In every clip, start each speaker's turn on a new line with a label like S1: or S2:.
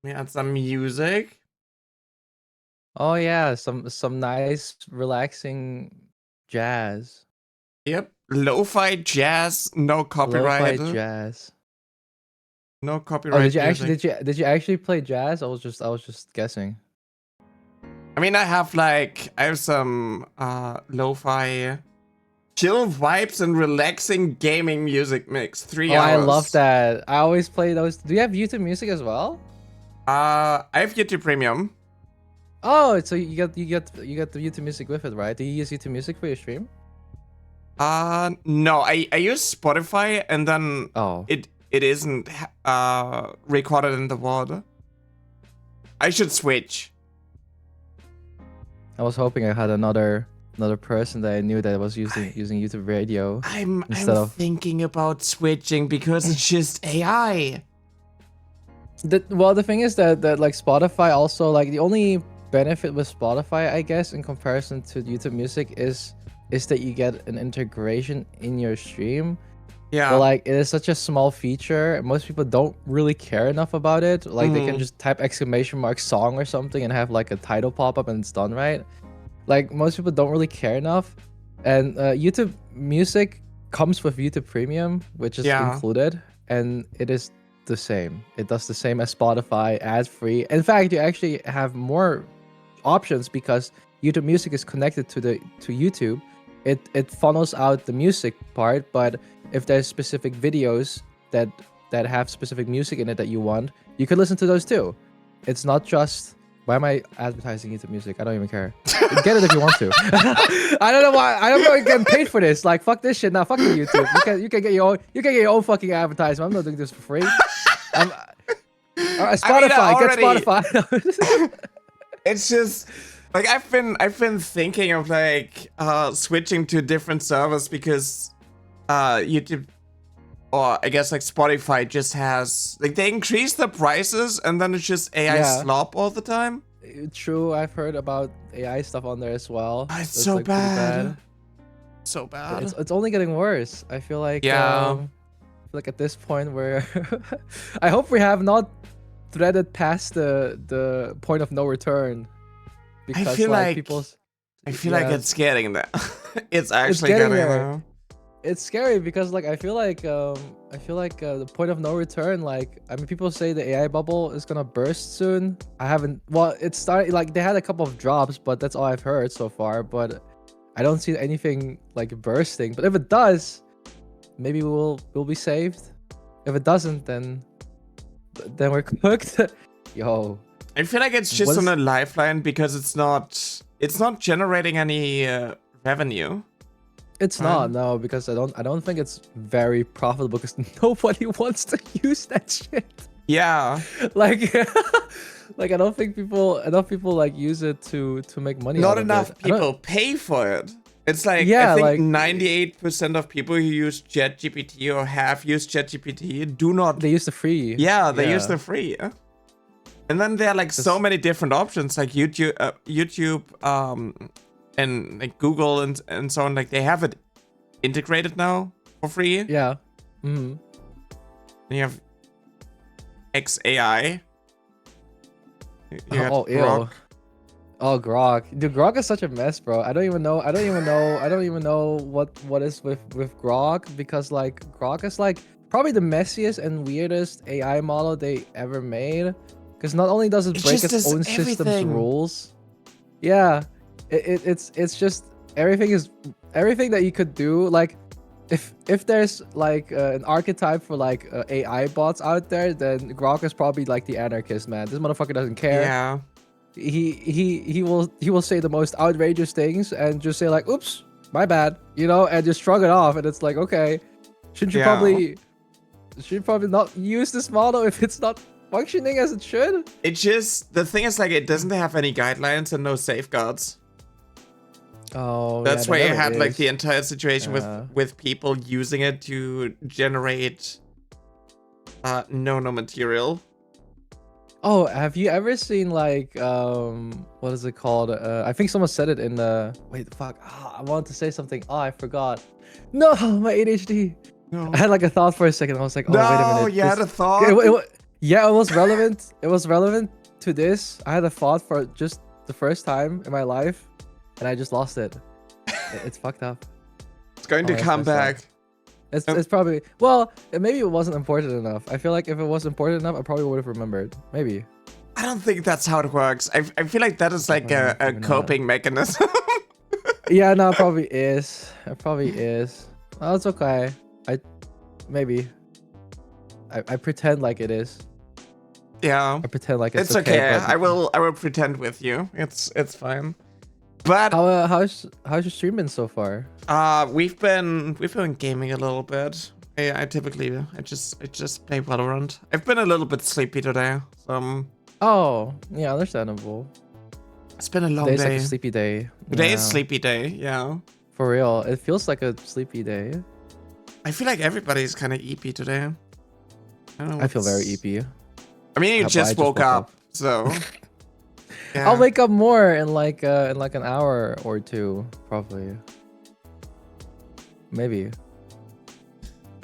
S1: We had some music.
S2: Oh yeah, some nice relaxing jazz.
S1: Yep. Lo-fi jazz, no
S2: Lo-fi
S1: copyright.
S2: jazz.
S1: No
S2: Oh,
S1: copyright music.
S2: did you actually play jazz? I was just guessing.
S1: I mean, I have some lo-fi chill vibes and relaxing gaming music mix. 3
S2: Oh, I love
S1: hours.
S2: that. I always play those. Do you have YouTube Music as well?
S1: I have YouTube Premium.
S2: Oh, so you got the YouTube Music with it, right? Do you use YouTube Music for your stream?
S1: No, I use Spotify and then
S2: Oh.
S1: it isn't recorded in the WAD. I should switch.
S2: I was hoping I had another person that I knew that was using YouTube Radio.
S1: I'm
S2: of
S1: thinking about switching because it's just AI.
S2: Well, the thing is that like Spotify also, like, the only benefit with Spotify, I guess, in comparison to YouTube Music is that you get an integration in your stream.
S1: Yeah.
S2: But like, it is such a small feature. Most people don't really care enough about it. Like, they can just type !song or something and have like a title pop up and it's done, right? Like, most people don't really care enough. And YouTube Music comes with YouTube Premium, which is included, and it is the same. It does the same as Spotify, ad-free. In fact, you actually have more options because YouTube Music is connected to YouTube. It funnels out the music part, but if there's specific videos that have specific music in it that you want, you can listen to those too. It's not just, why am I advertising YouTube Music? I don't even care. Get it if you want to. I don't know why. I don't know you're getting paid for this. Like, fuck this shit. Now, fuck you, YouTube. You can get your own fucking advertisement. I'm not doing this for free. Spotify, get Spotify.
S1: It's just like I've been thinking of like switching to different servers because YouTube, or I guess like Spotify, just has like they increase the prices and then it's just AI slop all the time.
S2: True, I've heard about AI stuff on there as well.
S1: It's so
S2: like,
S1: bad. So bad.
S2: It's only getting worse. I feel like like at this point where I hope we have not threaded past the point of no return. Because
S1: I feel like it's getting there. It's actually getting there.
S2: It's scary because like I feel like the point of no return, like, I mean, people say the AI bubble is gonna burst soon. It started, like, they had a couple of drops, but that's all I've heard so far. But I don't see anything like bursting. But if it does, maybe we'll be saved. If it doesn't, then we're cooked. Yo,
S1: I feel like it's just on a lifeline because it's not generating any revenue.
S2: It's not, no, because I don't think it's very profitable because nobody wants to use that shit.
S1: Yeah.
S2: Like like I don't think people like use it to make money.
S1: Not enough people pay for it. It's like, I think 98% of people who use ChatGPT or have used ChatGPT do not.
S2: They use the free.
S1: Yeah, they use the free. And then there are like so many different options, like YouTube, and like Google and so on. Like they have it integrated now for free.
S2: Yeah.
S1: And you have XAI.
S2: Grok. Oh, Grok. Dude, Grok is such a mess, bro. I don't even know what is with Grok, because like Grok is like probably the messiest and weirdest AI model they ever made. Because not only does it break its own system's rules, it's just everything that you could do. Like, if there's like an archetype for like AI bots out there, then Grok is probably like the anarchist, man. This motherfucker doesn't care.
S1: Yeah.
S2: He will say the most outrageous things and just say like, "Oops, my bad," and just shrug it off. And it's like, okay, should you probably not use this model if it's not functioning as it should?
S1: It just, the thing is, like, it doesn't have any guidelines and no safeguards.
S2: Oh,
S1: that's why you had like the entire situation with people using it to generate no material.
S2: Oh, have you ever seen like what is it called? I think someone said it in the I wanted to say something. Oh, I forgot. No, my ADHD. No. I had like a thought for a second. I was like, oh, wait a minute.
S1: You had a thought?
S2: Yeah, it was relevant. It was relevant to this. I had a thought for just the first time in my life, and I just lost it. It's fucked up.
S1: It's going to
S2: that's
S1: come
S2: messed up.
S1: back.
S2: It's probably maybe it wasn't important enough. I feel like if it was important enough, I probably would have remembered. Maybe.
S1: I don't think that's how it works. I feel like that is like a
S2: Maybe not.
S1: coping mechanism.
S2: Yeah, no, it probably is. It probably is. Oh, it's okay. Maybe. I pretend like it is.
S1: Yeah.
S2: I pretend like
S1: It's okay.
S2: but-
S1: I will pretend with you. It's fine. But
S2: how's your stream been so far?
S1: we've been gaming a little bit. I typically just play Valorant. I've been a little bit sleepy today. So
S2: Oh, yeah, understandable.
S1: it's been a long
S2: Today's
S1: day.
S2: like a sleepy day.
S1: Today is
S2: Yeah,
S1: sleepy day, yeah.
S2: for real. It feels like a sleepy day.
S1: I feel like everybody's kind of EP today. I don't know.
S2: I feel very
S1: what's-
S2: EP.
S1: I mean, you
S2: But I
S1: just woke up, so. Yeah.
S2: I'll wake up more in like an hour or two, probably. Maybe.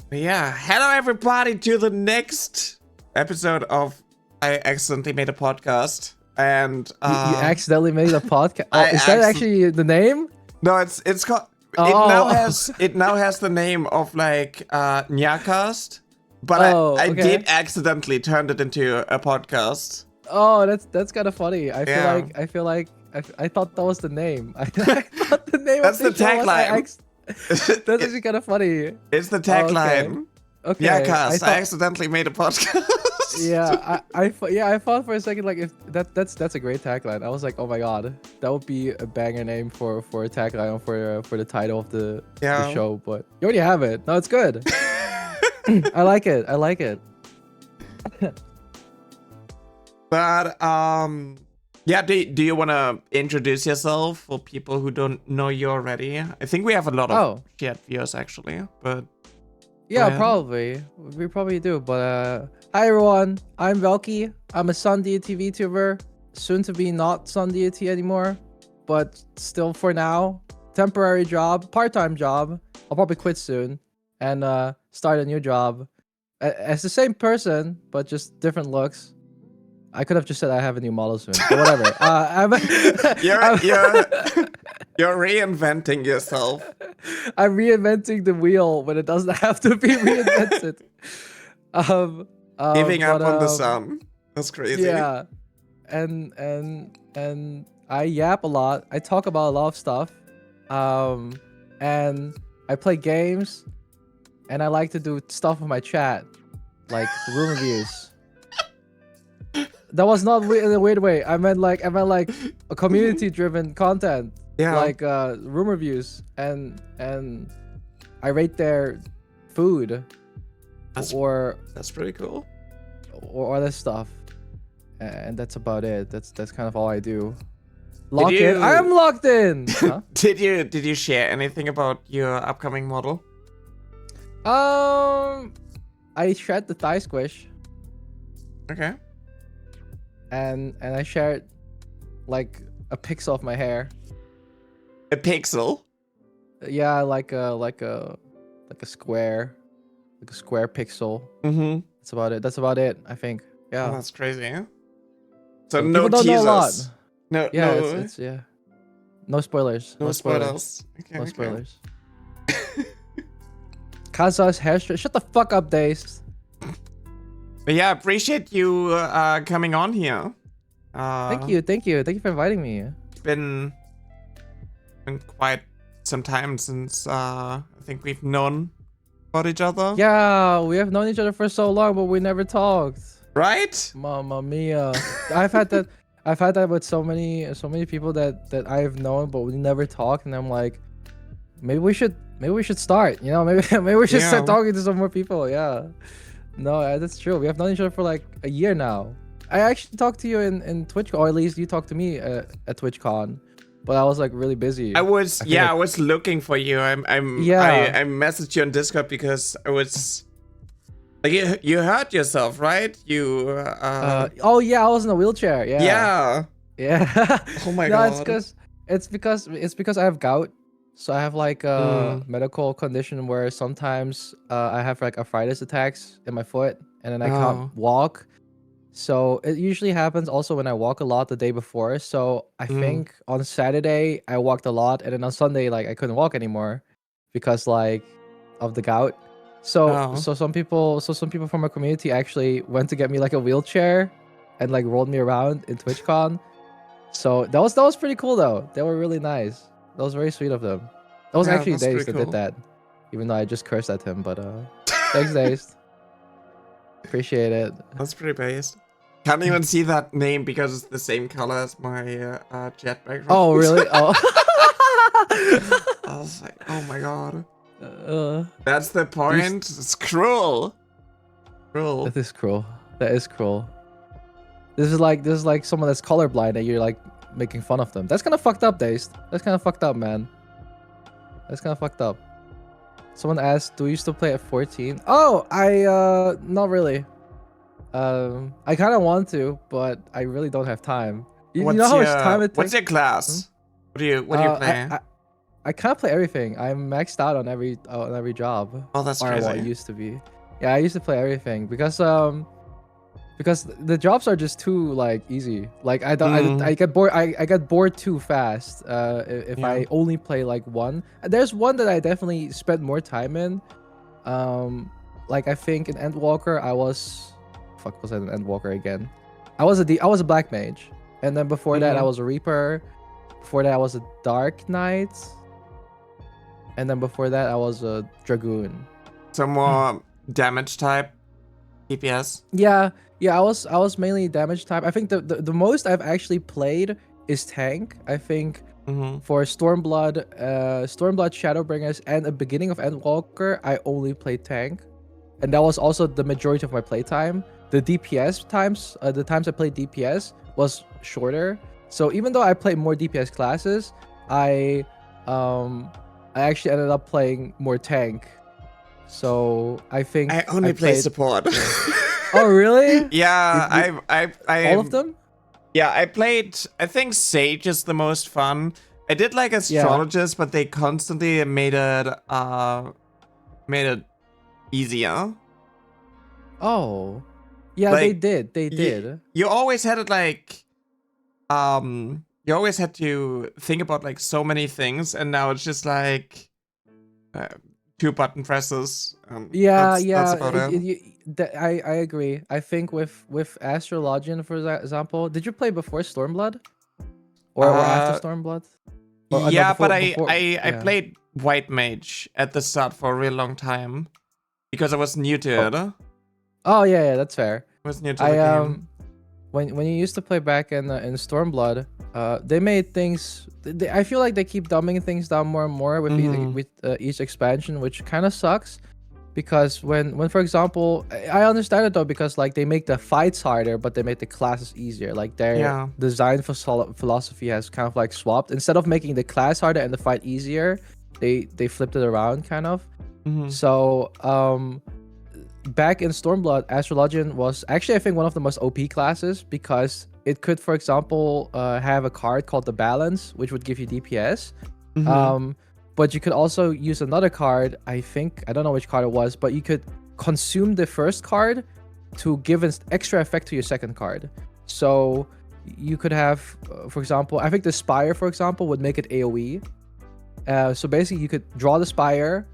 S1: But yeah, hello everybody to the next episode of I Accidentally Made a Podcast. And
S2: You accidentally made a podcast. Oh,
S1: I
S2: is that actually the name?
S1: no, it's called
S2: Oh.
S1: it now has the name of like NYACAST, but
S2: Oh,
S1: I
S2: okay.
S1: did accidentally turn it into a podcast.
S2: Oh, that's kind of funny. I
S1: Yeah.
S2: feel like I thought that was the name. I thought the name.
S1: That's
S2: of
S1: the
S2: show was
S1: tagline.
S2: That's actually kind of funny.
S1: It's the
S2: Oh, okay.
S1: tagline.
S2: Okay.
S1: NYACAST, I accidentally made a podcast.
S2: Yeah, I thought for a second like if that's a great tagline. I was like, oh my god, that would be a banger name for a tagline for the title of the
S1: Yeah.
S2: show. But you already have it. No, it's good. I like it. I like it.
S1: But yeah, do you want to introduce yourself for people who don't know you already? I think we have a lot of shared viewers actually, but
S2: Yeah,
S1: ahead.
S2: probably. We probably do. But hi everyone, I'm Velkyen. I'm a Sun Deity VTuber, soon to be not Sun Deity anymore, but still for now, temporary job, part-time job. I'll probably quit soon and start a new job as the same person, but just different looks. I could have just said I have a new model soon, but whatever.
S1: you're reinventing yourself.
S2: I'm reinventing the wheel when it doesn't have to be reinvented.
S1: Giving up
S2: but,
S1: on the sun. That's crazy.
S2: Yeah, and I yap a lot. I talk about a lot of stuff. And I play games, and I like to do stuff with my chat, like room reviews. That was not in a weird way. I meant like a community-driven content,
S1: Yeah.
S2: like room reviews, and I rate their food,
S1: That's-
S2: or
S1: That's pretty cool.
S2: other stuff, and that's about it. That's kind of all I do. Lock
S1: you-
S2: in. I am locked in. Huh?
S1: Did you share anything about your upcoming model?
S2: I shared the thigh squish,
S1: Okay.
S2: and I shared like a pixel of my hair.
S1: A pixel.
S2: Yeah, like a square, like a square pixel.
S1: Mm-hmm.
S2: That's about it. That's about it. I think. Yeah.
S1: Oh, that's crazy. Huh? So
S2: People
S1: no
S2: don't know a lot.
S1: teasers. No.
S2: Yeah,
S1: no.
S2: it's yeah. No spoilers.
S1: No spoilers. Okay,
S2: No
S1: okay.
S2: spoilers. Kaza's hair. Shut the fuck up, Days.
S1: But yeah, appreciate you coming on here.
S2: Thank you for inviting me.
S1: It's been quite some time since I think we've known about each other.
S2: Yeah, we have known each other for so long, but we never talked.
S1: Right?
S2: Mamma mia! I've had that. I've had that with so many people that I've known, but we never talked. And I'm like, maybe we should start. You know, maybe we should start
S1: Yeah.
S2: talking to some more people. Yeah. No, that's true. We have known each other for like a year now. I actually talked to you in TwitchCon, or at least you talked to me at TwitchCon, but I was like really busy.
S1: I was
S2: feel like-
S1: I was looking for you. I messaged you on Discord because I was like you hurt yourself, right? You
S2: oh yeah, I was in a wheelchair. Yeah.
S1: yeah.
S2: Yeah.
S1: Oh my
S2: No,
S1: god.
S2: it's because I have gout. So I have like a medical condition where sometimes I have like arthritis attacks in my foot, and then I
S1: Oh.
S2: can't walk. So it usually happens also when I walk a lot the day before. So I think on Saturday I walked a lot, and then on Sunday like I couldn't walk anymore because like of the gout. So
S1: Oh.
S2: some people from our community actually went to get me like a wheelchair and like rolled me around in TwitchCon. So that was pretty cool though. They were really nice. That was very sweet of them. That was
S1: Yeah,
S2: actually
S1: that's
S2: Days
S1: pretty
S2: that
S1: cool.
S2: did that. Even though I just cursed at him, but thanks Days. Appreciate it.
S1: That's pretty based. Can't even see that name because it's the same color as my jet background.
S2: Oh really? Oh.
S1: I was like, oh my god.
S2: Uh,
S1: That's the point. It's cruel. Cruel.
S2: that is cruel. That is cruel. This is like someone that's colorblind and you're like making fun of them. That's kind of fucked up, Dazed. That's kind of fucked up, man. That's kind of fucked up. Someone asked, "Do you still play at 14?" Oh, not really. I kind of want to, but I really don't have time. You know how much time it takes?
S1: What's your class? What do you play?
S2: I kind of play everything. I'm maxed out on every job.
S1: Oh, that's
S2: or
S1: crazy.
S2: what it used to be. Yeah, I used to play everything because the jobs are just too like easy. Like I get bored. I get bored too fast. If I only play like one. There's one that I definitely spent more time in. Like I think in Endwalker I was, was I an Endwalker again? I was a Black Mage, and then before that I was a Reaper. Before that I was a Dark Knight, and then before that I was a Dragoon.
S1: Some more damage type, DPS.
S2: Yeah, I was mainly damage type. I think the most I've actually played is tank. I think for Stormblood, Shadowbringers, and a beginning of Endwalker, I only played tank, and that was also the majority of my playtime. The DPS times, the times I played DPS was shorter. So even though I played more DPS classes, I actually ended up playing more tank. So I think
S1: I only play support.
S2: Oh really?
S1: Yeah, I
S2: all of them?
S1: Yeah, I played. I think Sage is the most fun. I did like Astrologist, but they constantly made it easier.
S2: Oh, yeah,
S1: like,
S2: they did.
S1: You always had it like, you always had to think about like so many things, and now it's just like 2 button presses. That's about it.
S2: I agree. I think with Astrologian, for example, did you play before Stormblood, or after Stormblood?
S1: Yeah, but I played White Mage at the start for a real long time because I was new to it.
S2: Oh yeah, that's fair.
S1: I was new to the game.
S2: When you used to play back in Stormblood, they made things. I feel like they keep dumbing things down more and more with each expansion, which kind of sucks. Because when for example, I understand it though, because like they make the fights harder, but they make the classes easier. Like their design for philosophy has kind of like swapped. Instead of making the class harder and the fight easier, they flipped it around kind of. So back in Stormblood, Astrologian was actually, I think, one of the most OP classes, because it could, for example, have a card called the Balance, which would give you DPS. But you could also use another card, I don't know which card it was, but you could consume the first card to give an extra effect to your second card. So you could have, for example, I think the Spire, for example, would make it AoE. So basically you could draw the Spire,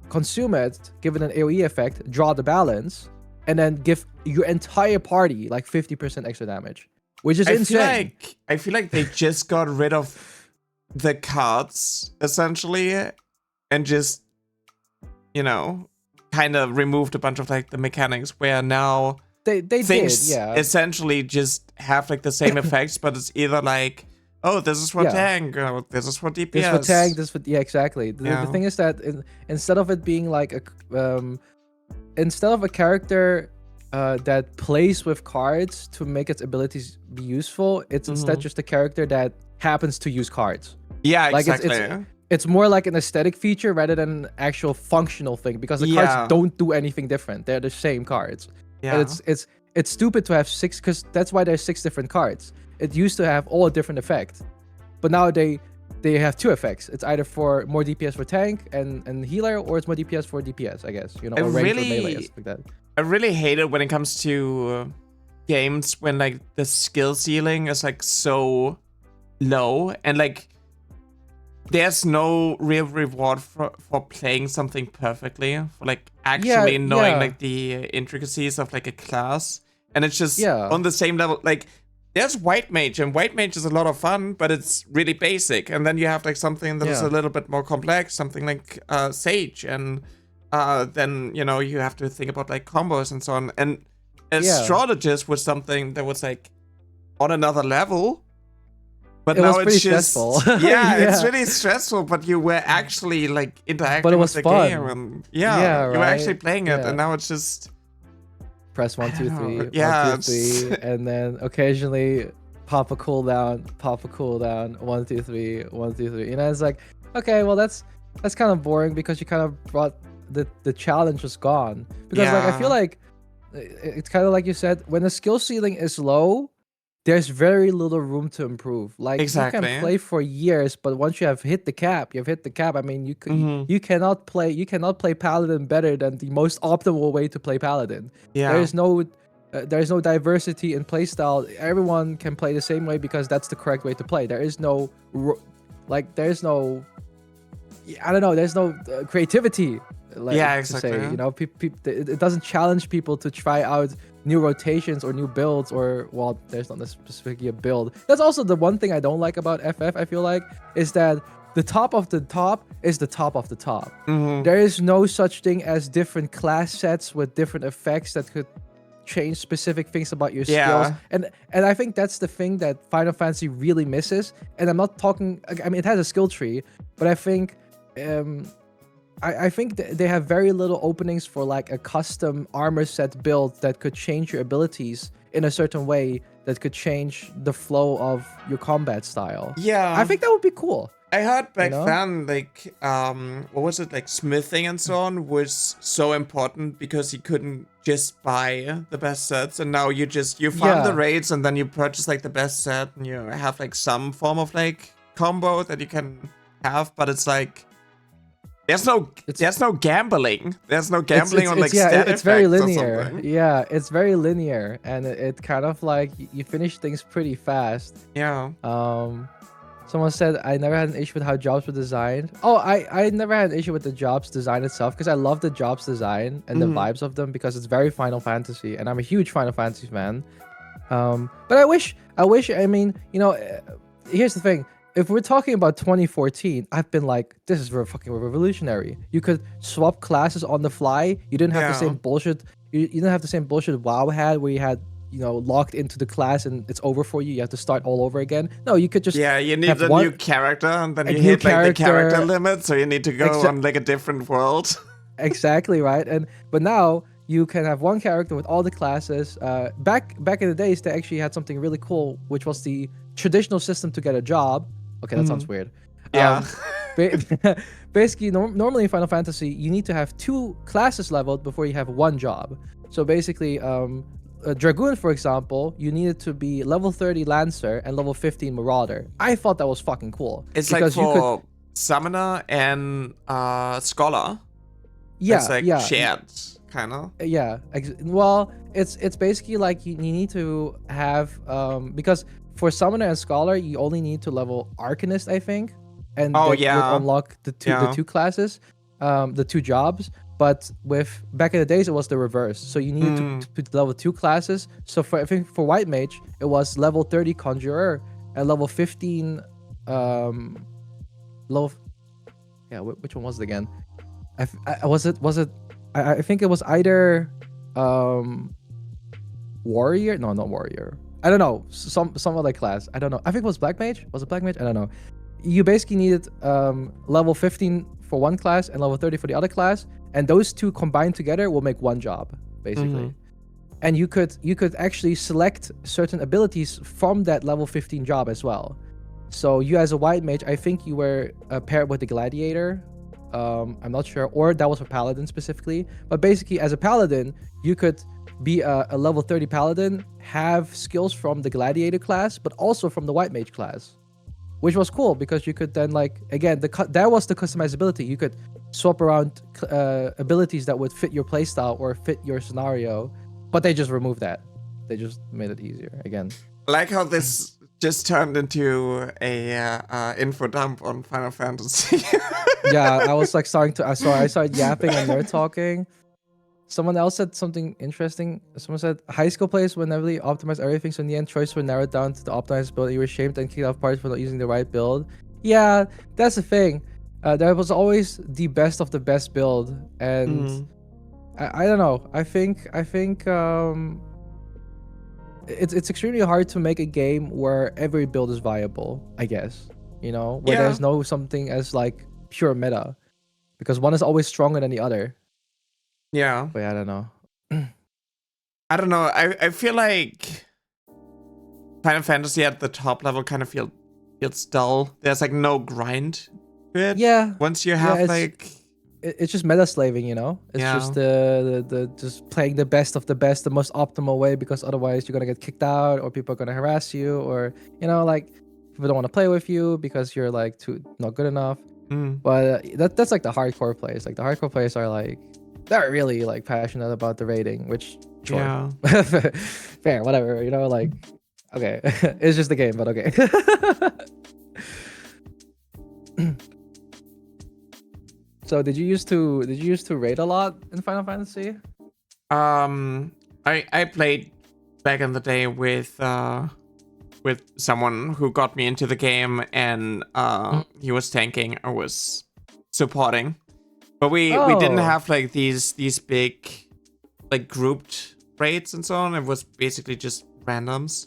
S2: consume it, give it an AoE effect, draw the Balance, and then give your entire party like 50% extra damage, which is insane.
S1: I feel like they just got rid of the cards essentially, and just, you know, kind of removed a bunch of like the mechanics, where now
S2: they
S1: things
S2: did, yeah,
S1: essentially just have like the same effects, but it's either like, oh, this is for tank, or this is for DPS.
S2: This for tank, this for exactly. The thing is that instead of it being like instead of a character that plays with cards to make its abilities be useful, it's instead just a character that happens to use cards.
S1: Yeah,
S2: like
S1: exactly.
S2: It's more like an aesthetic feature rather than an actual functional thing, because the cards don't do anything different. They're the same cards. Yeah. And it's stupid to have 6, because that's why there's 6 different cards. It used to have all a different effect, but now they have 2 effects. It's either for more DPS for tank and healer, or it's more DPS for DPS, I guess. You know, or range or melee, stuff like that.
S1: I really hate it when it comes to games when like the skill ceiling is like so low and like there's no real reward for playing something perfectly, for like actually knowing like the intricacies of like a class, and it's just on the same level. Like there's white mage, and white mage is a lot of fun, but it's really basic. And then you have like something that is a little bit more complex, something like sage, and then you know you have to think about like combos and so on. And astrologist was something that was like on another level. But now it's just stressful. It's really stressful. But you were actually like interacting with the game, and you were actually playing it. And now it's just
S2: press 1, 2, 3, 1, 2, 3, and then occasionally pop a cooldown, 1, 2, 3, 1, 2, 3. You know, it's like, okay, well that's kind of boring because you kind of brought the challenge was gone. Because like I feel like it's kind of like you said, when the skill ceiling is low, there's very little room to improve. Like you can play for years, but once you have hit the cap, I mean, you cannot play Paladin better than the most optimal way to play Paladin. There's no diversity in playstyle. Everyone can play the same way because that's the correct way to play. There's no creativity. Like, exactly. To say, you know, it doesn't challenge people to try out new rotations or new builds, or well, there's not specifically a build. That's also the one thing I don't like about FF. I feel like is that the top of the top is the top of the top. There is no such thing as different class sets with different effects that could change specific things about your skills. And I think that's the thing that Final Fantasy really misses. And I'm not talking. I mean, it has a skill tree, but I think. I think they have very little openings for like a custom armor set build that could change your abilities in a certain way that could change the flow of your combat style. I think that would be cool.
S1: I heard back then, like, what was it, like smithing and so on was so important because you couldn't just buy the best sets, and now you farm the raids and then you purchase like the best set and you have like some form of like combo that you can have, but it's like there's no gambling. There's no gambling on like stat
S2: it's very linear. Yeah, it's very linear, and it kind of like you finish things pretty fast. Someone said I never had an issue with how jobs were designed. Oh, I never had an issue with the jobs design itself because I love the jobs design and the vibes of them because it's very Final Fantasy, and I'm a huge Final Fantasy fan. But I wish. I mean, you know, here's the thing. If we're talking about 2014, I've been like, this is fucking revolutionary. You could swap classes on the fly. You didn't have the same bullshit. You didn't have the same bullshit WoW had, where you had, you know, locked into the class and it's over for you. You have to start all over again. No, you could just
S1: you need a new character, and then you hit like the character limit, so you need to go on like a different world.
S2: Exactly right. But now you can have one character with all the classes. Back in the days, they actually had something really cool, which was the traditional system to get a job. Okay, that sounds weird. Basically, normally in Final Fantasy, you need to have 2 classes leveled before you have 1 job. So basically, a Dragoon, for example, you needed to be level 30 Lancer and level 15 Marauder. I thought that was fucking cool.
S1: It's like for Summoner and Scholar. It's like shared, kind of.
S2: Well, it's basically like you need to have because for Summoner and Scholar, you only need to level Arcanist, I think, and would unlock the two classes, the 2 jobs. But back in the days, it was the reverse. So you needed to level 2 classes. So I think for White Mage, it was level 30 Conjurer and level 15. Which one was it again? I think it was either Warrior. No, not Warrior. I don't know, some other class. I don't know. I think it was Black Mage. Was it Black Mage? I don't know. You basically needed level 15 for one class and level 30 for the other class, and those 2 combined together will make 1 job, basically. And you could actually select certain abilities from that level 15 job as well. So you as a White Mage, I think you were paired with the Gladiator. I'm not sure, or that was for Paladin specifically. But basically, as a Paladin, you could be a level 30 Paladin, have skills from the Gladiator class, but also from the White Mage class, which was cool because you could then, like, again, that was the customizability. You could swap around abilities that would fit your playstyle or fit your scenario, but they just removed that. They just made it easier again.
S1: I like how this just turned into a info dump on Final Fantasy.
S2: Yeah, I was like I started yapping and nerd talking. Someone else said something interesting. Someone said high school players would never really optimize everything, so in the end, choices were narrowed down to the optimized build. You were shamed and kicked off parties for not using the right build. Yeah, that's the thing. There was always the best of the best build, and I don't know. I think it's extremely hard to make a game where every build is viable. I guess where there's no something as like pure meta, because one is always stronger than the other.
S1: Yeah.
S2: But I don't know.
S1: I don't know. I feel like Final Fantasy at the top level kind of feels dull. There's like no grind to it.
S2: Yeah.
S1: Once you have
S2: it's just meta slaving, It's just the just playing the best of the best, the most optimal way, because otherwise you're gonna get kicked out, or people are gonna harass you, or like people don't want to play with you because you're like not good enough. But that's like the hardcore players. Like the hardcore players are like they're really like passionate about the rating, which sure. Fair, whatever, like okay. It's just a game, but okay. So did you used to raid a lot in Final Fantasy?
S1: I played back in the day with someone who got me into the game, and he was tanking, I was supporting. But we didn't have like these big like grouped raids and so on. It was basically just randoms.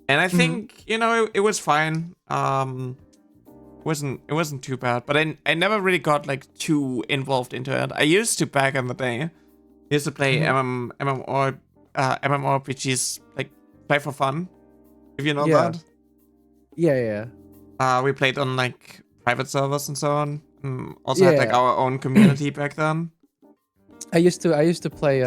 S1: And I think, it was fine. It wasn't too bad, but I never really got like too involved into it. I used to back in the day. I used to play MMORPGs, like play for fun. If you know that.
S2: Yeah.
S1: We played on like private servers and so on. Also had like our own community back then.
S2: I used to play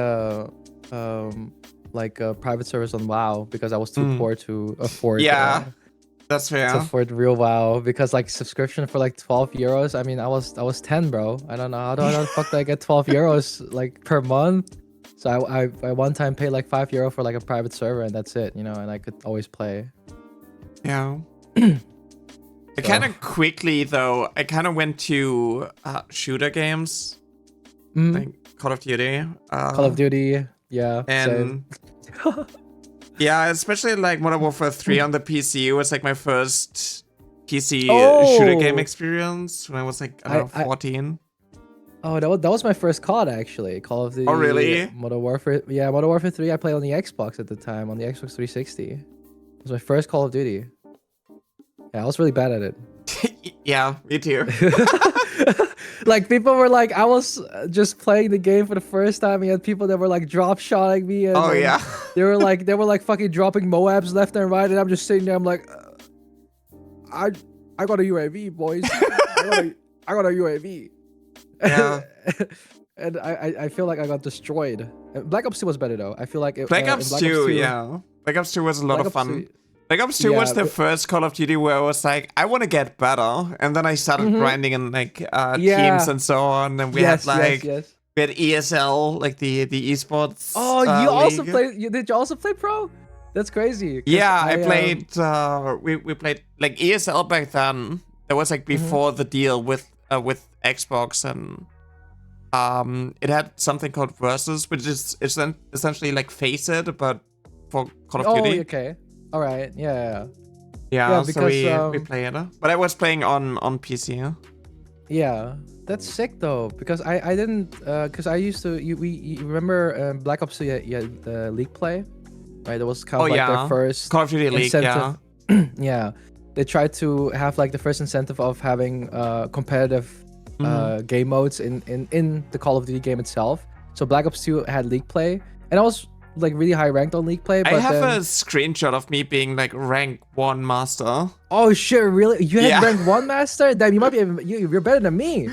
S2: private servers on WoW because I was too poor to afford.
S1: That's fair.
S2: To afford real WoW, because like subscription for like 12 euros. I mean, I was 10, bro. I don't know how the fuck did I get 12 euros like per month. So I one time paid like €5 for like a private server, and that's it, and I could always play.
S1: Yeah. I kind of quickly though. I kind of went to shooter games, like Call of Duty.
S2: Call of Duty, yeah.
S1: And yeah, especially like Modern Warfare 3 on the PC was like my first PC shooter game experience when I was like I don't know, 14.
S2: Oh, that was my first COD actually. Call of Duty.
S1: Oh really?
S2: Modern Warfare. Yeah, Modern Warfare 3. I played on the Xbox at the time, on the Xbox 360. It was my first Call of Duty. Yeah, I was really bad at it.
S1: Yeah, me too.
S2: Like people were like, I was just playing the game for the first time. You had people that were like drop shotting me. And they were like fucking dropping Moabs left and right, and I'm just sitting there. I'm like, I got a UAV, boys. I got a UAV.
S1: Yeah.
S2: And I feel like I got destroyed. Black Ops 2 was better though. I feel like
S1: Black Ops 2, yeah. Black Ops 2 was a lot of fun. Black Ops 2 was the first Call of Duty where I was like, I want to get better, and then I started grinding in like teams and so on, and we had like we had ESL, like the esports.
S2: Oh, you also
S1: league.
S2: played? Did you also play pro? That's crazy.
S1: Yeah, I played. We played like ESL back then. That was like before the deal with Xbox, and it had something called Versus, which is essentially like Face It, but for Call of Duty.
S2: Oh, okay. All right, yeah,
S1: because, so we play it, but I was playing on PC.
S2: Yeah, that's sick though, because I didn't because I used to you remember Black Ops 2, you had the League play, right? That was kind of like their first
S1: Call of Duty League,
S2: incentive. Yeah, they tried to have like the first incentive of having competitive game modes in the Call of Duty game itself. So Black Ops 2 had League play, and I was like really high ranked on League play. But
S1: I have a screenshot of me being like rank 1 master.
S2: Oh shit, really? You had rank 1 master? Damn, you might be you're better than me.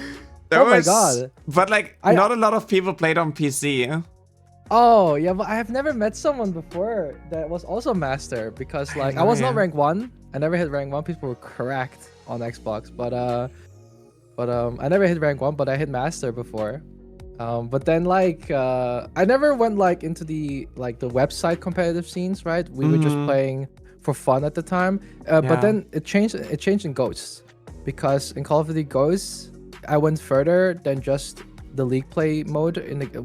S2: My god.
S1: But like not a lot of people played on PC.
S2: Oh yeah, but I have never met someone before that was also master, because like I was not rank 1. I never hit rank 1. People were cracked on Xbox, but I never hit rank 1, but I hit master before. But then like I never went like into the website competitive scenes, right? We were just playing for fun at the time. But then it changed in Ghosts, because in Call of Duty Ghosts I went further than just the league play mode.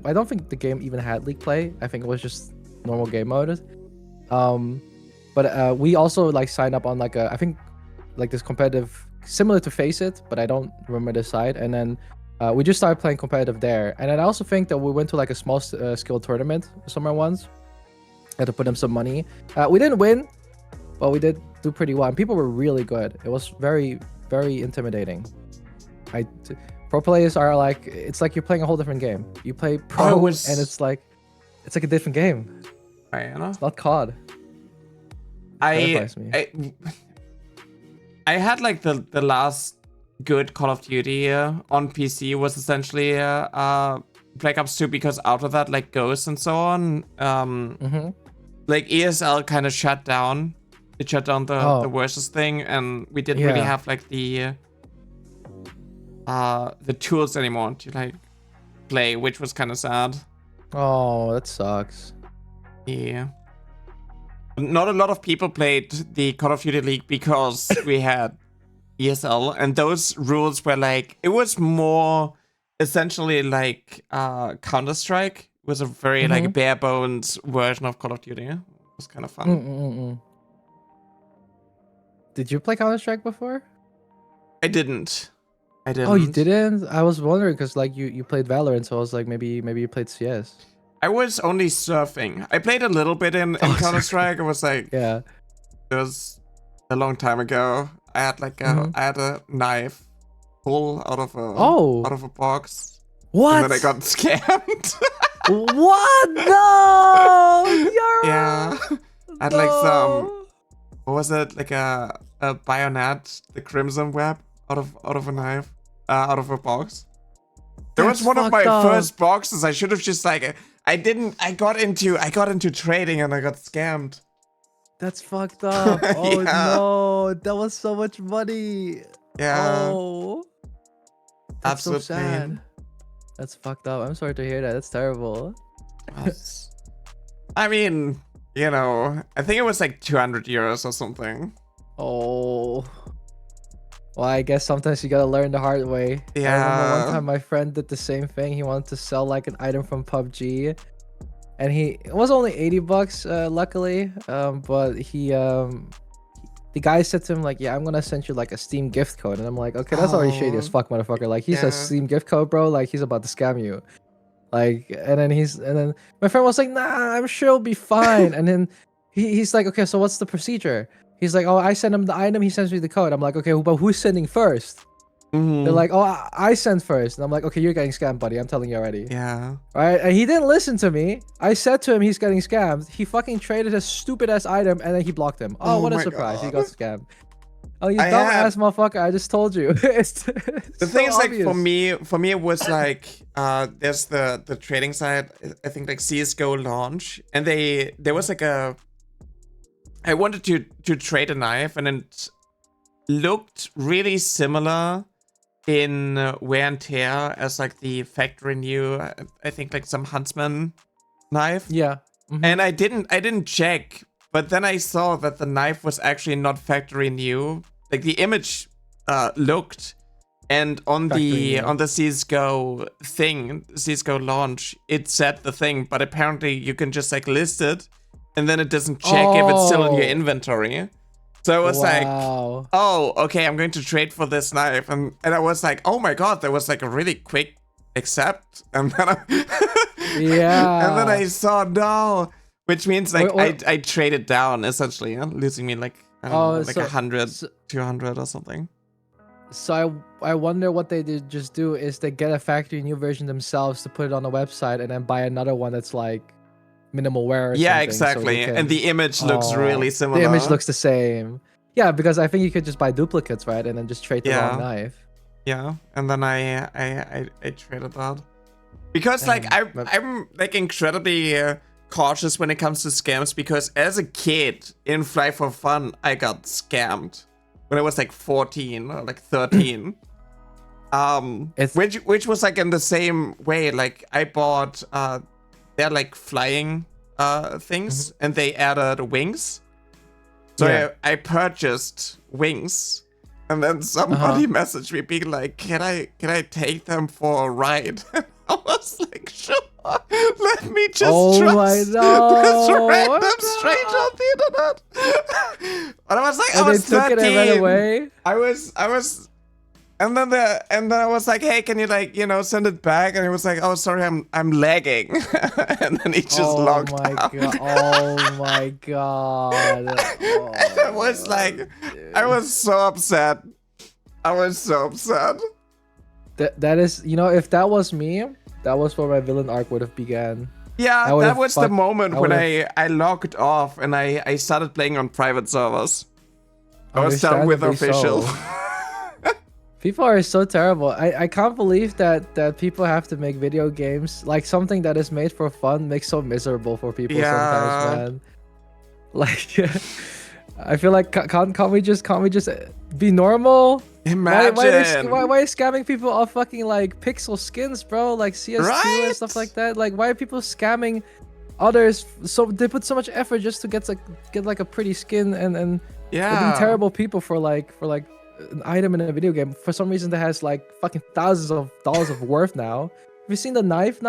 S2: I don't think the game even had league play. I think it was just normal game mode. But we also like signed up on like I think like this competitive similar to Face It, but I don't remember the site. And then we just started playing competitive there. And then I also think that we went to like a small skill tournament somewhere once. Had to put in some money. We didn't win, but we did do pretty well. And people were really good. It was very, very intimidating. Pro players are like, it's like you're playing a whole different game. You play pro and it's like a different game. It's not COD.
S1: I had like the last good Call of Duty on PC was essentially Black Ops 2, because out of that, like Ghosts and so on, like ESL kind of shut down. It shut down the versus thing, and we didn't really have like the tools anymore to like play, which was kind of sad.
S2: Oh, that sucks.
S1: Yeah. Not a lot of people played the Call of Duty League because we had ESL, and those rules were like, it was more essentially like Counter-Strike. It was a very like bare bones version of Call of Duty. It was kind of fun.
S2: Did you play Counter-Strike before?
S1: I didn't.
S2: Oh, you didn't? I was wondering because like you played Valorant, so I was like maybe you played CS.
S1: I was only surfing. I played a little bit in Counter-Strike. I was like, it was a long time ago. I had like I had a knife pull out of a box.
S2: What?
S1: And then I got scammed.
S2: What? No!
S1: Yeah. I had like some, what was it? Like a bayonet, the crimson web out of a knife, out of a box. There was one of my first boxes. I should have just like, I got into trading and I got scammed.
S2: That's fucked up. Oh no, that was so much money.
S1: Yeah.
S2: Oh, that's so sad.
S1: Pain.
S2: That's fucked up. I'm sorry to hear that. That's terrible.
S1: I mean, you know, I think it was like 200 euros or something.
S2: Oh. Well, I guess sometimes you gotta learn the hard way.
S1: Yeah.
S2: I remember one time my friend did the same thing. He wanted to sell like an item from PUBG, and it was only 80 bucks, luckily. But the guy said to him like, "Yeah, I'm gonna send you like a Steam gift code," and I'm like, "Okay, that's already shady as fuck, motherfucker." Like he says Steam gift code, bro. Like he's about to scam you. Like, and then my friend was like, "Nah, I'm sure it'll be fine." And then he's like, "Okay, so what's the procedure?" He's like, "Oh, I send him the item, he sends me the code." I'm like, "Okay, but who's sending first?" They're like, "Oh, I send first." And I'm like, "Okay, you're getting scammed, buddy. I'm telling you already."
S1: Yeah.
S2: Right? And he didn't listen to me. I said to him he's getting scammed. He fucking traded a stupid ass item and then he blocked him. Oh, what a surprise. He got scammed. Oh, you dumb ass motherfucker. I just told you. It's
S1: the thing is, like, for me it was like there's the trading side, I think like CSGO launch, and there was like I wanted to trade a knife, and it looked really similar in wear and tear as like the factory new, I think like some Huntsman knife.
S2: Yeah.
S1: And I didn't check, but then I saw that the knife was actually not factory new. Like the image looked, and on the CSGO thing, CSGO launch, it said the thing, but apparently you can just like list it, and then it doesn't check if it's still in your inventory. So I was like, oh, okay, I'm going to trade for this knife. And I was like, oh my god, there was like a really quick accept. And then and then I saw no, which means like I traded down essentially, losing me like, I don't know, like 100, 200 or something.
S2: So I wonder what they did just do is they get a factory new version themselves to put it on the website and then buy another one that's like minimal wear or
S1: yeah,
S2: something,
S1: exactly.
S2: so
S1: and the image looks really similar.
S2: The image looks the same. Yeah, because I think you could just buy duplicates, right? And then just trade the wrong knife.
S1: Yeah, and then I traded that. Because like I'm like incredibly cautious when it comes to scams, because as a kid in Fly for Fun, I got scammed when I was like 14 or like 13.
S2: It's
S1: which was like in the same way. Like I bought they're like flying things, and they added wings. So
S2: Yeah.
S1: I purchased wings, and then somebody messaged me being like, "Can I take them for a ride?" And I was like, "Sure, let me just trust this random stranger on the internet." But I was like,
S2: and
S1: I was
S2: they took
S1: 13.
S2: it and ran away.
S1: I was. And then I was like, "Hey, can you like, send it back?" And he was like, "Oh, sorry, I'm lagging." And then he just logged out.
S2: God. Oh my god.
S1: I was like,
S2: dude.
S1: I was so upset. I was so upset.
S2: That is, if that was me, that was where my villain arc would have began.
S1: Yeah, that was the moment when I logged off and I started playing on private servers. I was done with official.
S2: So. People are so terrible. I can't believe that people have to make video games. Like, something that is made for fun makes so miserable for people sometimes, man. Like, I feel like can't we just be normal?
S1: Imagine.
S2: Why are you scamming people off fucking like pixel skins, bro? Like CS2 and stuff like that. Like, why are people scamming others? So they put so much effort just to get like a pretty skin and they're being terrible people for like an item in a video game for some reason that has like fucking thousands of dollars of worth now. Have you seen the knife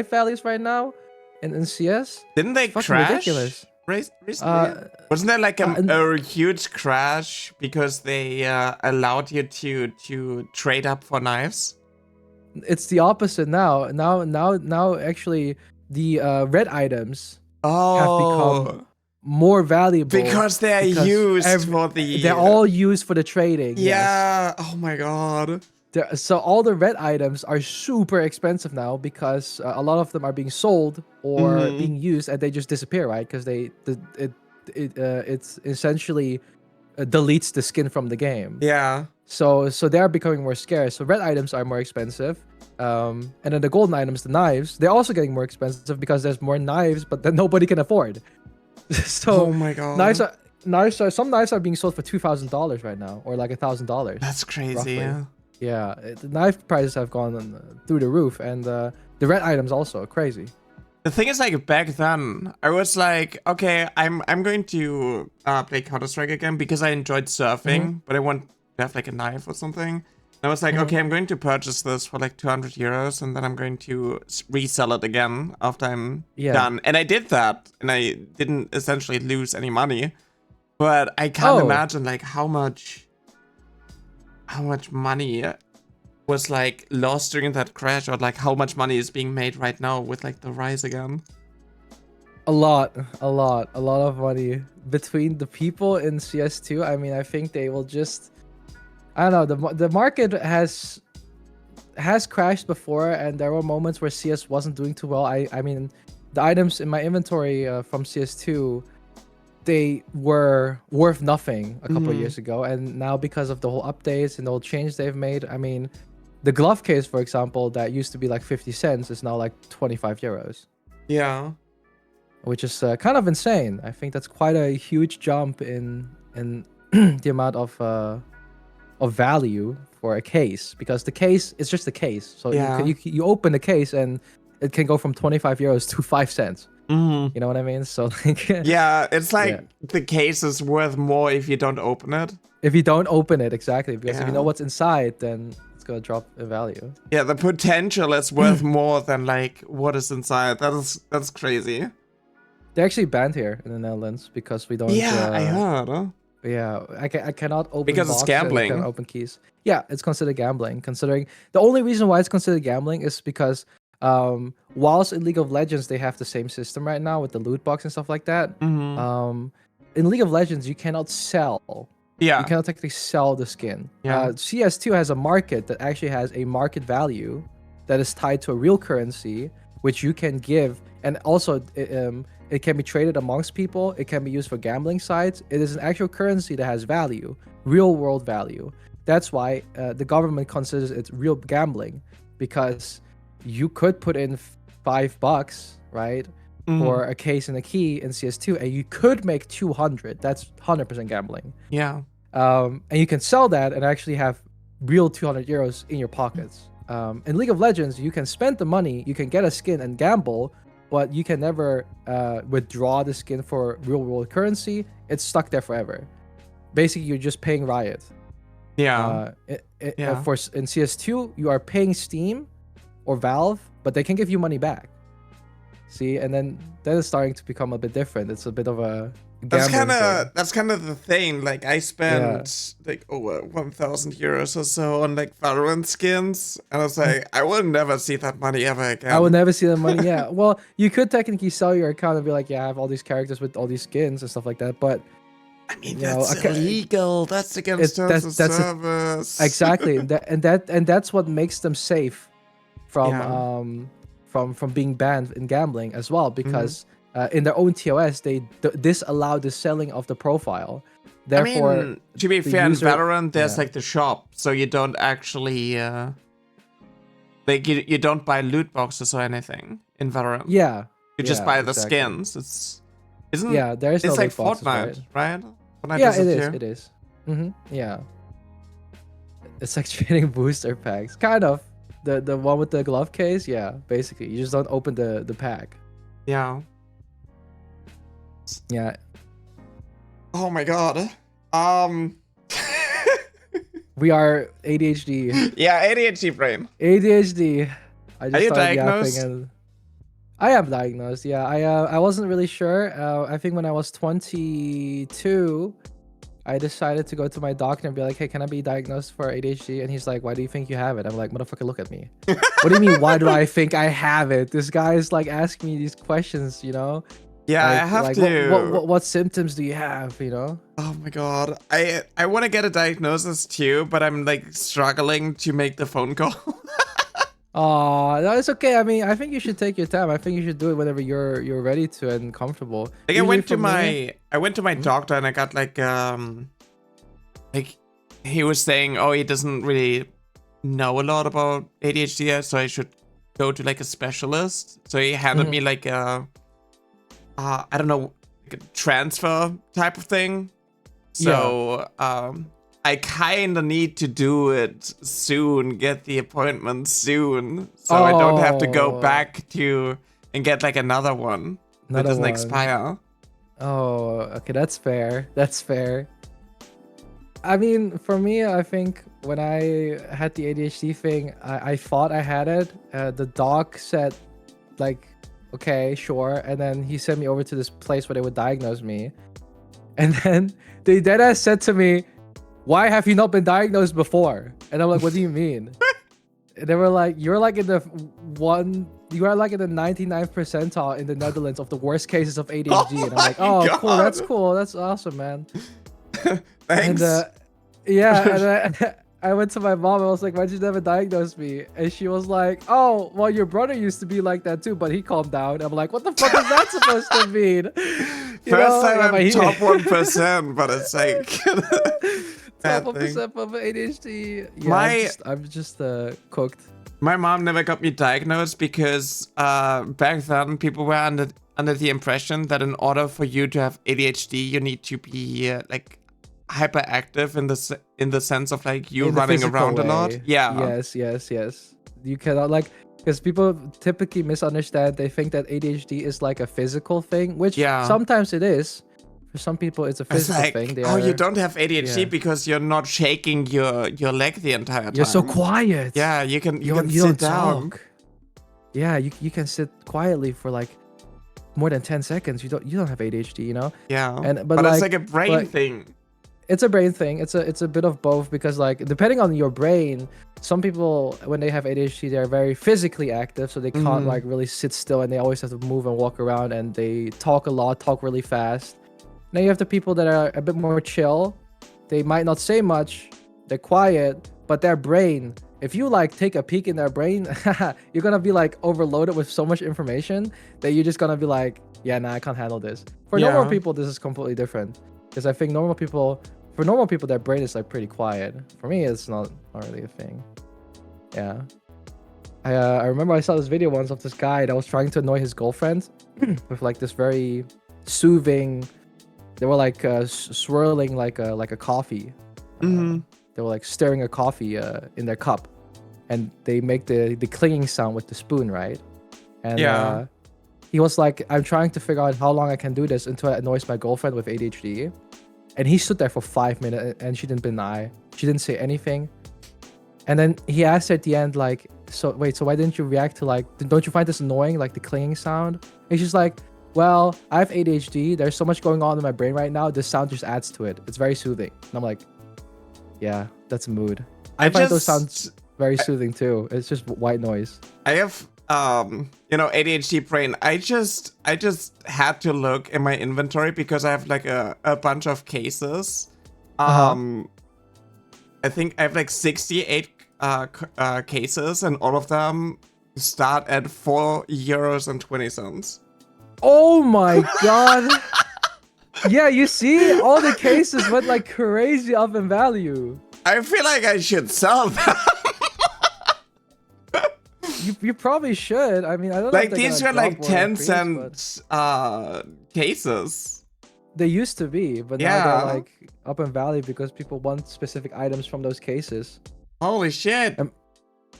S2: values right now in CS?
S1: Didn't they
S2: fucking
S1: crash?
S2: Ridiculous.
S1: Recently? Wasn't there like a huge crash because they allowed you to trade up for knives?
S2: It's the opposite now. Now actually the red items have become more valuable
S1: because they are used for the.
S2: They're all used for the trading.
S1: Yeah.
S2: Yes.
S1: Oh my god.
S2: So all the red items are super expensive now because a lot of them are being sold or being used and they just disappear, right? Because it's essentially deletes the skin from the game.
S1: Yeah.
S2: So they are becoming more scarce. So red items are more expensive. And then the golden items, the knives, they're also getting more expensive because there's more knives, but that nobody can afford. So
S1: oh my god.
S2: Some knives are being sold for $2,000 right now, or like $1,000.
S1: That's crazy.
S2: Roughly.
S1: Yeah.
S2: Yeah, the knife prices have gone through the roof, and the red items also crazy.
S1: The thing is, like, back then, I was like, okay, I'm going to play Counter-Strike again because I enjoyed surfing, but I want to have like a knife or something. And I was like, okay, I'm going to purchase this for like 200 euros, and then I'm going to resell it again after I'm done. And I did that, and I didn't essentially lose any money. But I can't imagine like how much money was like lost during that crash, or like how much money is being made right now with like the rise again.
S2: A lot of money between the people in CS2. I mean, I think they will just, I don't know, the market has crashed before, and there were moments where CS wasn't doing too well. I mean, the items in my inventory from CS2, they were worth nothing a couple of years ago, and now because of the whole updates and the whole change they've made, I mean, the glove case, for example, that used to be like 50 cents is now like 25 euros.
S1: Yeah.
S2: Which is kind of insane. I think that's quite a huge jump in the amount of value for a case, because the case is just a case. So you open the case and it can go from 25 euros to 5 cents. You know what I mean? So like,
S1: yeah, it's like the case is worth more if you don't open it.
S2: If you don't open it, exactly, because if you know what's inside, then it's gonna drop in value.
S1: Yeah, the potential is worth more than like what is inside. That's crazy.
S2: They're actually banned here in the Netherlands because we don't.
S1: Yeah, I heard. Huh?
S2: Yeah, I cannot open
S1: because it's gambling.
S2: I cannot open keys. Yeah, it's considered gambling. Considering the only reason why it's considered gambling is because whilst in League of Legends they have the same system right now with the loot box and stuff like that. In League of Legends you cannot sell.
S1: Yeah,
S2: you cannot technically sell the skin.
S1: Yeah.
S2: CS2 has a market that actually has a market value that is tied to a real currency, which you can give, and also it can be traded amongst people. It can be used for gambling sites. It is an actual currency that has value, real world value. That's why the government considers it real gambling, because you could put in $5, right, for a case and a key in CS2, and you could make 200. That's 100% gambling.
S1: Yeah.
S2: And you can sell that and actually have real 200 euros in your pockets. In League of Legends, you can spend the money, you can get a skin and gamble, but you can never withdraw the skin for real world currency. It's stuck there forever. Basically, you're just paying Riot.
S1: Yeah.
S2: In CS2, you are paying Steam or Valve, but they can give you money back. See, and then it's starting to become a bit different. It's a bit of a
S1: that's kind of the thing. Like I spent like over 1,000 euros or so on like Valorant skins, and I was like, I will never see that money ever again.
S2: I will never see that money. Yeah, well, you could technically sell your account and be like, yeah, I have all these characters with all these skins and stuff like that, but
S1: I mean, that's illegal. That's against terms of service.
S2: Exactly, and that's what makes them safe from being banned in gambling as well, because in their own TOS they disallow the selling of the profile. Therefore,
S1: I mean, to be fair, in Valorant there's like the shop, so you don't actually like you don't buy loot boxes or anything in Valorant.
S2: Yeah,
S1: you just buy the skins. It's
S2: there's no
S1: it's like
S2: boxes,
S1: Fortnite, right? Fortnite
S2: yeah, it is. Yeah, it's like trading booster packs, kind of. The one with the glove case, yeah, basically you just don't open the pack.
S1: Yeah. Oh my god.
S2: We are ADHD.
S1: Yeah, ADHD brain.
S2: ADHD. I just
S1: Are you
S2: started
S1: diagnosed?
S2: yapping and I am diagnosed. Yeah, I wasn't really sure. I think when I was 22, I decided to go to my doctor and be like, hey, can I be diagnosed for ADHD? And he's like, why do you think you have it? I'm like, motherfucker, look at me. What do you mean, why do I think I have it? This guy is like asking me these questions, you know?
S1: Yeah,
S2: like,
S1: I have to.
S2: What symptoms do you have, you know?
S1: Oh my god. I want to get a diagnosis too, but I'm like struggling to make the phone call.
S2: Oh, no, it's okay. I mean, I think you should take your time. I think you should do it whenever you're ready to and comfortable.
S1: Like I went to my doctor and I got like he was saying, oh, he doesn't really know a lot about ADHD, so I should go to like a specialist. So he handed me like a I don't know, like a transfer type of thing. So I kind of need to do it soon, get the appointment soon, so I don't have to go back to and get like another one that doesn't expire.
S2: Oh, okay, that's fair. That's fair. I mean, for me, I think when I had the ADHD thing, I thought I had it. The doc said, like, okay, sure, and then he sent me over to this place where they would diagnose me, and then they deadass said to me, why have you not been diagnosed before? And I'm like, what do you mean? And they were like, you are like in the 99th percentile in the Netherlands of the worst cases of ADHD. And I'm like, oh, God. Cool, that's cool, that's awesome, man.
S1: Thanks.
S2: And and I went to my mom and I was like, why'd you never diagnose me? And she was like, oh, well, your brother used to be like that too, but he calmed down. I'm like, what the fuck is that supposed to mean?
S1: First time I'm top 1%, but it's like
S2: top 1% of ADHD. Yeah, I'm just cooked.
S1: My mom never got me diagnosed because back then people were under the impression that in order for you to have ADHD, you need to be like hyperactive in the sense of like you running around a lot. Yeah.
S2: Yes. You cannot because people typically misunderstand. They think that ADHD is like a physical thing, which sometimes it is. For some people, it's a physical thing.
S1: You don't have ADHD because you're not shaking your leg the entire time.
S2: You're so quiet.
S1: Yeah, you can sit down.
S2: Talk. Yeah, you can sit quietly for like more than 10 seconds. You don't have ADHD, you know?
S1: Yeah. But it's like a brain thing.
S2: It's a brain thing. It's a bit of both, because like depending on your brain, some people when they have ADHD, they're very physically active, so they can't like really sit still and they always have to move and walk around, and they talk a lot, talk really fast. Now you have the people that are a bit more chill. They might not say much, they're quiet, but their brain, if you like take a peek in their brain, you're gonna be like overloaded with so much information that you're just gonna be like, yeah, nah, I can't handle this. For normal people, this is completely different, because I think for normal people, their brain is like pretty quiet. For me, it's not really a thing. Yeah. I remember I saw this video once of this guy that was trying to annoy his girlfriend with like this very soothing. They were like swirling like a coffee. they were like stirring a coffee in their cup, and they make the clinging sound with the spoon, right? And
S1: Yeah.
S2: he was like, I'm trying to figure out how long I can do this until it annoys my girlfriend with ADHD. And he stood there for 5 minutes and she didn't deny. She didn't say anything. And then he asked her at the end, like, so why didn't you react to, like, don't you find this annoying, like the clinging sound? And she's like, well, I have ADHD. There's so much going on in my brain right now. This sound just adds to it. It's very soothing. And I'm like, yeah, that's a mood. I find those sounds very soothing too. It's just white noise.
S1: I have ADHD brain. I just had to look in my inventory because I have like a bunch of cases. I think I have like 68 cases, and all of them start at €4.20.
S2: Oh my god. Yeah, you see, all the cases went like crazy up in value.
S1: I feel like I should sell them.
S2: You probably should. I mean, I don't know.
S1: Like these were like 10-cent cases.
S2: They used to be, but
S1: Yeah.
S2: now they're like up in value because people want specific items from those cases.
S1: Holy shit.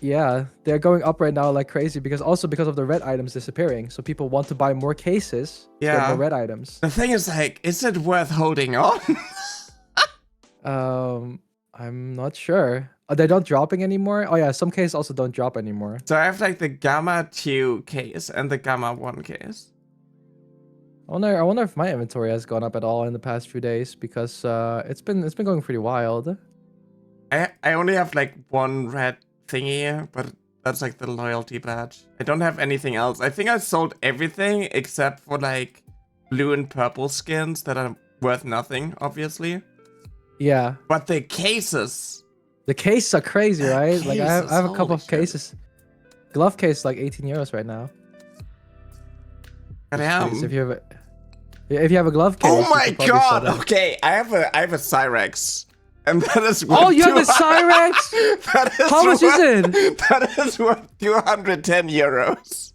S2: Yeah, they're going up right now like crazy because of the red items disappearing. So people want to buy more cases, get more red items.
S1: The thing is, like, is it worth holding on?
S2: I'm not sure. Are they not dropping anymore? Oh yeah, some cases also don't drop anymore.
S1: So I have like the Gamma 2 case and the Gamma 1 case.
S2: I wonder if my inventory has gone up at all in the past few days because it's been going pretty wild.
S1: I only have like one red thingy, but that's like the loyalty badge. I don't have anything else. I think I sold everything except for like blue and purple skins that are worth nothing, obviously.
S2: Yeah.
S1: But the cases.
S2: The cases are crazy, right? Like I have a couple of
S1: shit.
S2: cases. Glove case like €18 right now.
S1: Damn.
S2: If you have a glove case.
S1: Oh my god! Okay, I have a Cyrex. And that is worth
S2: you have a Cyrex? How much is it?
S1: That is worth €210.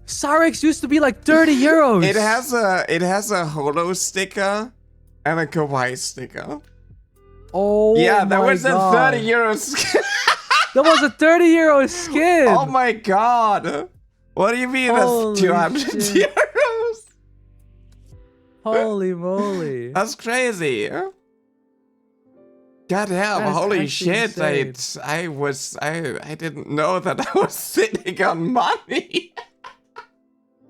S2: Cyrex used to be like €30.
S1: It has a holo sticker and a kawaii sticker.
S2: Oh
S1: yeah, that
S2: my
S1: was
S2: god.
S1: a €30 skin.
S2: That was a €30 skin.
S1: Oh my god! What do you mean
S2: Holy
S1: that's €200?
S2: Holy moly!
S1: That's crazy. Goddamn!
S2: That's
S1: Holy
S2: actually
S1: shit! I didn't know that I was sitting on money.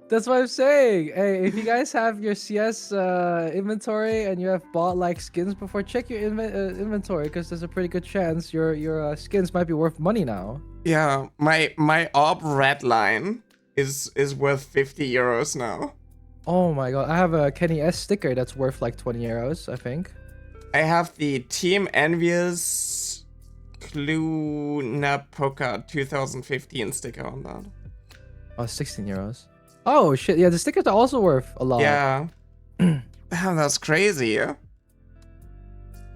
S2: That's what I'm saying. Hey, if you guys have your CS inventory and you have bought like skins before, check your inventory because there's a pretty good chance your skins might be worth money now.
S1: Yeah, my orb red line is worth €50 now.
S2: Oh my god, I have a Kenny S sticker that's worth like €20, I think.
S1: I have the Team Envious Cluna Poker 2015 sticker on that.
S2: Oh, €16. Oh shit, yeah, the stickers are also worth a lot.
S1: Yeah. Damn, that's crazy.
S2: Yeah,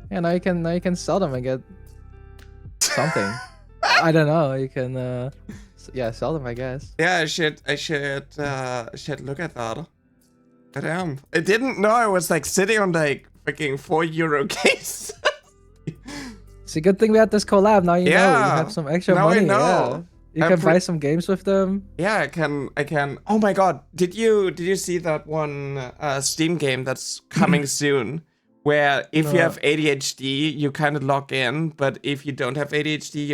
S2: now you can sell them and get something. I don't know. You can yeah, sell them, I guess.
S1: Yeah, I should look at that. Damn. I didn't know I was like sitting on like freaking €4 case.
S2: It's a good thing we had this collab. Now you know you have some extra
S1: now
S2: money.
S1: I know.
S2: Yeah. You can buy some games with them.
S1: Yeah, I can. Oh my god. Did you see that one Steam game that's coming soon? Where if you have ADHD, you kind of log in, but if you don't have ADHD,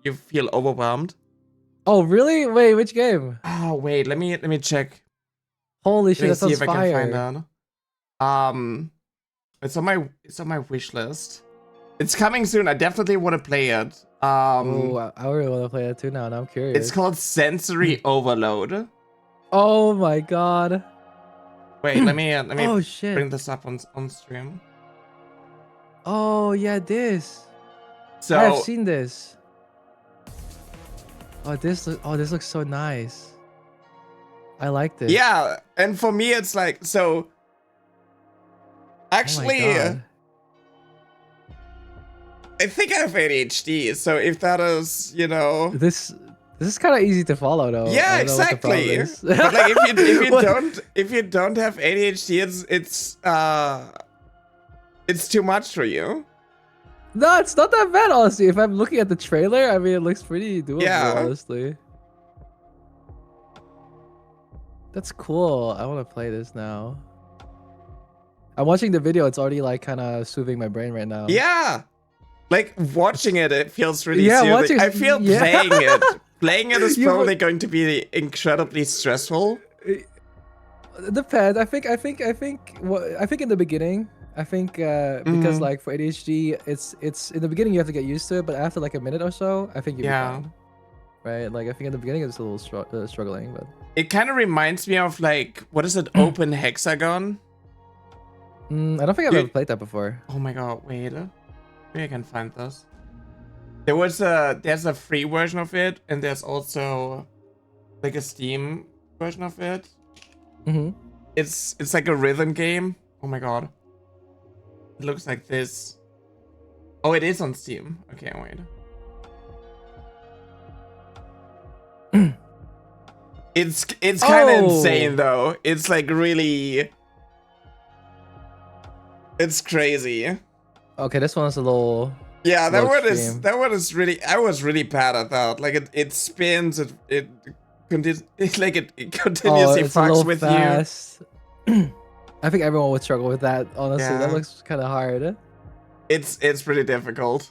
S1: you feel overwhelmed.
S2: Oh really? Wait, which game?
S1: Oh wait, let me check.
S2: Holy shit,
S1: Let me
S2: that
S1: see
S2: sounds
S1: if I
S2: fire.
S1: can find out. It's on my wish list. It's coming soon. I definitely want to play it.
S2: Oh, I really want to play that too now. Now I'm curious.
S1: It's called Sensory Overload.
S2: Oh my god.
S1: Wait, let me
S2: Oh shit.
S1: bring this up on stream.
S2: Oh yeah, this.
S1: So
S2: I have seen this. Oh, this looks so nice. I like this.
S1: yeah, and for me it's like so. Actually,
S2: Oh my god.
S1: I think I have ADHD. So if that is,
S2: This is kind of easy to follow though.
S1: yeah,
S2: I don't know what the problem
S1: exactly.
S2: is.
S1: But like
S2: What?
S1: if you don't have ADHD, it's too much for you.
S2: No, it's not that bad, honestly. If I'm looking at the trailer, I mean, it looks pretty doable, honestly. That's cool. I want to play this now. I'm watching the video. It's already like kind of soothing my brain right now.
S1: Yeah. Like watching it feels really soothing. I feel playing it is probably going to be incredibly stressful.
S2: It depends. I think in the beginning, because like for ADHD, it's in the beginning you have to get used to it, but after like a minute or so, I think you'll be fine. Right? Like I think in the beginning it's a little struggling, but
S1: it kind of reminds me of like, what is it? Open Hexagon?
S2: I don't think I've ever played that before.
S1: Oh my god, wait. Maybe I can find this. There's a free version of it, and there's also like a Steam version of it. It's like a rhythm game. Oh my god. It looks like this. Oh, it is on Steam. Okay, wait. It's kind of insane though. It's like really. It's crazy.
S2: Okay, this one's a little.
S1: Yeah, that one is really. I was really bad at that. Like it spins. It continuously fucks with you.
S2: I think everyone would struggle with that. Honestly, that looks kind of hard.
S1: It's pretty difficult.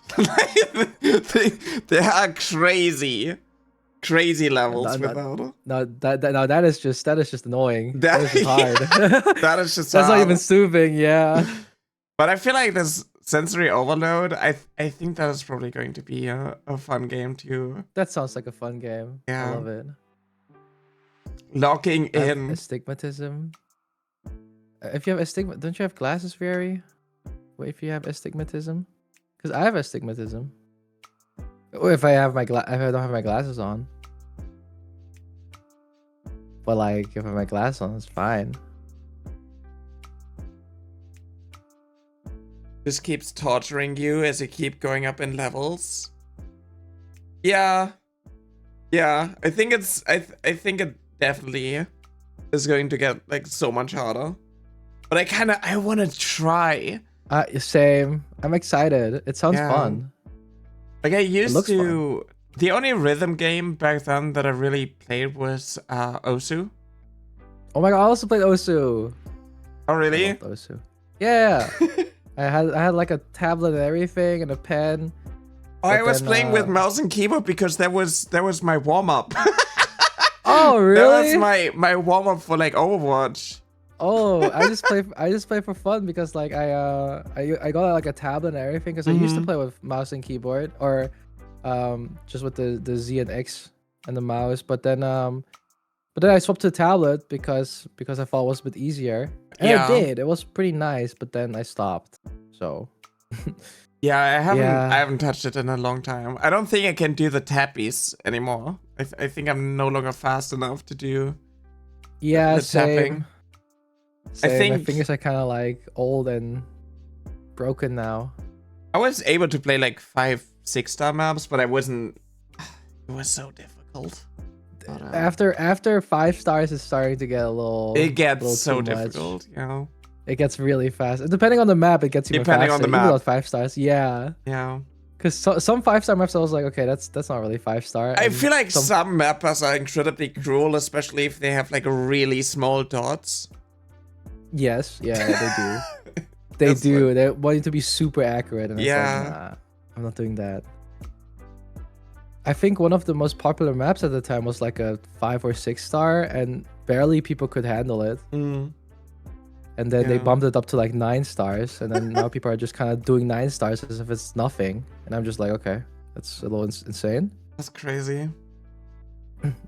S1: They are crazy levels without.
S2: No, that is just annoying. That is just hard.
S1: That is just.
S2: That's not even soothing. Yeah.
S1: But I feel like this sensory overload. I think that is probably going to be a fun game too.
S2: That sounds like a fun game. Yeah. I love it.
S1: Locking in
S2: astigmatism. If you have astigmatism, don't you have glasses, Fury? What if you have astigmatism? Because I have astigmatism. Or if I have if I don't have my glasses on. But like, if I have my glasses on, it's fine.
S1: This keeps torturing you as you keep going up in levels. Yeah. I think it definitely is going to get like so much harder. But I want to try.
S2: Same. I'm excited. It sounds fun.
S1: Like I used to. The only rhythm game back then that I really played was Osu.
S2: Oh my god! I also played Osu.
S1: Oh really?
S2: I loved Osu. Yeah. I had like a tablet and everything and a pen.
S1: Oh, I was playing with mouse and keyboard because that was my warm up.
S2: Oh really?
S1: That was my warm up for like Overwatch.
S2: Oh, I just play for fun because like I got like a tablet and everything because I used to play with mouse and keyboard or just with the Z and X and the mouse, but then I swapped to the tablet because I thought it was a bit easier. And I did. It was pretty nice, but then I stopped. So
S1: yeah, I haven't touched it in a long time. I don't think I can do the tappies anymore. I think I'm no longer fast enough to do the tapping.
S2: Same. I think my fingers are kind of like old and broken now.
S1: I was able to play like 5-6 star maps, but I wasn't. It was so difficult. But,
S2: after 5 stars, it's starting to get a little.
S1: It gets so difficult, you know.
S2: It gets really fast. Depending on the map, it gets even faster.
S1: Depending on the map.
S2: Even 5 stars, yeah.
S1: Yeah.
S2: Because some 5-star maps, I was like, okay, that's not really 5-star.
S1: I feel like some mappers are incredibly cruel, especially if they have like really small dots.
S2: Yes, yeah, they do. They do. They want you to be super accurate, and it's like, nah, I'm not doing that. I think one of the most popular maps at the time was like a 5 or 6 star, and barely people could handle it. And then they bumped it up to like 9 stars, and then now people are just kind of doing 9 stars as if it's nothing. And I'm just like, okay, that's a little insane.
S1: That's crazy.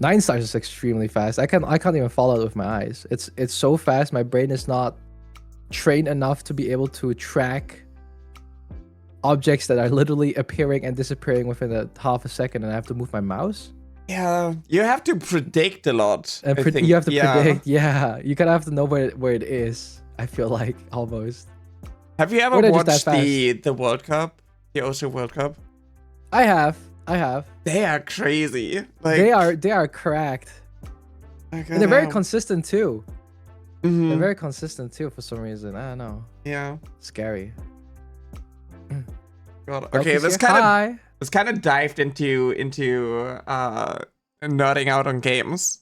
S2: 9 stars is extremely fast. I can't even follow it with my eyes. It's so fast. My brain is not trained enough to be able to track objects that are literally appearing and disappearing within a half a second, and I have to move my mouse.
S1: Yeah, you have to predict a lot.
S2: And you have to predict. Yeah, you kind of have to know where it is. I feel like almost.
S1: Have you ever watched the World Cup, the Osu World Cup?
S2: I have.
S1: They are crazy. Like,
S2: they are cracked. And they're very consistent too. They're very consistent too for some reason. I don't know.
S1: Yeah.
S2: Scary.
S1: God. Okay, this kind of dived into nerding out on games.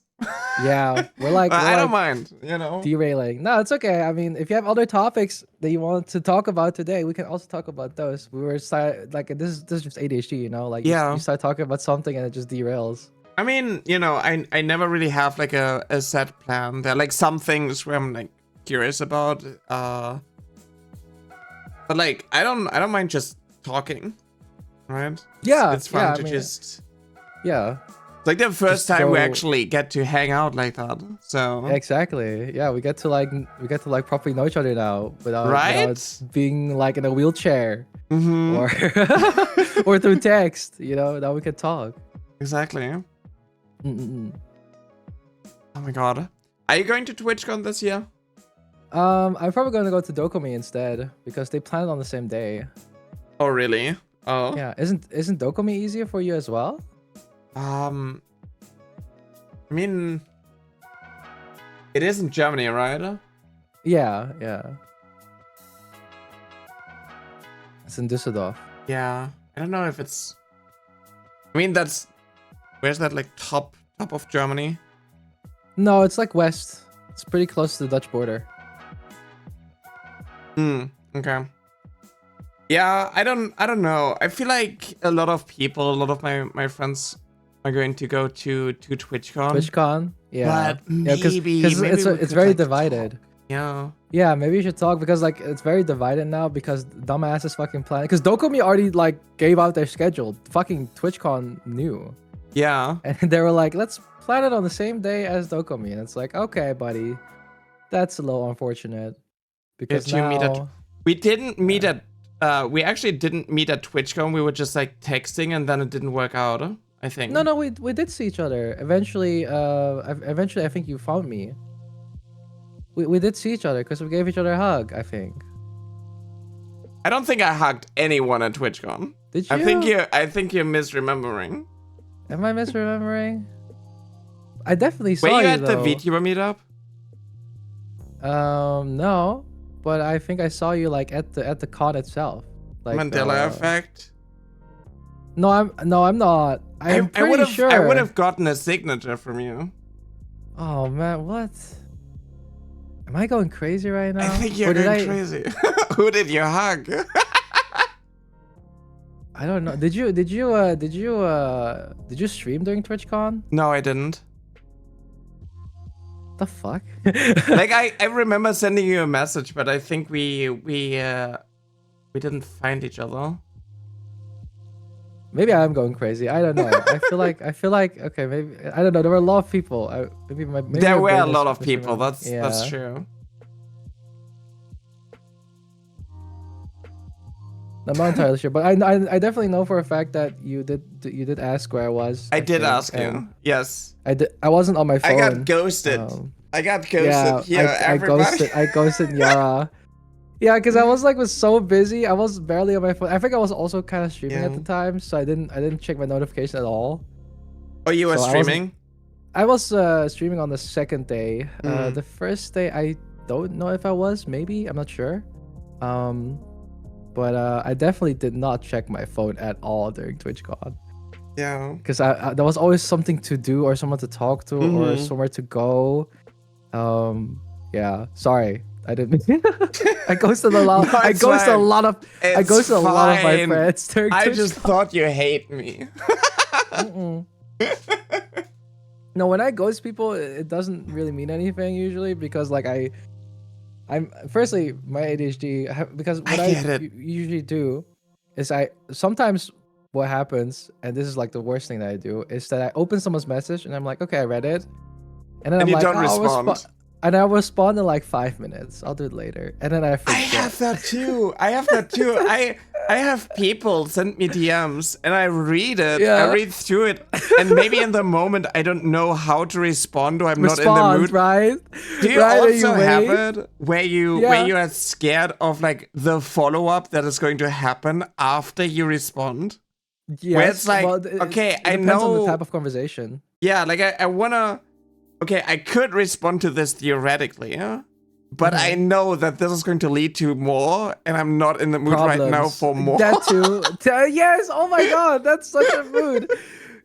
S2: Yeah, we're like
S1: I don't mind,
S2: derailing. No, it's okay. I mean, if you have other topics that you want to talk about today, we can also talk about those. We were like this is just ADHD, like you start talking about something and it just derails.
S1: I mean, I never really have like a set plan. There are like some things where I'm like curious about, but like I don't mind just talking, right?
S2: Yeah,
S1: it's fun to just It's like the first time we actually get to hang out like that. So
S2: exactly, yeah, we get to like properly know each other now without being like in a wheelchair or through text. Now we can talk.
S1: Exactly. Oh my god, are you going to TwitchCon this year?
S2: I'm probably going to go to Dokumi instead because they planned on the same day.
S1: Oh really? Oh
S2: yeah. Isn't Dokumi easier for you as well?
S1: I mean, it is in Germany, right?
S2: Yeah. It's in Düsseldorf.
S1: Yeah, I don't know if it's. I mean, where's that, like top of Germany?
S2: No, it's like west. It's pretty close to the Dutch border.
S1: Okay. Yeah, I don't know. I feel like a lot of my friends are going to go to TwitchCon.
S2: TwitchCon, yeah.
S1: But maybe
S2: it's very divided.
S1: Talk. Yeah.
S2: Yeah, maybe you should talk because like it's very divided now because dumbass is fucking planning. Because Dokumi already like gave out their schedule. Fucking TwitchCon knew.
S1: Yeah.
S2: And they were like, let's plan it on the same day as Dokumi, and it's like, okay, buddy, that's a little unfortunate. Because
S1: we didn't meet at. We actually didn't meet at TwitchCon. We were just like texting, and then it didn't work out. I think.
S2: No, we did see each other. Eventually, I think you found me. We did see each other because we gave each other a hug, I think.
S1: I don't think I hugged anyone at TwitchCon.
S2: Did you?
S1: I think you're misremembering.
S2: Am I misremembering? I definitely saw you.
S1: Were you at the VTuber meetup?
S2: No, but I think I saw you like at the con itself. Like
S1: Mandela effect.
S2: No, I'm not. I'm pretty sure.
S1: I would have gotten a signature from you.
S2: Oh man, what? Am I going crazy right now?
S1: I think you're going crazy. Who did you hug?
S2: I don't know. Did you stream during TwitchCon?
S1: No, I didn't.
S2: The fuck?
S1: Like I remember sending you a message, but I think we didn't find each other.
S2: Maybe I'm going crazy. I don't know. I feel like okay, maybe I don't know. There were a lot of people. Maybe
S1: there were a lot of people. That's true.
S2: I'm not entirely sure, but I definitely know for a fact that you did ask where I was.
S1: I did ask you. Yes.
S2: I did. I wasn't on my phone.
S1: I got ghosted.
S2: Yeah,
S1: everybody.
S2: I ghosted Yara. Yeah, because I was so busy. I was barely on my phone. I think I was also kind of streaming at the time, so I didn't check my notification at all.
S1: Oh, you were streaming?
S2: I was streaming on the second day. The first day I don't know if I was. Maybe I'm not sure. But I definitely did not check my phone at all during TwitchCon.
S1: Yeah.
S2: Because there was always something to do or someone to talk to or somewhere to go. Yeah. Sorry. I didn't. I ghosted a lot. I ghosted a lot of my friends during TwitchCon.
S1: I just thought you hate me.
S2: No, when I ghost people, it doesn't really mean anything usually because I'm firstly my ADHD because what I usually do is sometimes what happens, and this is like the worst thing that I do, is that I open someone's message and I'm like, okay, I read it, and then I'm like,
S1: don't respond.
S2: And I respond in like 5 minutes. I'll do it later, and then I forget.
S1: I have that too. I have people send me DMs and I read it. Yeah. I read through it, and maybe in the moment I don't know how to respond, or I'm not in the mood.
S2: Right?
S1: Do you also have it where you are scared of like the follow up that is going to happen after you respond?
S2: Yes.
S1: Where it's like,
S2: it depends on the type of conversation.
S1: Yeah, like I wanna. Okay, I could respond to this theoretically, yeah? but I know that this is going to lead to more, and I'm not in the mood right now for more.
S2: That too. Yes. Oh my god, that's such a mood.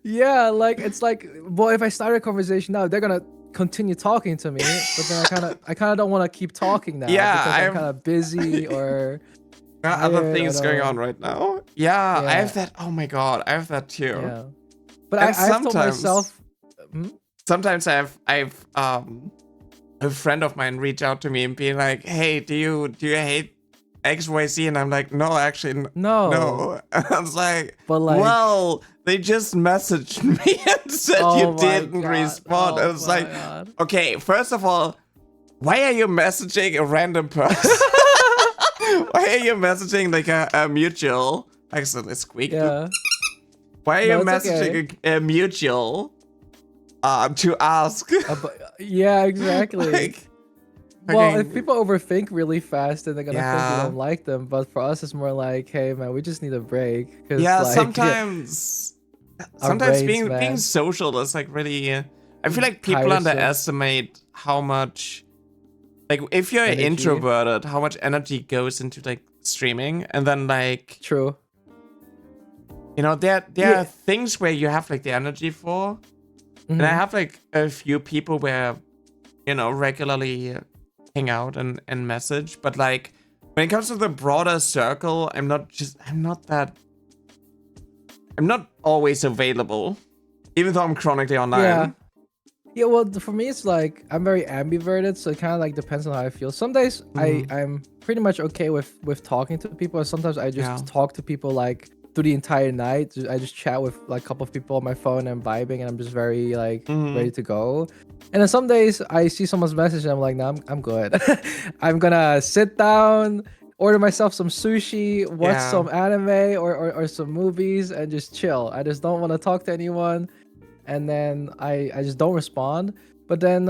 S2: Yeah, like it's like, well, if I start a conversation now, they're gonna continue talking to me, but then I kind of don't want to keep talking now.
S1: Yeah,
S2: because I'm kind of busy or
S1: other things going on right now. Yeah, I have that. Oh my god, I have that too.
S2: Yeah, but I've told myself.
S1: Sometimes I've a friend of mine reach out to me and be like, "Hey, do you hate XYZ?" And I'm like, "No, actually, no." And I was like,
S2: but like,
S1: well, they just messaged me and said you didn't respond. I was like, okay, first of all, why are you messaging a random person? Why are you messaging like a mutual? Accidentally squeaked.
S2: Yeah.
S1: Why are you messaging a mutual? To ask.
S2: Yeah, exactly.
S1: Like,
S2: well, if people overthink really fast, then they're gonna think you don't like them. But for us, it's more like, hey man, we just need a break.
S1: Yeah,
S2: like,
S1: sometimes being social is like really. I feel like people underestimate how much, like, if you're introverted, how much energy goes into like streaming, and then like.
S2: True.
S1: You know, there are things where you have like the energy for. And I have like a few people where, you know, regularly hang out and message. But like when it comes to the broader circle, I'm not always available. Even though I'm chronically online.
S2: Yeah, well, for me, it's like I'm very ambiverted. So it kind of like depends on how I feel. Some days I'm pretty much okay with talking to people. And sometimes I just talk to people like through the entire night. I just chat with like a couple of people on my phone and vibing, and I'm just very like ready to go. And then some days I see someone's message and I'm like, nah, I'm good. I'm gonna sit down, order myself some sushi, watch some anime or some movies, and just chill. I just don't want to talk to anyone, and then I just don't respond. But then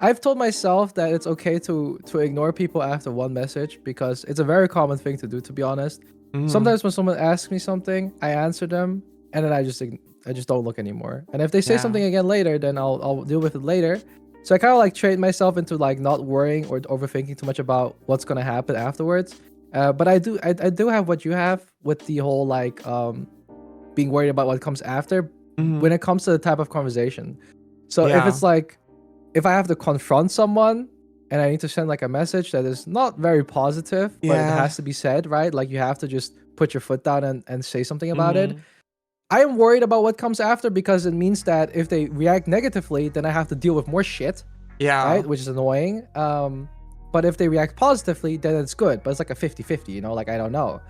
S2: I've told myself that it's okay to ignore people after one message, because it's a very common thing to do, to be honest. Sometimes when someone asks me something, I answer them, and then I just don't look anymore. And if they say something again later, then I'll deal with it later. So I kind of like train myself into like not worrying or overthinking too much about what's gonna happen afterwards. But I do have what you have with the whole like being worried about what comes after when it comes to the type of conversation. So if it's like, if I have to confront someone and I need to send like a message that is not very positive, but it has to be said, right? Like you have to just put your foot down and say something about it. I am worried about what comes after, because it means that if they react negatively, then I have to deal with more shit. Right? Which is annoying. But if they react positively, then it's good. But it's like a 50-50, you know? Like, I don't know.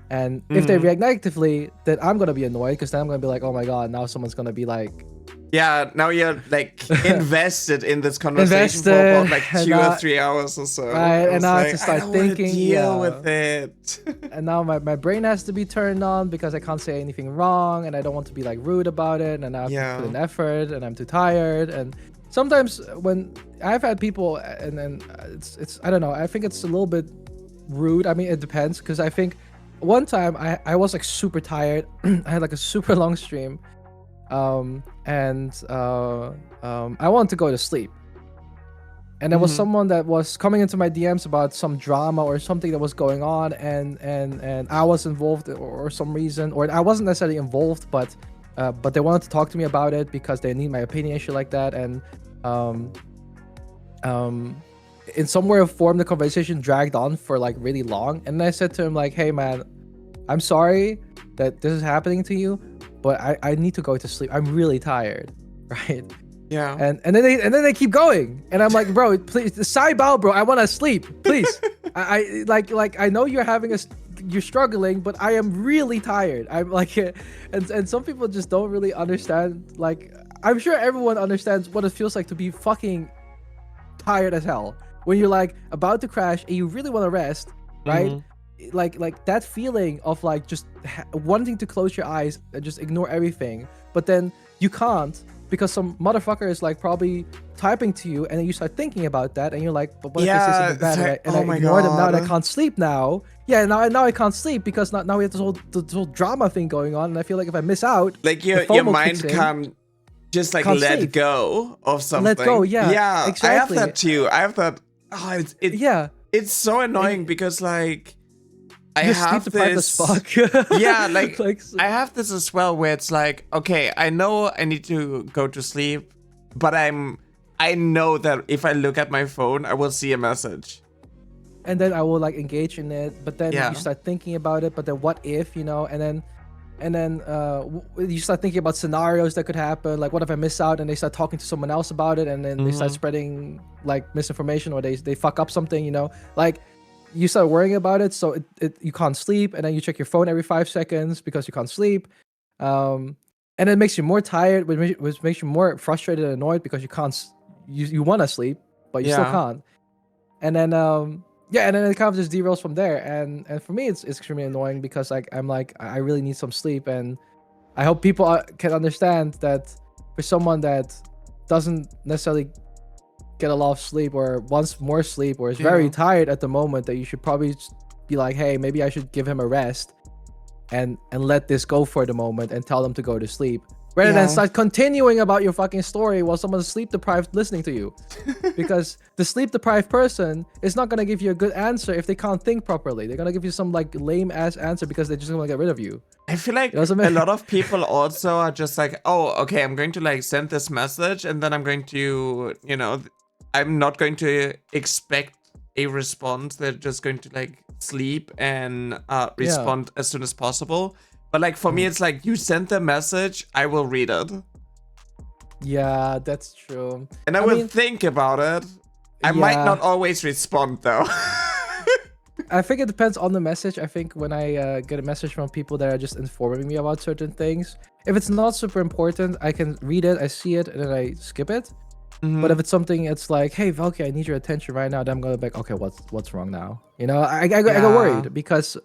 S2: And if they react negatively, then I'm going to be annoyed, because then I'm going to be like, oh my God, now someone's going to be like...
S1: Yeah, now you're like invested in this conversation for about like 2 or 3 hours or so.
S2: Right, and now I have to start thinking.
S1: Deal with it.
S2: And now my brain has to be turned on, because I can't say anything wrong, and I don't want to be like rude about it, and I have to put in effort, and I'm too tired. And sometimes when I've had people, and then it's I don't know, I think it's a little bit rude. I mean, it depends, because I think one time I was like super tired. I had like a super long stream. I wanted to go to sleep, and there was someone that was coming into my DMs about some drama or something that was going on, and I was involved or some reason, or I wasn't necessarily involved, but they wanted to talk to me about it because they need my opinion, shit like that. And in some way or form, the conversation dragged on for like really long, and I said to him like, hey man, I'm sorry that this is happening to you, but I need to go to sleep. I'm really tired, right?
S1: Yeah.
S2: And then they keep going, and I'm like, bro, please, Saibao, bro, I want to sleep, please. I like I know you're struggling, but I am really tired. I'm like, and some people just don't really understand. Like, I'm sure everyone understands what it feels like to be fucking tired as hell when you're like about to crash and you really want to rest, right? Like that feeling of like just wanting to close your eyes and just ignore everything, but then you can't, because some motherfucker is like probably typing to you, and then you start thinking about that, and you're like, but what if they say something bad, and I ignore them now, and I can't sleep now. Yeah, now I can't sleep because now we have this whole drama thing going on, and I feel like if I miss out,
S1: like your mind can't just like let go of something.
S2: Let go, yeah.
S1: Exactly. I have that too. I have that
S2: Yeah,
S1: it's so annoying because like I
S2: you're
S1: have
S2: sleep deprived as
S1: this.
S2: fuck.
S1: Yeah, like
S2: Like,
S1: I have this as well where it's like, okay, I know I need to go to sleep, but I know that if I look at my phone, I will see a message.
S2: and then I will like engage in it, but then
S1: Yeah.
S2: you start thinking about it, but then what if, and then you start thinking about scenarios that could happen, like what if I miss out, and they start talking to someone else about it, and then they start spreading like misinformation, or they fuck up something, like you start worrying about it, so you can't sleep, and then you check your phone every 5 seconds because you can't sleep, and it makes you more tired, which makes you more frustrated and annoyed because you can't you want to sleep, but you still can't. And then and then it kind of just derails from there. And for me, it's extremely annoying because like I'm like I really need some sleep, and I hope people can understand that for someone that doesn't necessarily get a lot of sleep or wants more sleep or is very tired at the moment, that you should probably be like, hey, maybe I should give him a rest and let this go for the moment and tell them to go to sleep, rather than start continuing about your fucking story while someone's sleep deprived listening to you. Because the sleep deprived person is not going to give you a good answer if they can't think properly. They're going to give you some like lame ass answer because they just want to get rid of you.
S1: I feel like a lot of people also are just like, oh, okay, I'm going to like send this message, and then I'm going to, I'm not going to expect a response. They're just going to like sleep and respond as soon as possible. But like for me, it's like you send the message, I will read it.
S2: Yeah, that's true.
S1: And I will think about it. I might not always respond though.
S2: I think it depends on the message. I think when I get a message from people that are just informing me about certain things, if it's not super important, I can read it, I see it, and then I skip it. But if it's something, it's like, hey, Velkyen, I need your attention right now, then I'm gonna be like, okay, what's wrong now? I get worried because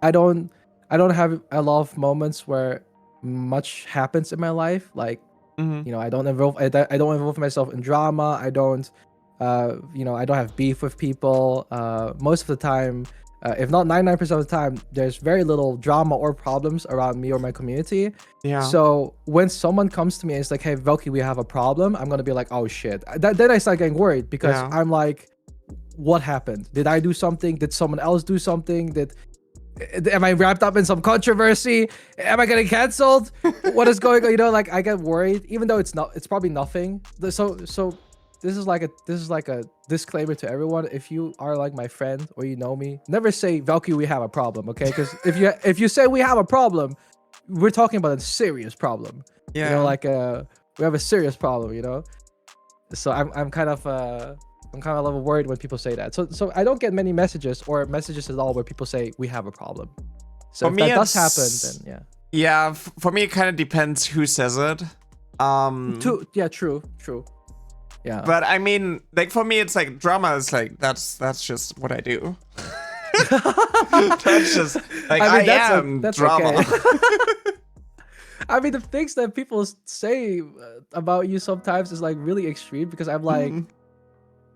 S2: I don't have a lot of moments where much happens in my life. Like, I don't involve myself in drama. I don't have beef with people. Most of the time, if not 99% of the time, there's very little drama or problems around me or my community. Yeah. So when someone comes to me and it's like, hey, Velky, we have a problem, I'm going to be like, oh shit. Then I start getting worried because I'm like, what happened? Did I do something? Did someone else do something? Am I wrapped up in some controversy? Am I getting canceled? What is going on? Like I get worried, even though it's probably nothing. So this is like a disclaimer to everyone. If you are like my friend or you know me, never say, Velky, we have a problem, okay? Because if you say we have a problem, we're talking about a serious problem. Yeah. We have a serious problem, So I'm kind of a little worried when people say that. So I don't get many messages or messages at all where people say we have a problem. So if that does happen, then yeah.
S1: Yeah, for me it kind of depends who says it.
S2: True. Yeah.
S1: But I mean, like for me, it's like drama is like that's just what I do. That's just like I am drama.
S2: Okay. I mean, the things that people say about you sometimes is like really extreme because I'm like,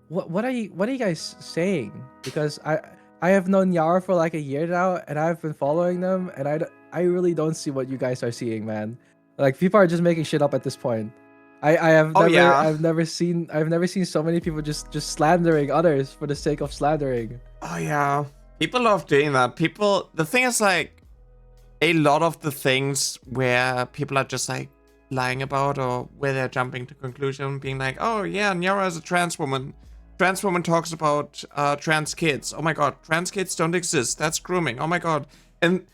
S2: what are you guys saying? Because I have known Yara for like a year now, and I've been following them, and I really don't see what you guys are seeing, man. Like people are just making shit up at this point. I've never seen so many people just slandering others for the sake of slandering.
S1: Oh yeah, people love doing that. The thing is like, a lot of the things where people are just like lying about, or where they're jumping to conclusion, being like, oh yeah, Nyara is a trans woman. Trans woman talks about trans kids. Oh my god, trans kids don't exist. That's grooming. Oh my god. And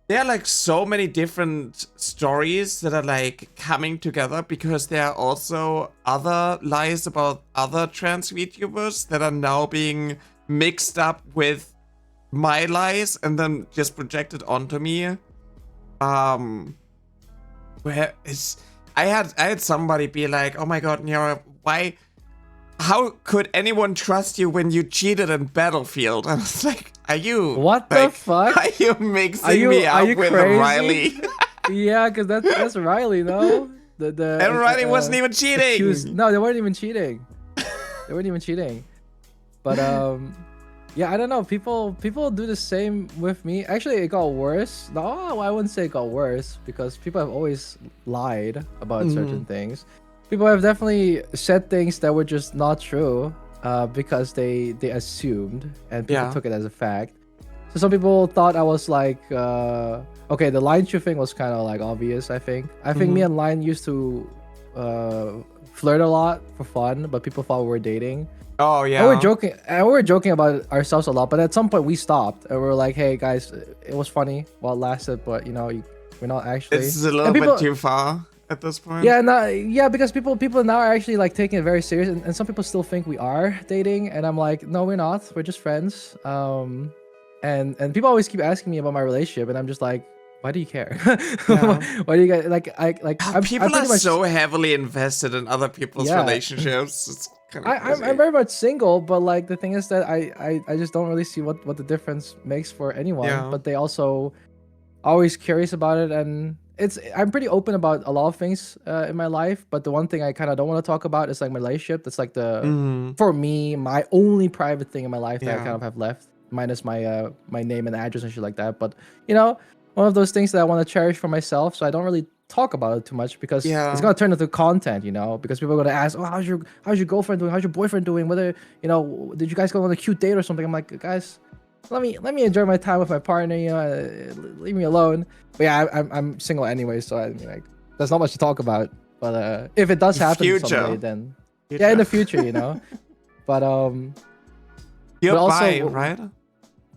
S1: there are like so many different stories that are like coming together because there are also other lies about other trans VTubers that are now being mixed up with my lies and then just projected onto me. I had somebody be like, oh my god, Nyara, how could anyone trust you when you cheated in Battlefield? And I was like, what
S2: the fuck?
S1: Are you mixing me up with
S2: crazy?
S1: Riley?
S2: Yeah, because that's Riley, no?
S1: And Riley wasn't even cheating.
S2: No, they weren't even cheating. But yeah, I don't know. People do the same with me. Actually, it got worse. No, I wouldn't say it got worse because people have always lied about certain things. People have definitely said things that were just not true. because they assumed and people
S1: Yeah.
S2: took it as a fact. So some people thought I was like, okay, the line thing was kind of like obvious. I think me and Line used to flirt a lot for fun, but people thought we were dating.
S1: Oh yeah.
S2: And we were joking about ourselves a lot, but at some point we stopped and we were like, hey guys, it was funny while it lasted, but you know, we're not actually.
S1: It's a little bit too far at this point.
S2: Yeah, because people now are actually like taking it very serious, and some people still think we are dating, and I'm like, no, we're not. We're just friends. And people always keep asking me about my relationship, and I'm just like, why do you care?
S1: Yeah.
S2: Why do you guys
S1: People are so heavily invested in other people's relationships. It's kind of
S2: I'm very much single, but like the thing is that I just don't really see what the difference makes for anyone.
S1: Yeah.
S2: But they also always curious about it, and I'm pretty open about a lot of things in my life. But the one thing I kind of don't want to talk about is like my relationship. That's like the for me my only private thing in my life that I kind of have left, minus my my name and address and shit like that. But you know, one of those things that I want to cherish for myself, so I don't really talk about it too much because it's gonna turn into content, you know. Because people are gonna ask, "Oh, how's your girlfriend doing? How's your boyfriend doing? Whether you know, did you guys go on a cute date or something?" I'm like, guys, let me enjoy my time with my partner. You know, leave me alone. But yeah, I'm single anyway, so I mean, like, there's not much to talk about. But if it does happen someday, then yeah, in the future, you know. But
S1: you're
S2: but also,
S1: bi, right?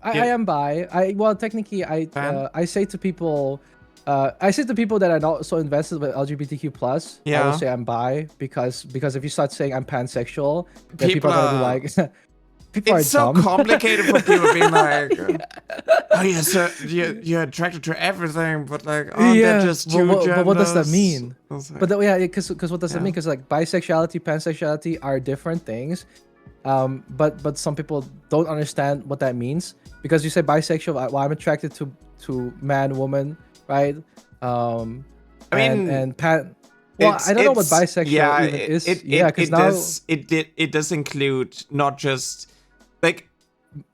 S2: I am bi. Well, technically, I say to people, that are not so invested with LGBTQ+, I will say I'm bi because if you start saying I'm pansexual, then people are gonna be like,
S1: it's so complicated for people being like, oh yeah, so you're attracted to everything, but like, oh, they're just two genders.
S2: But what does that mean?
S1: Like,
S2: but because what does that mean? Because like bisexuality, pansexuality are different things. But some people don't understand what that means because you say bisexual. Well, I'm attracted to man, woman, right? I mean, and pan. Well, I don't know what bisexual even is. Because
S1: it does include not just like.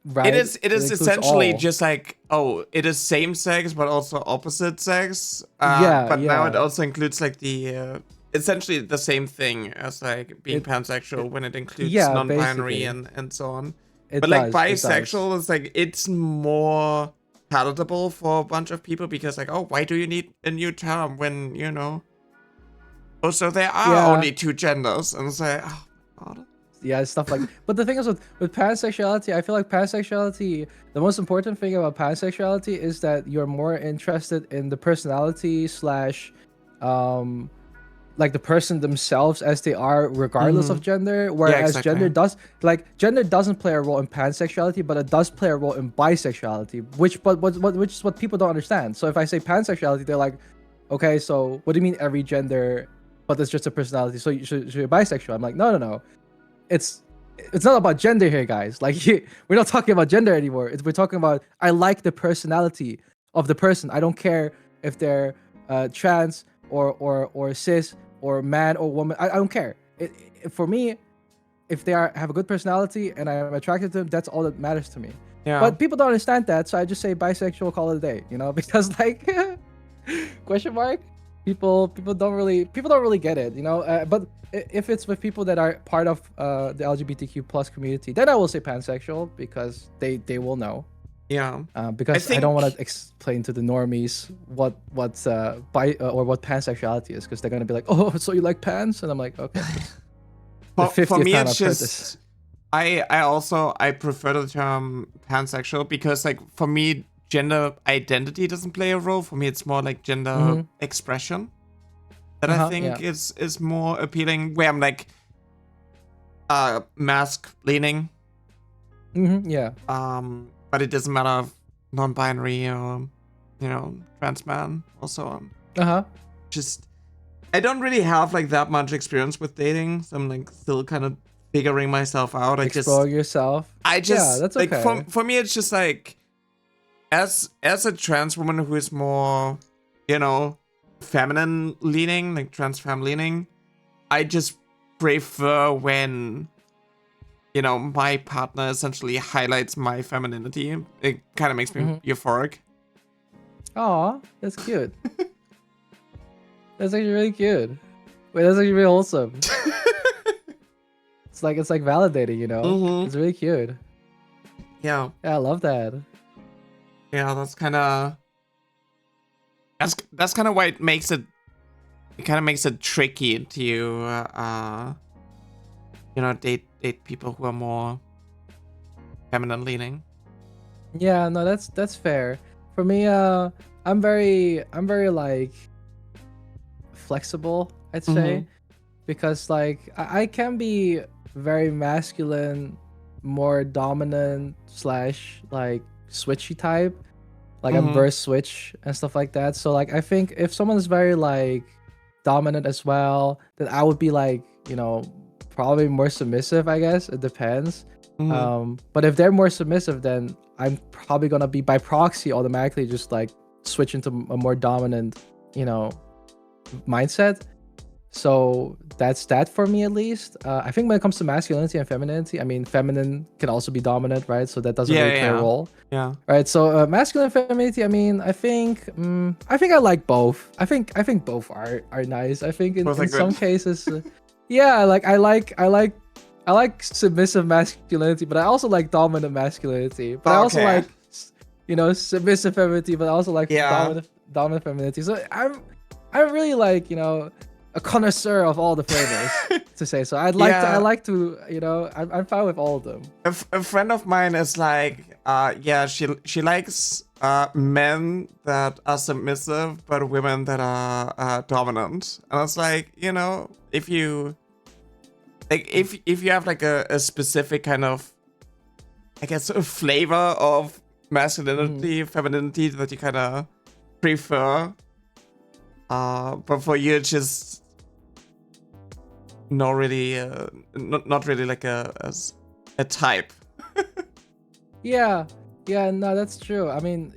S2: Right.
S1: It is essentially just like, oh, it is same sex but also opposite sex. But now it also includes like the essentially the same thing as like being pansexual when it includes non-binary and so on. But like bisexual is like, it's more palatable for a bunch of people because like, oh, why do you need a new term when, you know, oh, so there are only two genders, and it's like, oh God.
S2: Yeah, stuff like. But the thing is with pansexuality, I feel like pansexuality, the most important thing about pansexuality is that you're more interested in the personality slash like the person themselves as they are regardless of gender, whereas gender doesn't play a role in pansexuality, but it does play a role in bisexuality, which is what people don't understand. So if I say pansexuality, they're like, okay, so what do you mean every gender but it's just a personality, so you're bisexual? I'm like, no, it's not about gender here, guys. Like, we're not talking about gender anymore. We're talking about, I like the personality of the person. I don't care if they're trans or cis or man or woman. I don't care. For me, if they have a good personality and I'm attracted to them, that's all that matters to me. Yeah. But people don't understand that, so I just say bisexual, call it a day. You know, because like question mark. People don't really get it. You know, but if it's with people that are part of the LGBTQ plus community, then I will say pansexual because they will know.
S1: Yeah.
S2: Because I don't want to explain to the normies what bi or what pansexuality is, because they're gonna be like, oh, so you like pans? And I'm like, okay.
S1: For me, it's just I prefer the term pansexual because like for me, gender identity doesn't play a role. For me, it's more like gender expression that I think is more appealing. Where I'm like mask leaning.
S2: Yeah.
S1: But it doesn't matter if non-binary or, you know, trans man or so on. Just, I don't really have like that much experience with dating, so I'm like still kind of figuring myself out.
S2: Explore yourself.
S1: That's
S2: okay.
S1: Like for me, it's just like, as a trans woman who is more, you know, feminine leaning, like trans femme leaning, I just prefer when, you know, my partner essentially highlights my femininity. It kind of makes me euphoric.
S2: Aw, that's cute. That's actually really cute. Wait, that's actually really wholesome. it's like validating, you know.
S1: Mhm.
S2: It's really cute.
S1: Yeah.
S2: Yeah, I love that.
S1: Yeah, that's kind of why it makes it kind of makes it tricky to date people who are more feminine leaning.
S2: Yeah, no, that's fair. For me, I'm very like flexible, I'd say, because like I can be very masculine, more dominant slash like switchy type. Like I'm verse switch and stuff like that. So like I think if someone's very like dominant as well, then I would be like, you know, probably more submissive, I guess. It depends. But if they're more submissive, then I'm probably gonna be by proxy automatically just like switch into a more dominant, you know, mindset. So that's that for me at least. I think when it comes to masculinity and femininity, I mean, feminine can also be dominant, right? So that doesn't really play a role.
S1: Yeah.
S2: Right. So masculine and femininity, I mean, I think I like both. I think both are nice. I think in some cases, yeah, like I like submissive masculinity, but I also like dominant masculinity. But I also like, you know, submissive femininity, but I also like dominant femininity. So I'm really like, you know, a connoisseur of all the flavors to say so. I like to, you know, I'm fine with all of them.
S1: A friend of mine is like, she likes men that are submissive, but women that are dominant. And I was like, you know, if you have like a specific kind of, I guess, a flavor of masculinity, femininity that you kind of prefer, but for you it's just not really like a type.
S2: yeah, no, that's true. I mean,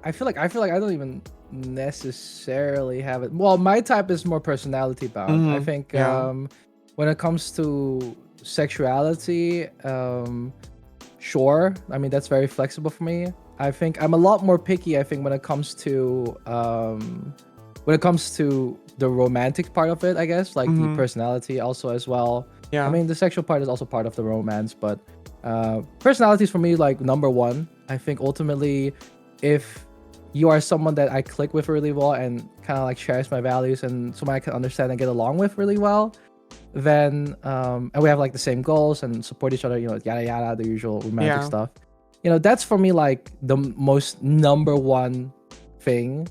S2: I feel like I don't even necessarily have it. Well, my type is more personality bound. I think when it comes to sexuality, sure. I mean, that's very flexible for me. I think I'm a lot more picky, I think, when it comes to the romantic part of it, I guess, like the personality also as well. I mean, the sexual part is also part of the romance, but personality is for me like number one. I think ultimately, if you are someone that I click with really well and kind of like shares my values and someone I can understand and get along with really well, then and we have like the same goals and support each other, you know, yada yada, the usual romantic stuff. You know, that's for me like the most number one thing.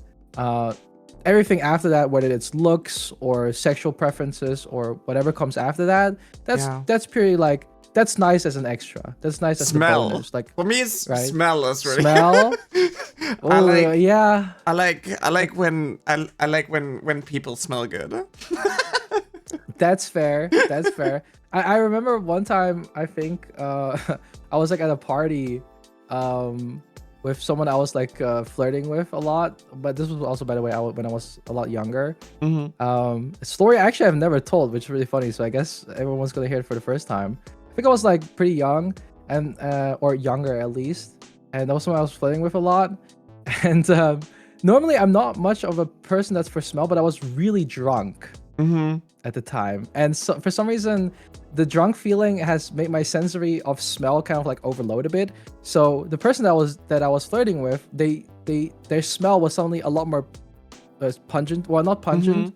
S2: Everything after that, whether it's looks or sexual preferences or whatever comes after that, that's purely like, that's nice as an extra. That's nice as
S1: smell.
S2: a bonus. Like
S1: for me, it's smell is really
S2: smell.
S1: I like when people smell good.
S2: That's fair. That's fair. I remember one time, I think I was like at a party with someone I was like flirting with a lot, but this was also, by the way, when I was a lot younger. A story actually I've never told, which is really funny, so I guess everyone's gonna hear it for the first time. I think I was like pretty young and or younger at least, and that was someone I was flirting with a lot. And normally I'm not much of a person that's for smell, but I was really drunk at the time, and so for some reason the drunk feeling has made my sensory of smell kind of like overload a bit. So the person that I was flirting with, their smell was suddenly a lot more pungent. Well, not pungent.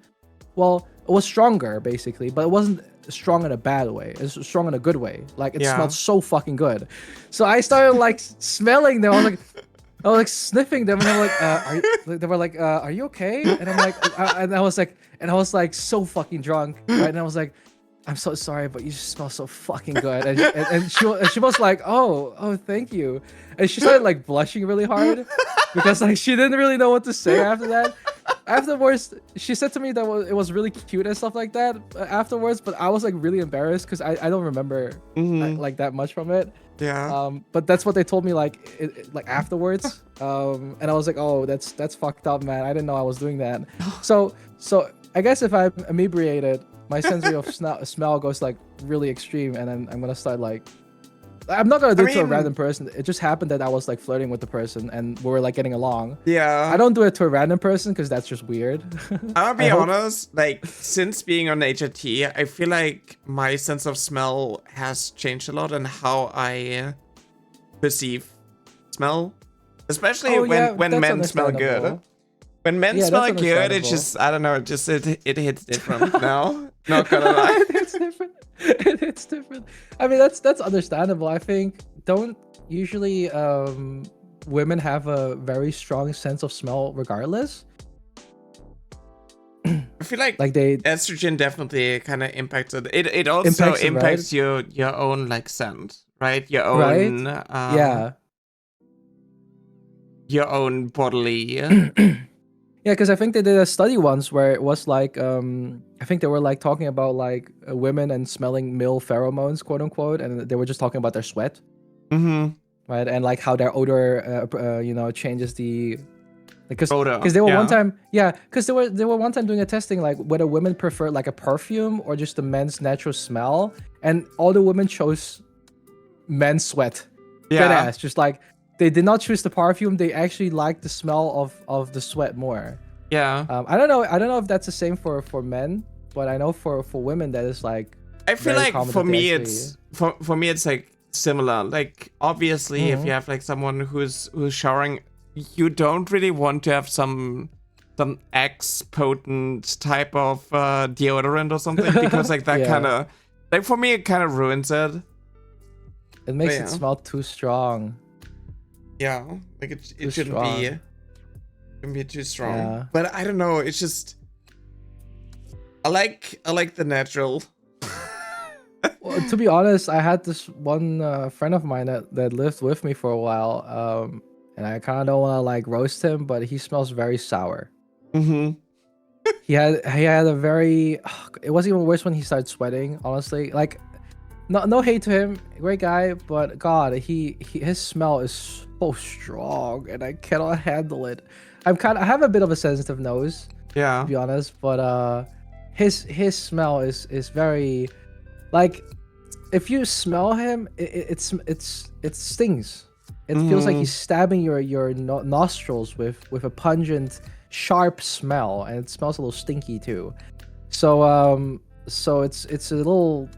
S2: Well, it was stronger basically, but it wasn't strong in a bad way. It's strong in a good way. Like it smelled so fucking good. So I started like smelling them. I was like sniffing them, and they were like, are you okay? And I'm like, and I was like so fucking drunk, right? And I was like, I'm so sorry, but you just smell so fucking good. And she was like, oh, thank you. And she started like blushing really hard because like she didn't really know what to say after that. Afterwards, she said to me that it was really cute and stuff like that afterwards, but I was like really embarrassed because I don't remember like that much from it. But that's what they told me like like afterwards. And I was like, oh, that's fucked up, man. I didn't know I was doing that. So I guess if I'm inebriated, my sensory of smell goes like really extreme, and then I'm gonna start like I'm not gonna do it to a
S1: mean-
S2: random person. It just happened that I was like flirting with the person and we were like getting along.
S1: Yeah.
S2: I don't do it to a random person because that's just weird.
S1: I'm gonna be honest, like, since being on HRT, I feel like my sense of smell has changed a lot and how I perceive smell. Especially when
S2: that's
S1: men smell good.
S2: understandable.
S1: When men
S2: Yeah,
S1: smell
S2: that's
S1: good, it's
S2: understandable.
S1: just, I don't know, it hits different now. Not gonna lie.
S2: It's different. It's different. I mean, that's understandable. I think don't usually women have a very strong sense of smell regardless.
S1: I feel like
S2: they
S1: estrogen definitely kind of impacts it. It also impacts your own like scent, right? Your own
S2: yeah.
S1: your own bodily.
S2: Yeah, because I think they did a study once where it was like I think they were like talking about like women and smelling male pheromones, quote unquote, and they were just talking about their sweat, right, and like how their odor, changes the because they were one time because they were one time doing a testing like whether women prefer like a perfume or just the men's natural smell, and all the women chose men's sweat. Dead ass, just like. They did not choose the perfume. They actually liked the smell of the sweat more.
S1: Yeah.
S2: I don't know if that's the same for men, but I know for women that is like.
S1: I feel like for me it's like similar. Like obviously, if you have like someone who's showering, you don't really want to have some X potent type of deodorant or something because like that kind of like for me it kind of ruins it.
S2: It makes it smell too strong.
S1: Yeah, like it shouldn't be too strong. Yeah. But I don't know, it's just I like the natural.
S2: Well, to be honest, I had this one friend of mine that lived with me for a while, and I kind of don't want to like roast him, but he smells very sour. He had a very it was even worse when he started sweating, honestly. Like no hate to him, great guy, but God, his smell is so strong, and I cannot handle it. I have a bit of a sensitive nose, to be honest, but his smell is very, like, if you smell him, it stings. It feels like he's stabbing your nostrils with a pungent, sharp smell, and it smells a little stinky too. So it's a little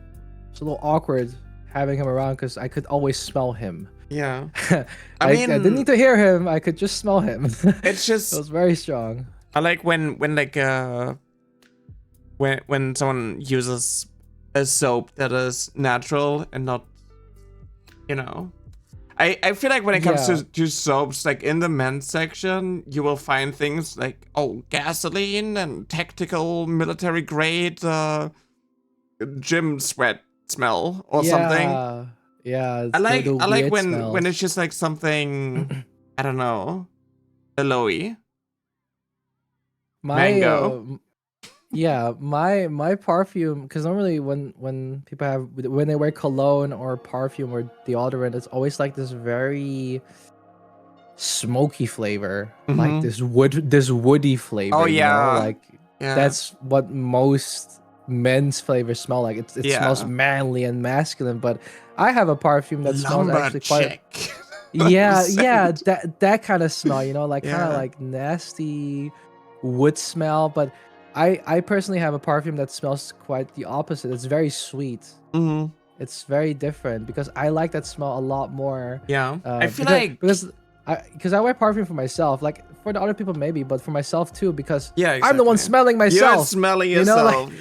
S2: awkward having him around because I could always smell him.
S1: Yeah.
S2: I didn't need to hear him. I could just smell him.
S1: It's just...
S2: It was very strong.
S1: I like when someone uses a soap that is natural and not, I feel like when it comes to soaps, like in the men's section, you will find things like, gasoline and tactical military grade gym sweat smell or something.
S2: Yeah,
S1: I like when it's just like something I don't know, aloe, mango.
S2: My perfume, because normally when people when they wear cologne or perfume or deodorant, it's always like this very smoky flavor, like this woody flavor.
S1: Oh yeah,
S2: that's what most men's flavors smell like. It smells manly and masculine, but I have a perfume that smells actually quite that kind of smell, like kind of like nasty wood smell. But I personally have a perfume that smells quite the opposite. It's very sweet. It's very different because I like that smell a lot more.
S1: I feel
S2: because I wear perfume for myself, like for the other people maybe, but for myself too, because
S1: exactly.
S2: I'm the one smelling myself.
S1: You're smelling yourself,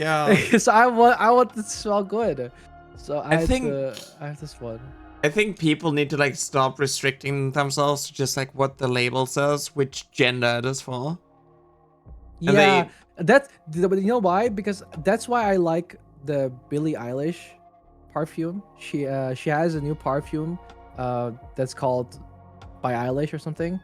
S2: So I want it to smell good. So I have this one.
S1: I think people need to like stop restricting themselves to just like what the label says, which gender it is for.
S2: And you know why? Because that's why I like the Billie Eilish perfume. She has a new perfume that's called By Eilish or something.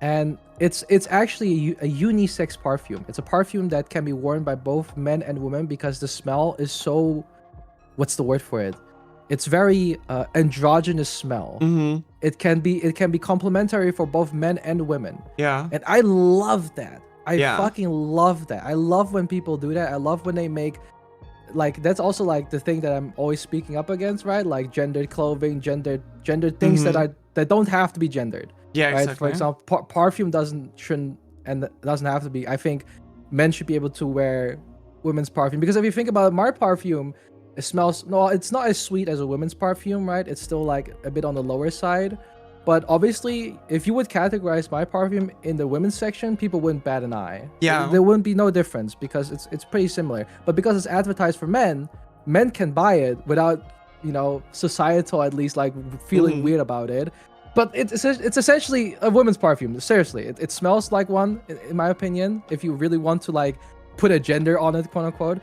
S2: And it's actually a unisex perfume. It's a perfume that can be worn by both men and women because the smell is so, what's the word for it? It's very androgynous smell. It can be complementary for both men and women. And I love that. I fucking love that. I love when people do that. I love when they make like that's also like the thing that I'm always speaking up against, right? Like gendered clothing, gendered things that don't have to be gendered.
S1: Yeah,
S2: right?
S1: exactly.
S2: For example, perfume shouldn't have to be. I think men should be able to wear women's perfume, because if you think about it, my perfume, it smells, no, it's not as sweet as a women's perfume, right? It's still like a bit on the lower side. But obviously, if you would categorize my perfume in the women's section, people wouldn't bat an eye.
S1: Yeah.
S2: There wouldn't be no difference because it's pretty similar. But because it's advertised for men can buy it without, societal at least like feeling weird about it. But it's essentially a women's perfume. Seriously, it smells like one, in my opinion. If you really want to like put a gender on it, quote unquote.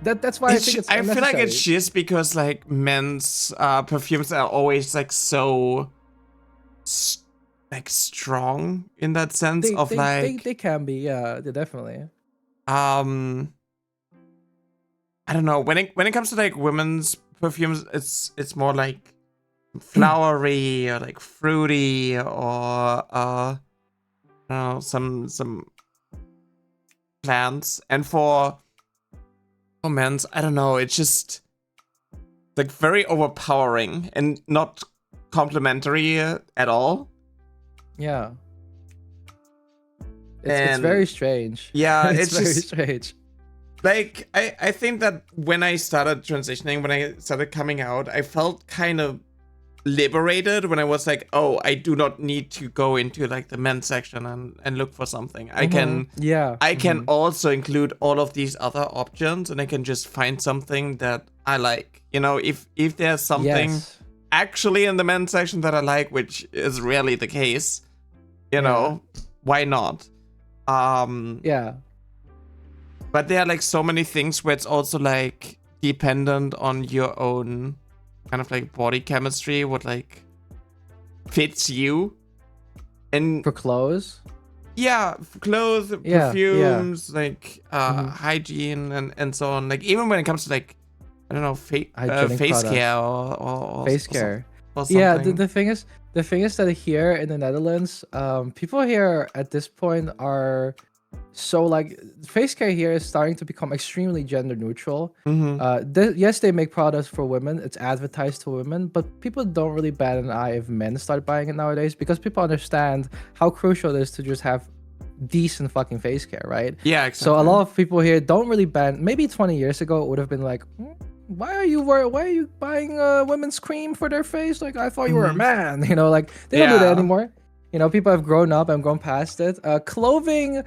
S2: That's why I think it's unnecessary.
S1: I feel like it's just because like men's perfumes are always like so like strong in that sense
S2: they can be, yeah, they definitely.
S1: I don't know, when it comes to like women's perfumes, it's more like flowery or like fruity or I don't know, some plants. And for men's, I don't know, it's just like very overpowering and not complimentary at all.
S2: Yeah. It's very strange.
S1: Yeah,
S2: it's very
S1: just
S2: strange.
S1: Like, I think that when I started transitioning, when I started coming out, I felt kind of liberated when I was like, oh, I do not need to go into like the men's section and look for something. I can also include all of these other options, and I can just find something that I like. If there's something actually in the men's section that I like, which is rarely the case, why not?
S2: Yeah.
S1: But there are like so many things where it's also like dependent on your own kind of like body chemistry, what like fits you. And
S2: for clothes?
S1: Yeah, for clothes, perfumes, like hygiene and so on. Like even when it comes to like, I don't know, face care or
S2: face care.
S1: Or something.
S2: Yeah, the thing is that here in the Netherlands, people here at this point are so like, face care here is starting to become extremely gender neutral. Yes, they make products for women, it's advertised to women, but people don't really bat an eye if men start buying it nowadays, because people understand how crucial it is to just have decent fucking face care, right?
S1: Yeah, exactly.
S2: So a lot of people here don't really ban. Maybe 20 years ago it would have been like, why are you buying women's cream for their face? Like, I thought you were a man. Like they don't do that anymore. People have grown up and grown past it. Clothing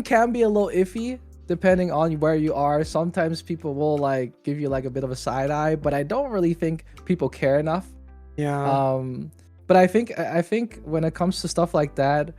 S2: can be a little iffy depending on where you are. Sometimes people will like give you like a bit of a side eye, but I don't really think people care enough.
S1: Yeah.
S2: But I think when it comes to stuff like that,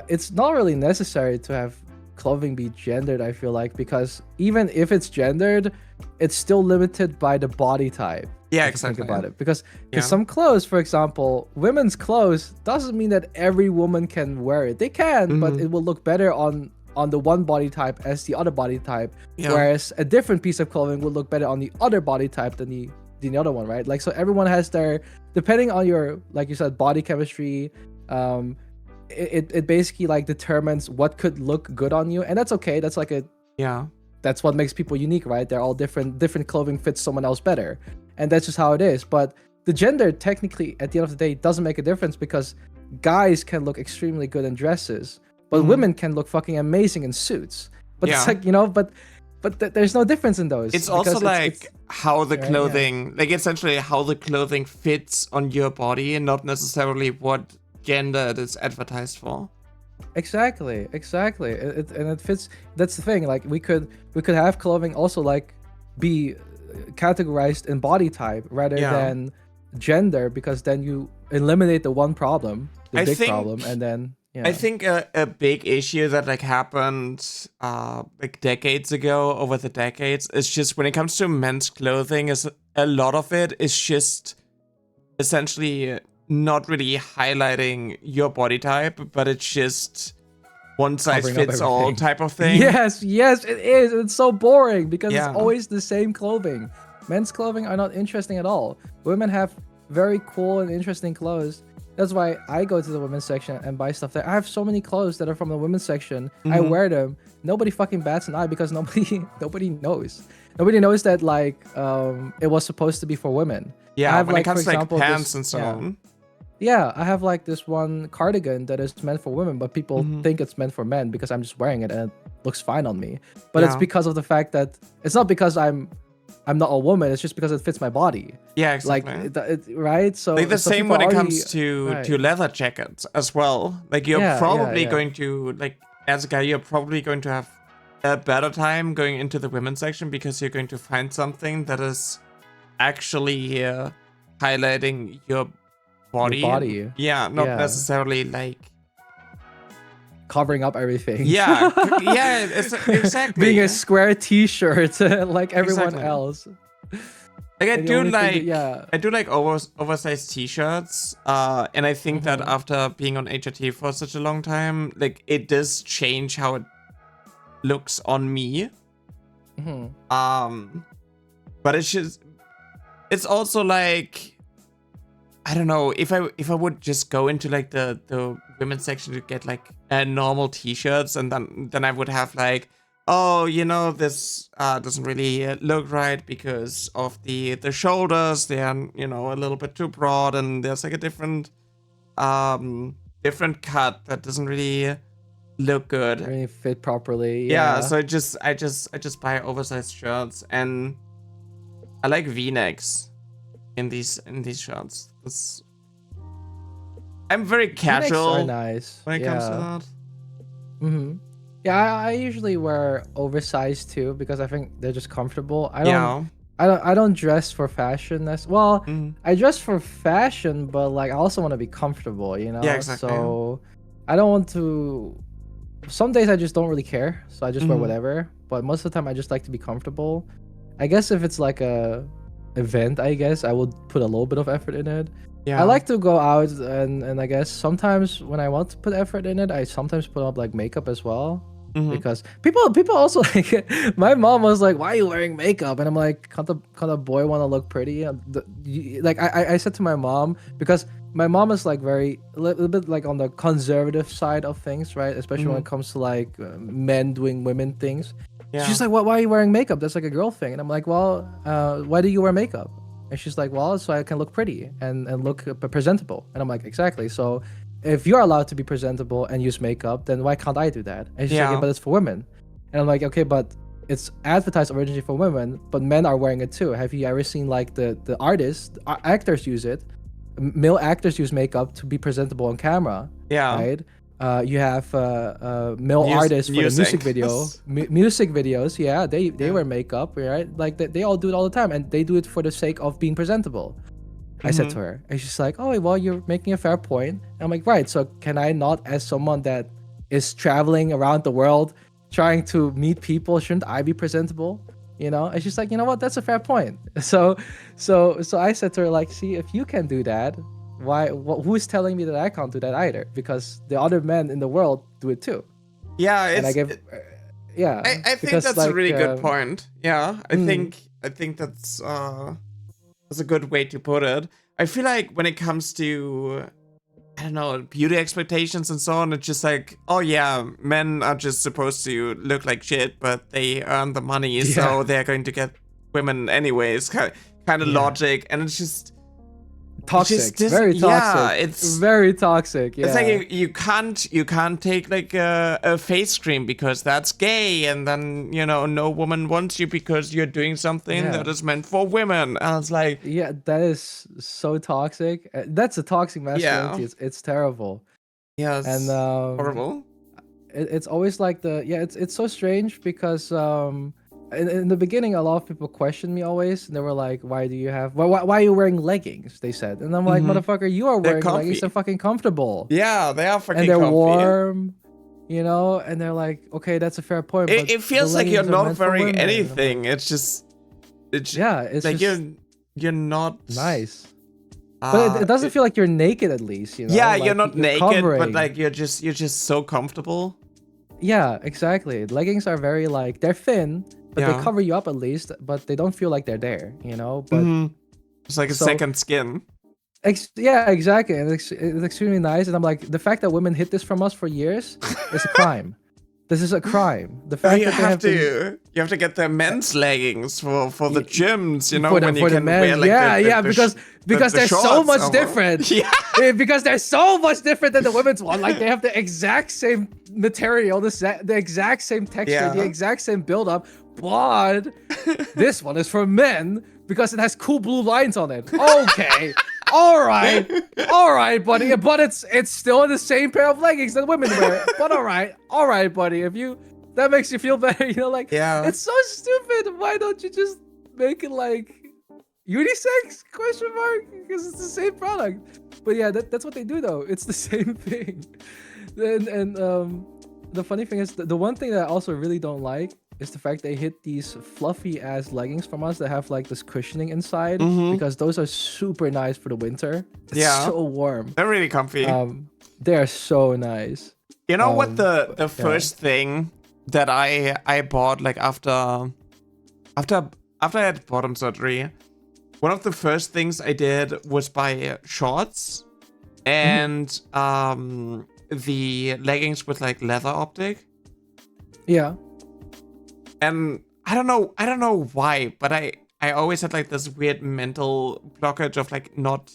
S2: it's not really necessary to have clothing be gendered, I feel like, because even if it's gendered, it's still limited by the body type.
S1: Yeah, exactly.
S2: Think about it, because some clothes, for example, women's clothes doesn't mean that every woman can wear it. They can, but it will look better on the one body type as the other body type, whereas a different piece of clothing will look better on the other body type than the other one, right? Like, so everyone has their, depending on your, like you said, body chemistry, it basically like determines what could look good on you, and that's okay. That's like that's what makes people unique, right? They're all different clothing fits someone else better, and that's just how it is. But the gender technically at the end of the day doesn't make a difference, because guys can look extremely good in dresses, but women can look fucking amazing in suits. But it's like, but there's no difference in those.
S1: It's also like how the clothing, like essentially how the clothing fits on your body, and not necessarily what gender it is advertised for.
S2: Exactly. It fits. That's the thing. Like we could have clothing also like be categorized in body type rather than gender, because then you eliminate the one problem, the big problem, and then
S1: I think a big issue that like happened like decades ago, over the decades, is just when it comes to men's clothing, is a lot of it is just essentially not really highlighting your body type, but it's just one size fits all type of thing.
S2: Yes, it is. It's so boring because it's always the same clothing. Men's clothing are not interesting at all. Women have very cool and interesting clothes. That's why I go to the women's section and buy stuff there. I have so many clothes that are from the women's section. I
S1: Mm-hmm.
S2: wear them. Nobody fucking bats an eye because nobody knows. Nobody knows that like it was supposed to be for women. I
S1: Yeah,
S2: have,
S1: when
S2: like,
S1: it comes
S2: for
S1: to like
S2: example,
S1: pants
S2: this-
S1: and so
S2: yeah.
S1: on.
S2: Yeah, I have like this one cardigan that is meant for women, but people
S1: Mhm.
S2: think it's meant for men because I'm just wearing it and it looks fine on me. But it's
S1: Yeah.
S2: because of the fact that it's not because I'm not a woman. It's just because it fits my body.
S1: Yeah,
S2: Like,
S1: exactly.
S2: right? So
S1: Like the
S2: so
S1: same
S2: people
S1: when it
S2: already-
S1: comes to
S2: right.
S1: leather jackets as well. Like you're
S2: Yeah,
S1: probably
S2: yeah.
S1: going to like as a guy, you're probably going to have a better time going into the women's section because you're going to find something that is actually highlighting your body.
S2: body.
S1: Yeah, not
S2: Yeah.
S1: necessarily like
S2: covering up everything.
S1: yeah, yeah, it's, exactly.
S2: Being a square T-shirt like everyone
S1: Exactly.
S2: else.
S1: Like I
S2: And the
S1: do
S2: only thing
S1: like
S2: that- yeah.
S1: I do like oversized t-shirts, and I think that
S2: Mhm.
S1: after being on HRT for such a long time, like it does change how it looks on me.
S2: Mhm.
S1: But it's also like I don't know if I would just go into like the women's section to get like normal t-shirts, and then I would have like, oh, you know, this doesn't really look right because of the shoulders. They are, you know, a little bit too broad, and there's like a different cut that doesn't really look good.
S2: Really fit properly.
S1: Yeah,
S2: Yeah.
S1: so I just buy oversized shirts, and I like V-necks in these shirts. I'm very
S2: V-necks
S1: casual
S2: are nice.
S1: when it comes to that.
S2: Mm-hmm. Yeah, I usually wear oversized too because I think they're just comfortable.
S1: Yeah.
S2: I don't dress for fashion as well.
S1: Mhm.
S2: I dress for fashion, but like I also want to be comfortable, you know?
S1: Yeah, exactly.
S2: So I don't want to. Some days I just don't really care, so I just wear
S1: Mhm.
S2: whatever. But most of the time I just like to be comfortable. I guess if it's like a event, I guess I would put a little bit of effort in it.
S1: Yeah.
S2: I like to go out and I guess sometimes when I want to put effort in it, I sometimes put up like makeup as well.
S1: Mhm.
S2: Because people also like my mom was like, why are you wearing makeup? And I'm like, can't a boy want to look pretty? Like I said to my mom, because my mom is like very a little bit like on the conservative side of things, right? Especially when it comes to like men doing women things.
S1: Yeah.
S2: She's like, why are you wearing makeup? That's like a girl thing. And I'm like, well, why do you wear makeup? And she's like, well, so I can look pretty and look presentable. And I'm like, exactly. So if you're allowed to be presentable and use makeup, then why can't I do that? And she's like,
S1: Yeah.
S2: yeah, but it's for women. And I'm like, okay, but it's advertised originally for women, but men are wearing it too. Have you ever seen like the artists, actors use it? Male actors use makeup to be presentable on camera,
S1: Yeah.
S2: right? You have male artists for the music video, music videos. Yeah, they wear makeup, right? Like they all do it all the time, and they do it for the sake of being presentable. I said to her, and she's like, "Oh, well, you're making a fair point." I'm like, "Right. So can I not, as someone that is traveling around the world trying to meet people, shouldn't I be presentable?" You know? And she's like, "You know what? That's a fair point." So I said to her, like, "See, if you can do that, who's telling me that I can't do that either? Because the other men in the world do it too."
S1: Yeah,
S2: And I
S1: it's
S2: give, yeah.
S1: I think
S2: because,
S1: that's
S2: like,
S1: a really good point. Yeah, I think that's a good way to put it. I feel like when it comes to I don't know, beauty expectations and so on, it's just like, oh yeah, men are just supposed to look like shit, but they earn the money, so they're going to get women anyways. Kind of logic, and it's just
S2: toxic,
S1: just
S2: very toxic.
S1: Yeah, it's
S2: very toxic. Yeah.
S1: It's like you can't take like a face cream because that's gay, and then no woman wants you because you're doing something that is meant for women. And it's like,
S2: yeah, that is so toxic. That's a toxic masculinity.
S1: Yeah.
S2: It's terrible.
S1: yeah, it's
S2: And
S1: horrible.
S2: it's always like it's so strange because in the beginning a lot of people questioned me always, and they were like, why are you wearing leggings, they said. And I'm like, motherfucker, you are wearing leggings, they're fucking comfortable,
S1: Yeah, they are fucking
S2: and they're
S1: comfy.
S2: warm, and they're like, okay, that's a fair point, but
S1: It feels
S2: the
S1: like you're
S2: leggings are
S1: not
S2: meant for
S1: wearing
S2: women. And I'm
S1: anything.
S2: like,
S1: It's
S2: it's
S1: like
S2: just
S1: you're not
S2: nice. But it doesn't feel like you're naked, at least,
S1: Yeah,
S2: like,
S1: you're not naked,
S2: covering.
S1: but like you're just so comfortable.
S2: Yeah, exactly. Leggings are very like, they're thin, but they
S1: Yeah.
S2: cover you up at least, but they don't feel like they're there, But
S1: It's like a
S2: So-
S1: second skin.
S2: Yeah, exactly. And it's extremely nice. And I'm like, the fact that women hid this from us for years is a crime. This is a crime. The fact
S1: You
S2: that they
S1: have
S2: have
S1: to you have to get the men's leggings for the gyms, you know,
S2: for the,
S1: when you
S2: for the
S1: can
S2: men.
S1: wear like
S2: because
S1: the
S2: they're so
S1: shorts
S2: much
S1: over.
S2: different.
S1: Yeah.
S2: Because they're so much different than the women's one. Like they have the exact same material, the exact same texture, the
S1: Yeah.
S2: exact same build up, but this one is for men because it has cool blue lines on it. Okay. all right, buddy. But it's still the same pair of leggings that women wear. But all right, buddy. If that makes you feel better, like,
S1: Yeah.
S2: it's so stupid. Why don't you just make it like unisex ? Because it's the same product. But yeah, that's what they do though. It's the same thing. And the funny thing is the one thing that I also really don't like is the fact they hit these fluffy ass leggings from us that have like this cushioning inside, because those are super nice for the winter. It's so warm.
S1: They're really comfy.
S2: They are so nice.
S1: You know what the first thing that I bought like after I had bottom surgery, one of the first things I did was buy shorts and the leggings with like leather optic.
S2: Yeah.
S1: And I don't know why, but I always had like this weird mental blockage of like not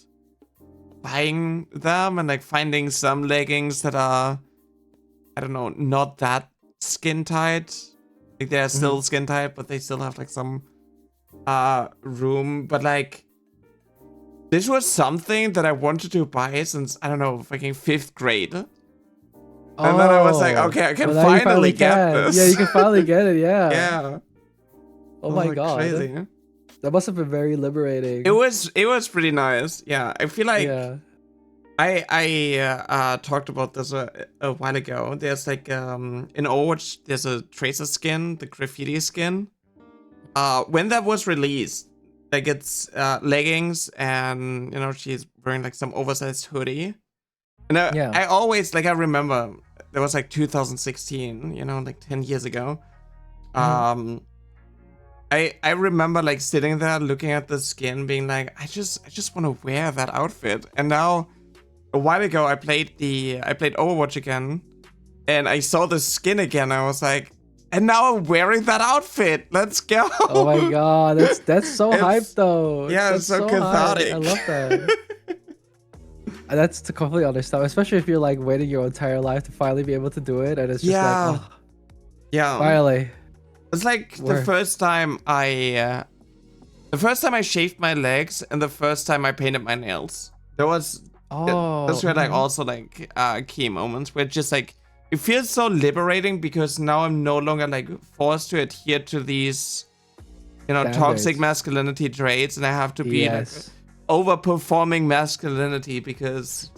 S1: buying them and like finding some leggings that are, I don't know, not that skin tight. Like they're still skin tight, but they still have like some room. But like this was something that I wanted to buy since, I don't know, fucking 5th grade. And then I was like, okay, I can finally get this.
S2: Yeah, you can finally get it, yeah.
S1: Yeah.
S2: Oh my god.
S1: Crazy.
S2: That must have been very liberating.
S1: It was pretty nice. Yeah. I feel like I talked about this a while ago. There's like in Overwatch there's a Tracer skin, the graffiti skin. When that was released, like it's leggings and she's wearing like some oversized hoodie. And I always I remember there was like 2016, like 10 years ago. I remember like sitting there looking at the skin being like, I just want to wear that outfit. And now a while ago I played Overwatch again and I saw the skin again. I was like, and now I'm wearing that outfit. Let's go.
S2: Oh my god, that's so hype though.
S1: Yeah, it's so cathartic.
S2: Hype. I love that. That's to completely understand, especially if you're like waiting your entire life to finally be able to do it, and it's just like, finally.
S1: It's like the first time I shaved my legs and the first time I painted my nails. Those were like also like key moments where just like it feels so liberating because now I'm no longer like forced to adhere to these toxic masculinity traits, and I have to be like overperforming masculinity because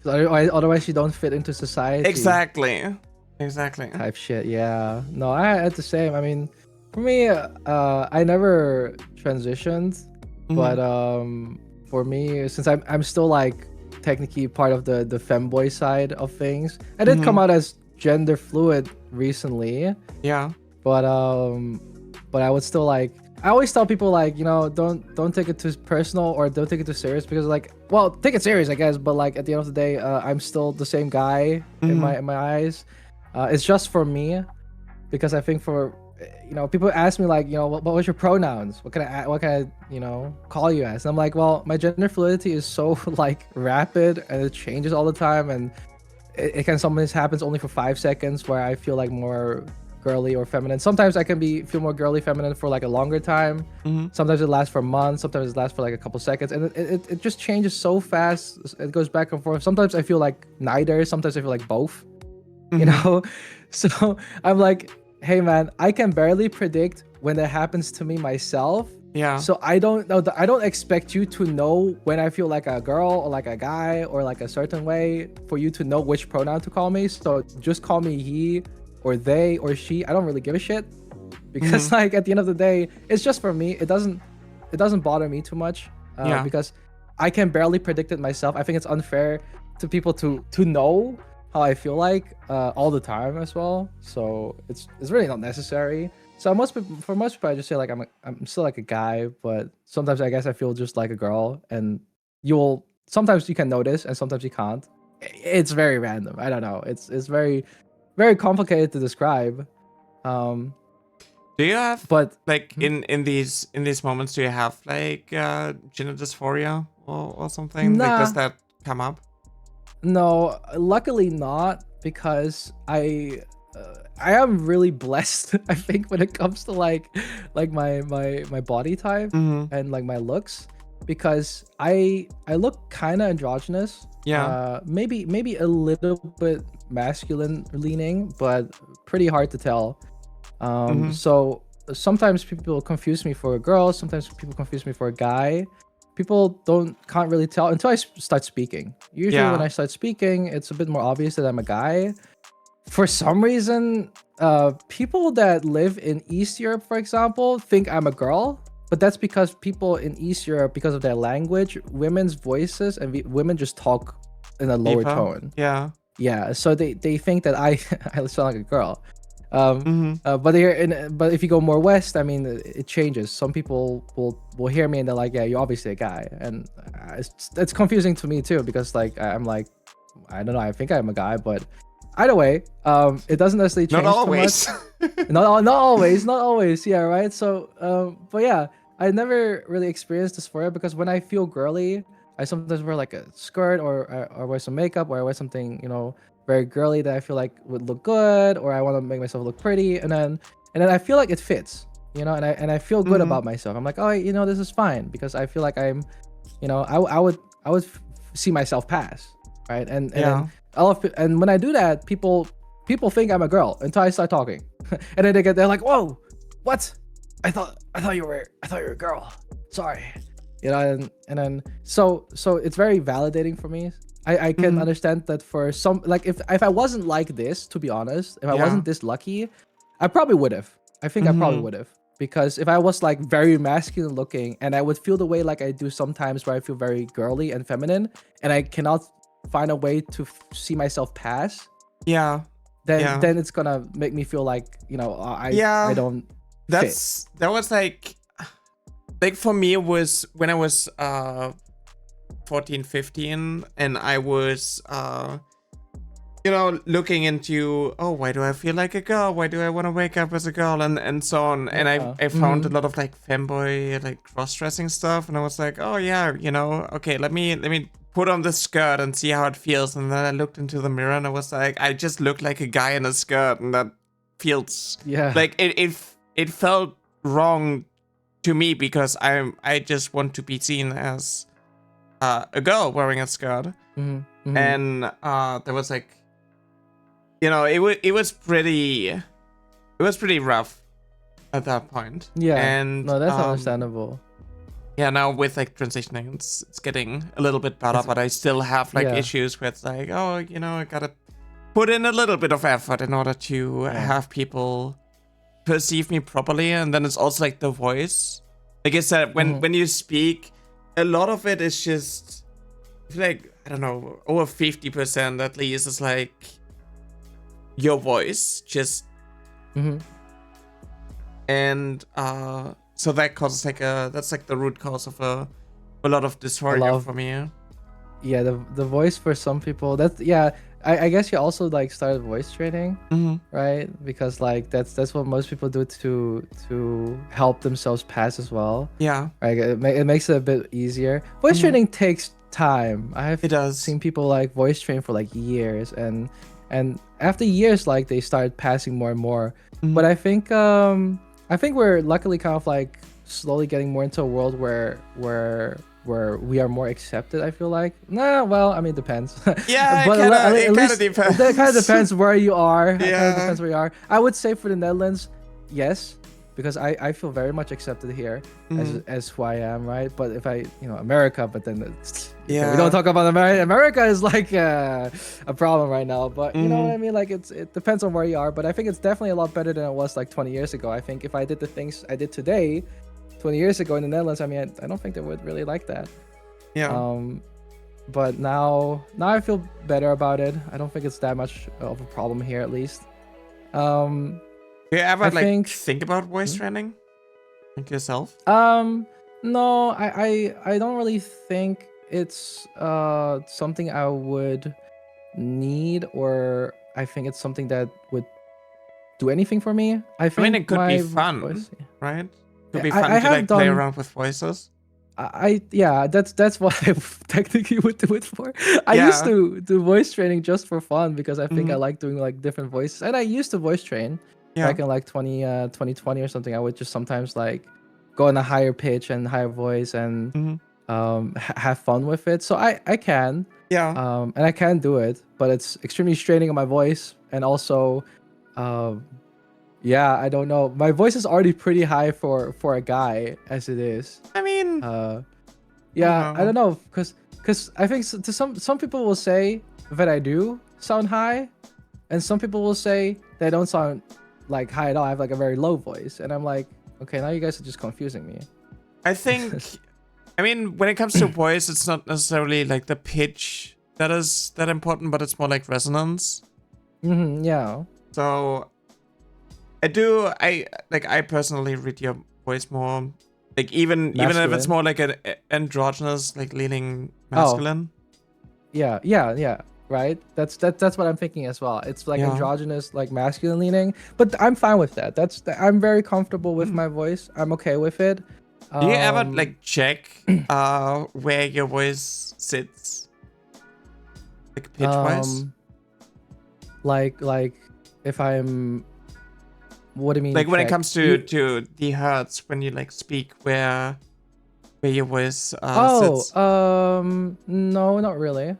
S2: otherwise you don't fit into society.
S1: Exactly
S2: Type shit. Yeah, no, I had the same. I mean, for me, I never transitioned, but for me, since I'm still like technically part of the femboy side of things, I did come out as gender fluid recently, but I would still like, I always tell people like, don't take it too personal or don't take it too serious, because like, well, take it serious, I guess, but like at the end of the day, I'm still the same guy in my eyes. It's just for me, because I think for, people ask me like, what was your pronouns? What can I call you as? And I'm like, well, my gender fluidity is so like rapid and it changes all the time, and it can sometimes happens only for 5 seconds where I feel like more girly or feminine. Sometimes I can feel more girly feminine for like a longer time. Sometimes it lasts for months, sometimes it lasts for like a couple seconds, and it just changes so fast. It goes back and forth. Sometimes I feel like neither, sometimes I feel like both. So I'm like, hey man, I can barely predict when that happens to me myself. So I don't expect you to know when I feel like a girl or like a guy or like a certain way for you to know which pronoun to call me. So just call me he or they or she. I don't really give a shit, because like at the end of the day, it's just for me. It doesn't bother me too much, because I can barely predict it myself. I think it's unfair to people to know how I feel like all the time as well. So it's really not necessary. So for most people, I just say like I'm still like a guy, but sometimes I guess I feel just like a girl, and sometimes you can notice, and sometimes you can't. It's very random. I don't know. It's very very complicated to describe.
S1: Do you have
S2: But
S1: like in these moments? Do you have like gender dysphoria or something? Like, does
S2: nah,
S1: that come up?
S2: no. Luckily not, because I am really blessed. I think when it comes to like my body type
S1: Mm-hmm.
S2: and like my looks, because I look kind of androgynous.
S1: Yeah.
S2: Maybe a little bit masculine leaning, but pretty hard to tell.
S1: Mm-hmm.
S2: So sometimes people confuse me for a girl. Sometimes people confuse me for a guy. People can't really tell until I start speaking. Usually when
S1: Yeah.
S2: I start speaking, it's a bit more obvious that I'm a guy. For some reason, people that live in East Europe, for example, think I'm a girl. But that's because people in East Europe, because of their language, women's voices and women just talk in a lower
S1: Deeper.
S2: tone.
S1: Yeah.
S2: Yeah, so they think that I I sound like a girl.
S1: Mm-hmm.
S2: But if you go more west, I mean, it changes. Some people will hear me and they're like, yeah, you're obviously a guy, and it's confusing to me too, because like I'm like, I don't know, I think I'm a guy, but either way, it doesn't necessarily change
S1: Not
S2: too
S1: always.
S2: much. Not always, yeah, right. So but yeah, I never really experienced dysphoria, because when I feel girly, I sometimes wear like a skirt, or wear some makeup, or I wear something, very girly that I feel like would look good, or I want to make myself look pretty, and then I feel like it fits, and I feel good
S1: Mm-hmm.
S2: about myself. I'm like, oh, this is fine, because I feel like I'm, I would see myself pass, right? And then
S1: Yeah.
S2: and when I do that, people think I'm a girl until I start talking, and then they're like, whoa, what? I thought you were a girl. Sorry, and then so it's very validating for me. I can
S1: Mm-hmm.
S2: understand that for some, like, if I wasn't like this, to be honest, if I
S1: Yeah.
S2: wasn't this lucky, I probably would have. I think I probably
S1: Mm-hmm.
S2: would have, because if I was like very masculine looking, and I would feel the way like I do sometimes, where I feel very girly and feminine, and I cannot find a way to see myself pass,
S1: Yeah.
S2: then
S1: Yeah.
S2: it's gonna make me feel like, I
S1: Yeah.
S2: don't fit.
S1: That was like for me, it was when I was 14, 15, and I was looking into, oh, why do I feel like a girl? Why do I want to wake up as a girl? And so on. And I found a lot of like femboy, like cross-dressing stuff, and I was like, oh yeah, okay, let me put on the skirt and see how it feels. And then I looked into the mirror and I was like, I just look like a guy in a skirt, and that feels
S2: Yeah.
S1: like it felt wrong to me, because I just want to be seen as a girl wearing a skirt. And there was like, it was pretty rough at that point.
S2: Yeah.
S1: And
S2: No, that's understandable.
S1: yeah, now with like transitioning, it's getting a little bit better, but I still have like
S2: Yeah.
S1: issues with like, oh, I gotta put in a little bit of effort in order to have people perceive me properly. And then it's also like the voice. Like I said, when you speak, a lot of it is just, I feel like, I don't know, over 50% at least is like your voice, just and so that causes like that's like the root cause of a lot of dysphoria for me.
S2: Yeah, the voice for some people, that's, I guess you also like started voice training, right? Because like that's what most people do to help themselves pass as well.
S1: Yeah.
S2: Right, it makes it a bit easier. Voice training takes time.
S1: It does.
S2: Seen people like voice train for like years, and after years, like, they started passing more and more. But I think we're luckily kind of like slowly getting more into a world where we are more accepted, I feel like. Well, I mean, it depends.
S1: Yeah,
S2: but
S1: it kind of depends.
S2: It kind of depends where you are. It kind
S1: Yeah.
S2: of depends where you are. I would say for the Netherlands, yes, because I feel very much accepted here as who I am, right? But if America, but then we don't talk about America. America is like a problem right now. But you know what I mean? Like, it depends on where you are. But I think it's definitely a lot better than it was like 20 years ago. I think if I did the things I did today, 20 years ago in the Netherlands, I mean, I don't think they would really like that.
S1: Yeah.
S2: But now I feel better about it. I don't think it's that much of a problem here, at least.
S1: Do Do you ever
S2: I
S1: think about voice training? Like yourself?
S2: No, I don't really think it's something I would need, or I think it's something that would do anything for me. I
S1: I mean,
S2: think
S1: it could be fun,
S2: voice,
S1: right? It could be
S2: I
S1: fun to
S2: have
S1: like play
S2: done.
S1: around with voices.
S2: Yeah, that's what I technically would do it for. I used
S1: Yeah.
S2: to do voice training just for fun because I think I
S1: Mhm.
S2: like doing like different voices, and I used to voice train
S1: Yeah.
S2: back in like 2020 or something. I would just sometimes like go on a higher pitch and higher voice and
S1: Mhm.
S2: have fun with it. So I can
S1: Yeah.
S2: and I can do it, but it's extremely straining on my voice, and also yeah, I don't know. My voice is already pretty high for a guy as it is.
S1: I mean,
S2: Yeah, I don't know, cause I think to some people will say that I do sound high, and some people will say that I don't sound like high at all. I have like a very low voice, and I'm like, okay, now you guys are just confusing me.
S1: I think, I mean, when it comes to voice, it's not necessarily like the pitch that is that important, but it's more like resonance.
S2: Yeah.
S1: So I personally read your voice more, like even if it's
S2: Masculine.
S1: more like an androgynous, like leaning
S2: Oh.
S1: masculine.
S2: Yeah. Right. That's what I'm thinking as well. It's like
S1: Yeah.
S2: androgynous, like masculine leaning, but I'm fine with that. I'm very comfortable with my voice. I'm okay with it.
S1: Do you ever like check where your voice sits, like pitch wise?
S2: Like if I'm, what do you mean?
S1: Like when it
S2: check?
S1: comes to the hertz, when you like speak, where your voice sits.
S2: No, not really.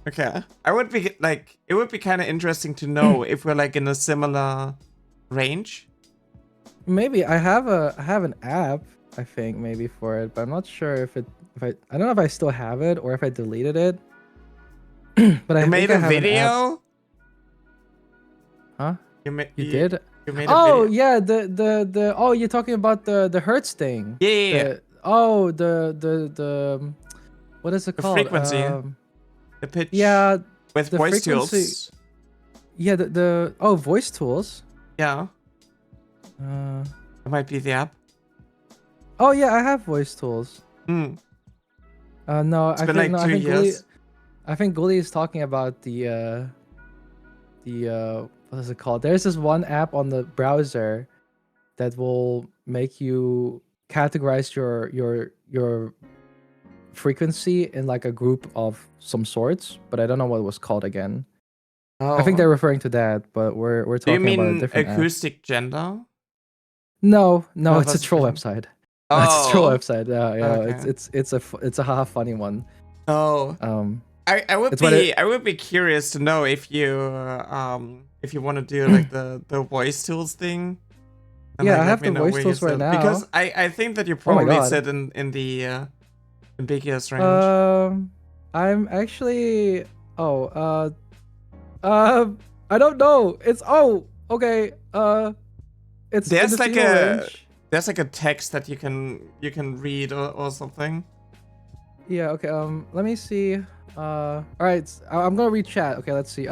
S1: Okay, I would be like, it would be kind of interesting to know if we're like in a similar range.
S2: Maybe I have an app, I think, maybe for it, but I'm not sure if I don't know if I still have it or if I deleted it. But I
S1: You made
S2: think I
S1: a
S2: have an app.
S1: video?
S2: Huh?
S1: You
S2: did?
S1: You made a
S2: Oh
S1: video.
S2: yeah, the oh, you're talking about the hertz thing.
S1: Yeah.
S2: The what is it
S1: The
S2: called?
S1: frequency. The pitch.
S2: Yeah,
S1: With
S2: the
S1: voice
S2: frequency.
S1: tools.
S2: Yeah, the voice tools.
S1: Yeah. It might be the app.
S2: Oh yeah, I have voice tools.
S1: Hmm.
S2: No,
S1: It's been like 2 years.
S2: I think Gully is talking about the what is it called? There's this one app on the browser that will make you categorize your frequency in like a group of some sorts, but I don't know what it was called again.
S1: Oh.
S2: I think they're referring to that, but we're
S1: Do you
S2: talking about a
S1: mean
S2: different app.
S1: acoustic gender?
S2: No,
S1: No,
S2: it's a
S1: that's
S2: troll
S1: different.
S2: website.
S1: Oh.
S2: It's a troll website. Yeah,
S1: Okay.
S2: it's a haha funny one.
S1: Oh. I would be curious to know if you want to do like the voice tools thing. And,
S2: Yeah,
S1: like,
S2: I
S1: let
S2: have
S1: me
S2: the
S1: know
S2: voice
S1: where you
S2: tools right
S1: sit.
S2: now.
S1: Because I think that you
S2: Oh my
S1: probably
S2: God.
S1: sit in the ambiguous range.
S2: I'm actually I don't know. It's okay. It's in
S1: There's
S2: the
S1: like
S2: female
S1: a
S2: range.
S1: there's like a text that you can read or something.
S2: Yeah, okay. Let me see. All right. I'm gonna read chat. Okay, let's see.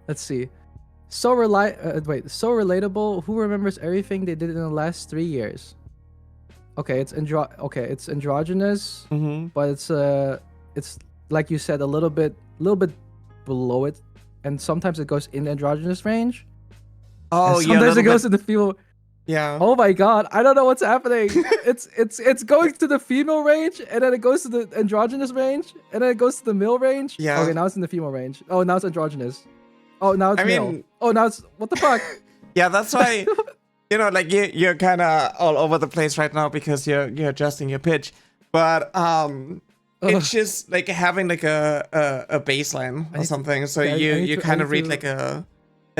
S2: Let's see. So relatable. Who remembers everything they did in the last 3 years? Okay, it's androgynous, but it's like you said, a little bit below it, and sometimes it goes in the androgynous range.
S1: Oh,
S2: and sometimes it goes to the female.
S1: Yeah.
S2: Oh my God, I don't know what's happening. it's going to the female range, and then it goes to the androgynous range, and then it goes to the male range.
S1: Yeah.
S2: Okay, now it's in the female range. Oh, now it's androgynous. Oh, now it's male.
S1: mean,
S2: oh, now it's what the fuck?
S1: Yeah, that's why like you're kind of all over the place right now because you're adjusting your pitch, but it's just like having like a baseline or something. So you kind of read like a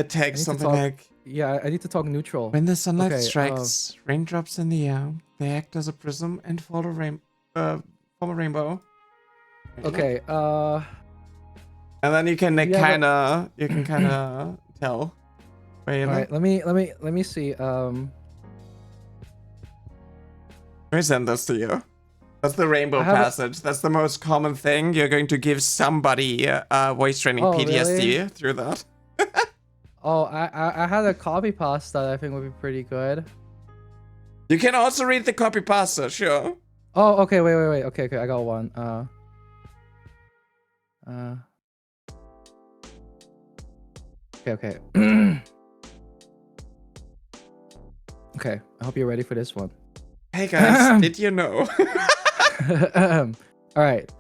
S1: text, something like.
S2: Yeah, I need to talk neutral.
S1: When the sunlight strikes, raindrops in the air, they act as a prism and form a rainbow.
S2: Okay.
S1: And then you can like kind of tell. Wait,
S2: all right, let me see.
S1: Let me send this to you. That's the rainbow passage. That's the most common thing. You're going to give somebody voice training PTSD through that.
S2: Oh, I had a copy pasta that I think would be pretty good.
S1: You can also read the copy pasta, sure.
S2: Oh, okay, wait. Okay, I got one. Okay. Okay, I hope you're ready for this one.
S1: Hey guys, did you know?
S2: All right.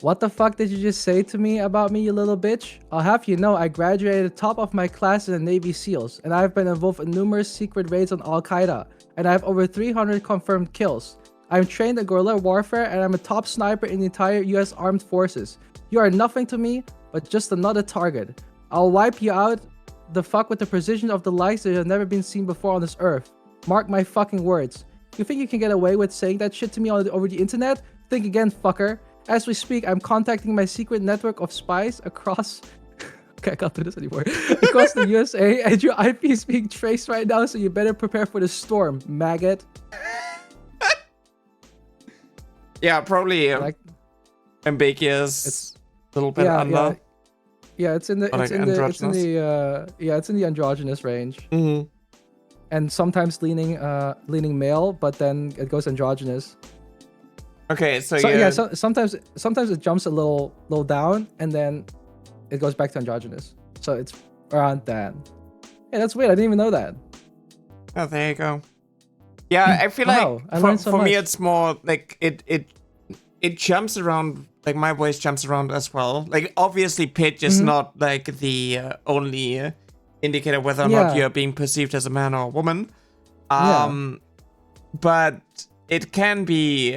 S2: What the fuck did you just say to me about me, you little bitch? I'll have you know I graduated top of my class in the Navy SEALs, and I've been involved in numerous secret raids on Al-Qaeda, and I have over 300 confirmed kills. I'm trained in guerrilla warfare, and I'm a top sniper in the entire US Armed Forces. You are nothing to me, but just another target. I'll wipe you out the fuck with the precision of the likes that have never been seen before on this earth. Mark my fucking words. You think you can get away with saying that shit to me over the internet? Think again, fucker. As we speak, I'm contacting my secret network of spies across... Okay, I can't do this anymore. Across the USA, and your IP is being traced right now, so you better prepare for the storm, maggot.
S1: Yeah, probably
S2: Like,
S1: ambiguous.
S2: it's
S1: a little bit under.
S2: Yeah, it's in the androgynous range.
S1: Mm-hmm.
S2: And sometimes leaning male, but then it goes androgynous.
S1: Okay, so
S2: sometimes it jumps a little down, and then it goes back to androgynous. So it's around that. Hey, that's weird. I didn't even know that.
S1: Oh, there you go. Yeah, I feel like for me it's more like it jumps around. Like my voice jumps around as well. Like obviously pitch is not like the only indicator whether or not you're being perceived as a man or a woman. But it can be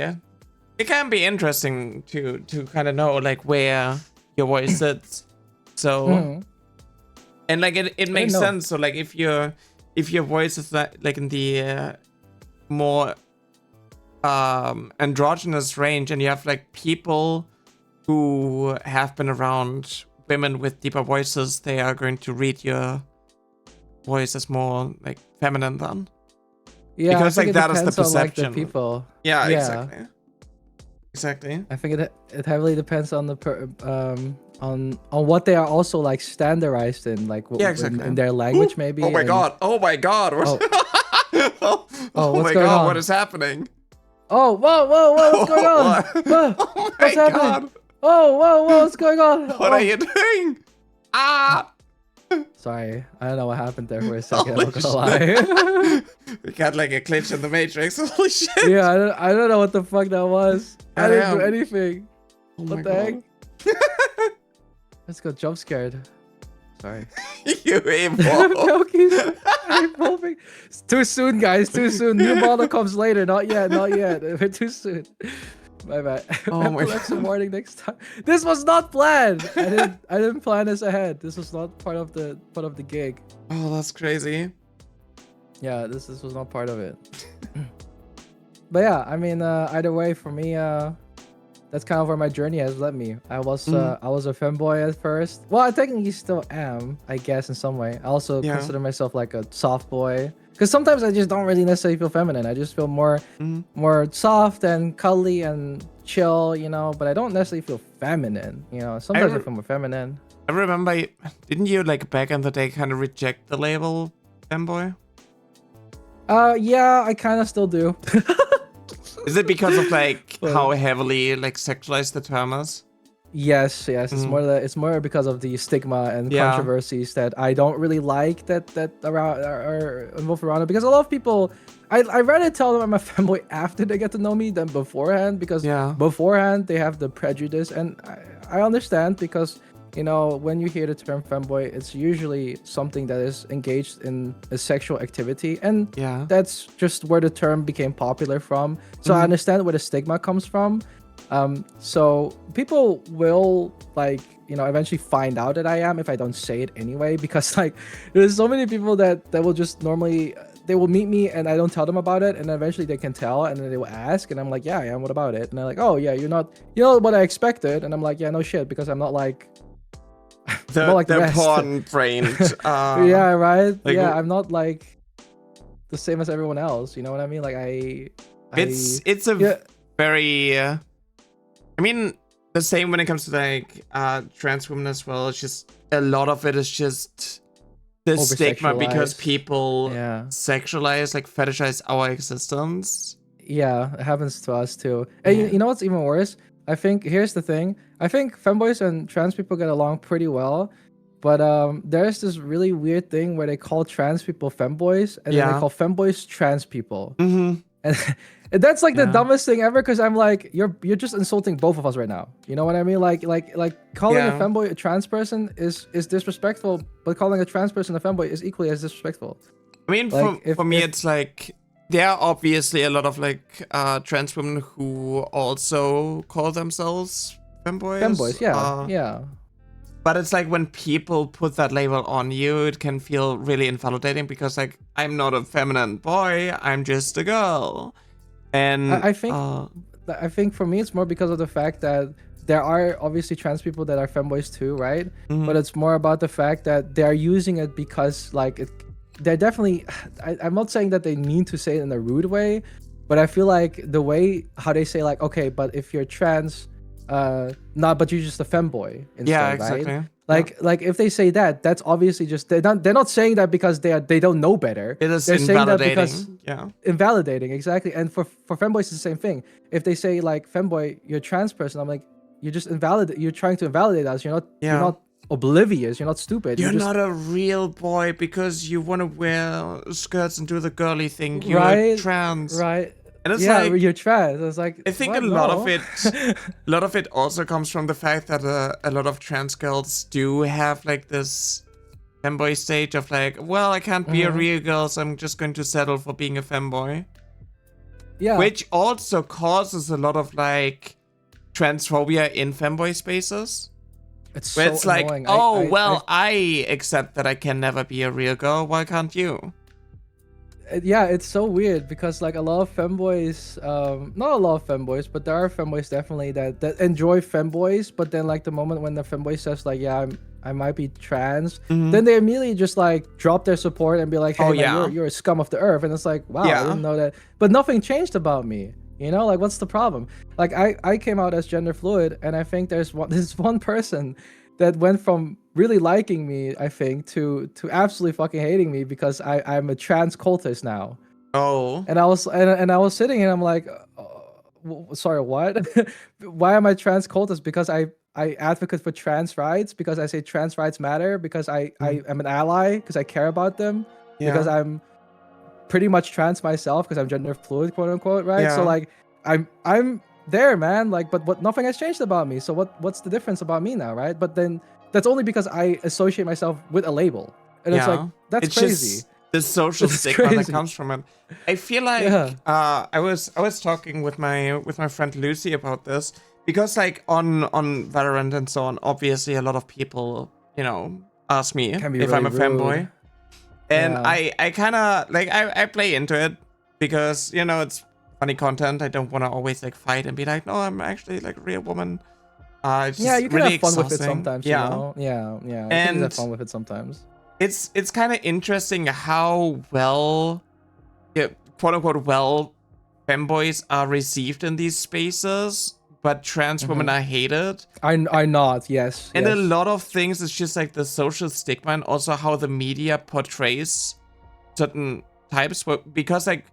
S1: interesting to kind of know like where your voice sits. So and like it makes sense. So like if your voice is like in the more androgynous range, and you have like people who have been around women with deeper voices, they are going to read your voice as more like feminine then.
S2: Yeah,
S1: because like that is the perception.
S2: Like, the people.
S1: Yeah, exactly.
S2: I think it heavily depends on the on what they are also like standardized in, like in their language maybe.
S1: Oh my god! Oh my god!
S2: What's
S1: my
S2: going
S1: god!
S2: on?
S1: What is happening?
S2: Oh, whoa! What's going on?
S1: Oh my god!
S2: Oh, whoa! What's going on?
S1: What are you doing? Ah!
S2: Sorry, I don't know what happened there for a second. I'm not gonna lie.
S1: We got like a glitch in the Matrix. Holy shit!
S2: Yeah, I don't know what the fuck that was. I didn't do anything.
S1: Oh
S2: what the heck? Let's go jump scared. Sorry.
S1: You evolved.
S2: Evolving. It's too soon, guys. Too soon. New model comes later. Not yet. We're too soon. My bad.
S1: Oh my
S2: god. Some warning next time. This was not planned. I didn't plan this ahead. This was not part of the gig.
S1: Oh, that's crazy.
S2: Yeah, this was not part of it. But yeah, I mean, either way, for me, that's kind of where my journey has led me. I was a femboy at first. Well, I technically still am, I guess, in some way. I also consider myself like a soft boy. Because sometimes I just don't really necessarily feel feminine. I just feel more soft and cuddly and chill, you know. But I don't necessarily feel feminine, you know. Sometimes I feel more feminine.
S1: I remember, didn't you like back in the day kind of reject the label femboy?
S2: Yeah, I kind of still do.
S1: Is it because of like how heavily like sexualized the term is?
S2: Yes. It's more because of the stigma and controversies that I don't really like that are involved around it. Because a lot of people, I rather tell them I'm a fanboy after they get to know me than beforehand. Because beforehand they have the prejudice, and I understand, because you know, when you hear the term femboy, it's usually something that is engaged in a sexual activity, and that's just where the term became popular from. So I understand where the stigma comes from. So people will, like, you know, eventually find out that I am if I don't say it anyway, because like there's so many people that will just normally, they will meet me and I don't tell them about it, and then eventually they can tell, and then they will ask, and I'm like, yeah, I am, what about it? And they're like, oh yeah, you're not, you know what I expected, and I'm like, yeah, no shit, because I'm not like
S1: the porn brained.
S2: Yeah, right. Like, yeah, I'm not like the same as everyone else. You know what I mean? Like
S1: it's a very. I mean, the same when it comes to like trans women as well. It's just a lot of it is just the stigma because people
S2: Yeah.
S1: sexualize, like fetishize our existence.
S2: Yeah, it happens to us too. And you know what's even worse? I think here's the thing. I think femboys and trans people get along pretty well, but there's this really weird thing where they call trans people femboys, and then they call femboys trans people. And that's like the dumbest thing ever, because I'm like, you're just insulting both of us right now. You know what I mean? Like calling a femboy a trans person is disrespectful, but calling a trans person a femboy is equally as disrespectful.
S1: I mean, like, for me, it's like, there are obviously a lot of like trans women who also call themselves femboys.
S2: Femboys, yeah.
S1: But it's like when people put that label on you, it can feel really invalidating, because like, I'm not a feminine boy, I'm just a girl. And
S2: I think for me it's more because of the fact that there are obviously trans people that are femboys too, right? But it's more about the fact that they're using it because like they're definitely, I'm not saying that they mean to say it in a rude way, but I feel like the way how they say like, okay, but if you're trans, but you're just a femboy instead,
S1: exactly.
S2: Right? Like if they say that, that's obviously just they're not saying that because they don't know better.
S1: It is
S2: they're
S1: invalidating.
S2: Saying that because invalidating, exactly. And for femboys it's the same thing. If they say like femboy, you're a trans person, I'm like, you're just you're trying to invalidate us. You're not oblivious, you're not stupid.
S1: You're not a real boy because you want to wear skirts and do the girly thing. You're trans.
S2: Right.
S1: And it's like,
S2: you're trans. It's like,
S1: I think a lot of it also comes from the fact that a lot of trans girls do have like this femboy stage of like, well, I can't be a real girl, so I'm just going to settle for being a femboy.
S2: Yeah.
S1: Which also causes a lot of like transphobia in femboy spaces.
S2: It's
S1: where
S2: so
S1: it's like,
S2: annoying.
S1: I accept that I can never be a real girl. Why can't you?
S2: Yeah, it's so weird because like a lot of femboys, not a lot of femboys, but there are femboys definitely that enjoy femboys. But then like the moment when the femboy says like, yeah, I might be trans, then they immediately just like drop their support and be like, hey, you're a scum of the earth. And it's like, wow, I didn't know that. But nothing changed about me. You know, like what's the problem? Like I came out as gender fluid, and I think there's one person that went from really liking me, I think, to absolutely fucking hating me because I'm a trans cultist now.
S1: Oh.
S2: And I was sitting and I'm like, sorry, what? Why am I trans cultist? Because I advocate for trans rights, because I say trans rights matter, because I am an ally, because I care about them, because I'm pretty much trans myself, because I'm gender fluid, quote unquote, right? So like I'm there, man, like, but nothing has changed about me. So what's the difference about me now, right? But then that's only because I associate myself with a label, and it's like, that's crazy.
S1: Just the social stigma that comes from it. I feel like I was talking with my friend Lucy about this, because like on Valorant and so on, obviously a lot of people, you know, ask me if really I'm a femboy, and I kind of like I play into it because, you know, it's funny content. I don't want to always like fight and be like, no, I'm actually like a real woman. It's
S2: you can
S1: really
S2: have fun
S1: exhausting.
S2: with it sometimes. You know? Yeah. And you can have fun with it sometimes.
S1: It's kind of interesting how well, quote unquote, well, femboys are received in these spaces, but trans women are hated.
S2: Are not, yes.
S1: And a lot of things, it's just like the social stigma, and also how the media portrays certain types. Because like,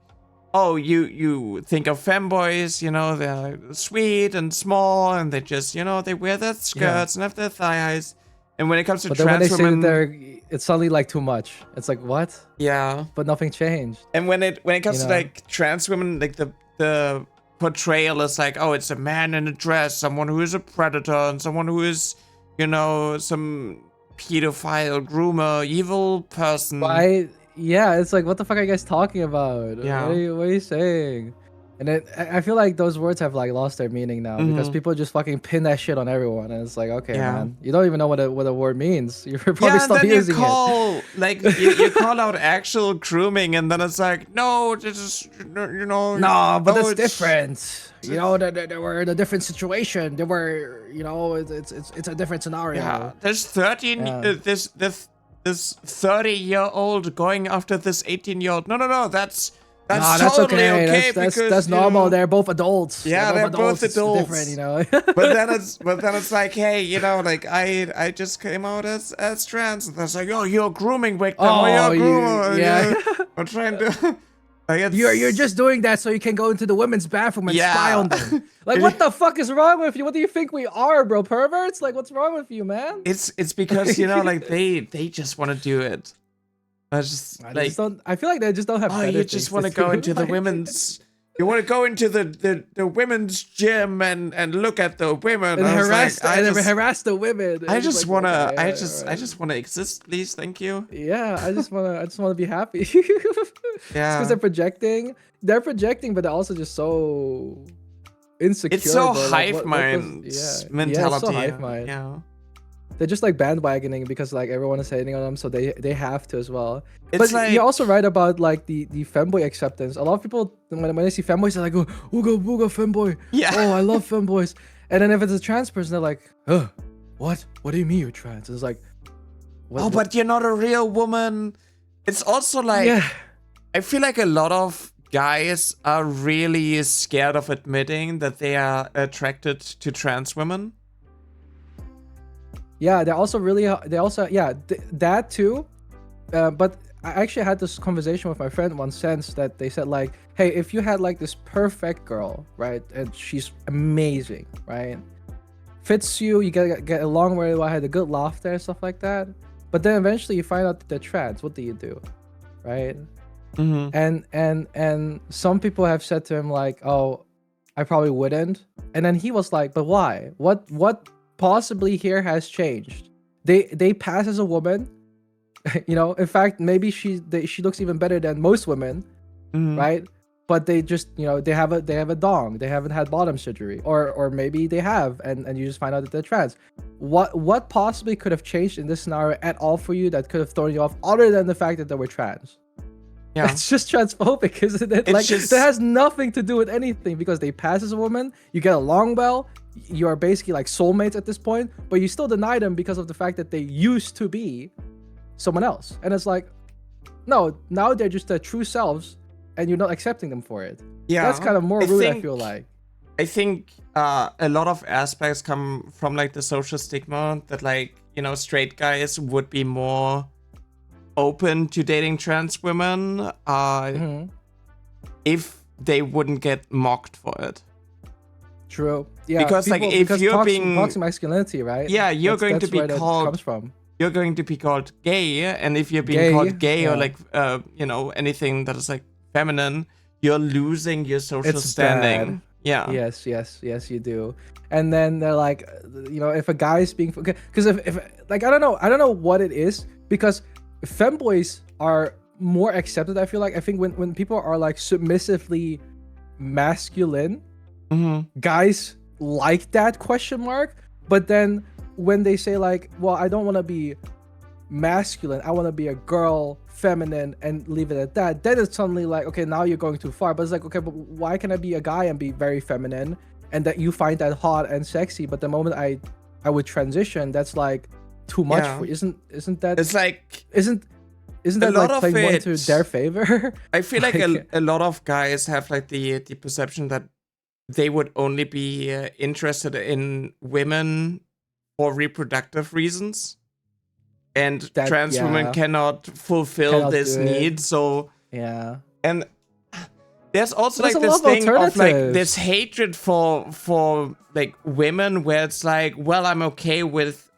S1: oh, you think of femboys, you know, they're sweet and small, and they just, you know, they wear their skirts and have their thighs. And when it comes to trans women,
S2: it's suddenly like too much. It's like, what?
S1: Yeah.
S2: But nothing changed.
S1: And when it comes to like trans women, like the portrayal is like, oh, it's a man in a dress, someone who is a predator, and someone who is, you know, some pedophile, groomer, evil person.
S2: Why? Yeah, it's like, what the fuck are you guys talking about?
S1: Yeah.
S2: What are you saying? And I feel like those words have like lost their meaning now, because people just fucking pin that shit on everyone, and it's like, okay, man, you don't even know what a word means. You're probably still using it.
S1: Like you call out actual grooming, and then it's like, no, this is, you know.
S2: No, but that's different. You know, they were in a different situation. They were, you know, it's a different scenario.
S1: Yeah, there's 13. This 30-year-old going after this 18-year-old. No, that's That's
S2: that's
S1: totally
S2: okay.
S1: because
S2: That's
S1: you
S2: normal.
S1: know,
S2: They're both adults.
S1: yeah, they're both
S2: It's
S1: adults.
S2: different, you know.
S1: but then it's like, hey, you know, like I just came out as trans, and that's like, oh, you're a grooming victim. Oh, you're a groomer.
S2: yeah.
S1: I'm trying to. Like it's,
S2: You're just doing that so you can go into the women's bathroom and spy on them. Like, what the fuck is wrong with you? What do you think we are, bro? Perverts? Like, what's wrong with you, man?
S1: It's because, you know, like they just want to do it. I just
S2: I feel like they just don't have.
S1: oh,
S2: better
S1: you just want to
S2: things
S1: go
S2: do.
S1: into the women's. You want to go into the women's gym and look at the women
S2: and
S1: I was
S2: harass
S1: like,
S2: harass the women.
S1: I
S2: It's
S1: just
S2: like,
S1: wanna
S2: okay,
S1: I
S2: yeah,
S1: just
S2: right.
S1: I just wanna exist, please, thank you.
S2: Yeah, I just wanna be happy. It's
S1: Yeah.
S2: because they're projecting. They're projecting, but they're also just so insecure.
S1: It's so
S2: bro.
S1: hive
S2: Like,
S1: mind
S2: yeah, it's
S1: mentality.
S2: so hive mind.
S1: Yeah.
S2: They're just like bandwagoning because like everyone is hating on them, so they have to as well.
S1: It's
S2: But
S1: like
S2: you're also right about like the femboy acceptance. A lot of people when they see femboys, they're like, oh, ooga booga femboy.
S1: Yeah.
S2: Oh, I love femboys. And then if it's a trans person, they're like, what? What do you mean you're trans? It's like,
S1: oh, but you're not a real woman. It's also like
S2: yeah.
S1: I feel like a lot of guys are really scared of admitting that they are attracted to trans women.
S2: Yeah, they're also really. They also that too. But I actually had this conversation with my friend once. Since that they said like, hey, if you had like this perfect girl, right, and she's amazing, right, fits you, you get along very well, had a good laughter and stuff like that. But then eventually you find out that they're trans. What do you do, right?
S1: Mm-hmm.
S2: And some people have said to him like, oh, I probably wouldn't. And then he was like, but why? What possibly here has changed? They pass as a woman, you know. In fact, maybe she looks even better than most women, right? But they just, you know, they have a dong. They haven't had bottom surgery, or maybe they have, and you just find out that they're trans. What possibly could have changed in this scenario at all for you that could have thrown you off, other than the fact that they were trans?
S1: Yeah.
S2: It's just transphobic, isn't it? Like, that has nothing to do with anything, because they pass as a woman, you get along well, you are basically like soulmates at this point, but you still deny them because of the fact that they used to be someone else. And it's like, no, now they're just their true selves, and you're not accepting them for it.
S1: Yeah.
S2: That's kind of more rude, I feel like.
S1: I think a lot of aspects come from like the social stigma that, like, you know, straight guys would be more open to dating trans women if they wouldn't get mocked for it.
S2: True. Yeah.
S1: Because like if you're
S2: toxic masculinity, right?
S1: Yeah, you're going to be called.
S2: Comes from.
S1: You're going to be called gay, and if you're being called gay or like you know, anything that is like feminine, you're losing your social standing.
S2: Bad.
S1: Yeah.
S2: Yes, you do. And then they're like, you know, if a guy is being, because if like I don't know what it is, because femboys are more accepted. I feel like, I think when people are like submissively masculine, guys like that question mark. But then when they say like, well, I don't want to be masculine, I want to be a girl, feminine, and leave it at that, then it's suddenly like, okay, now you're going too far. But it's like, okay, but why can I be a guy and be very feminine, and that you find that hot and sexy, but the moment I would transition, that's like too much for you. Isn't that, it's like, isn't that like playing more into their favor?
S1: I feel like a lot of guys have like the perception that they would only be interested in women for reproductive reasons, and trans women cannot fulfill this need. So
S2: yeah,
S1: and there's also like this thing of like this hatred for like women, where it's like, well, I'm okay with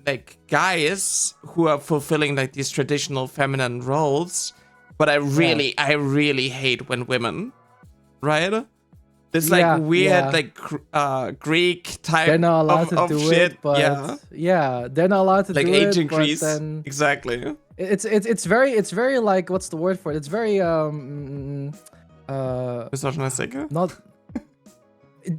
S1: like guys who are fulfilling like these traditional feminine roles, but I really hate when women, right? This like weird like Greek type
S2: they're not allowed to do
S1: shit.
S2: It, but they're not allowed to
S1: like
S2: do
S1: age
S2: it.
S1: Increase.
S2: But then
S1: exactly.
S2: It's very like, what's the word for it? It's very
S1: misogynistic.
S2: Not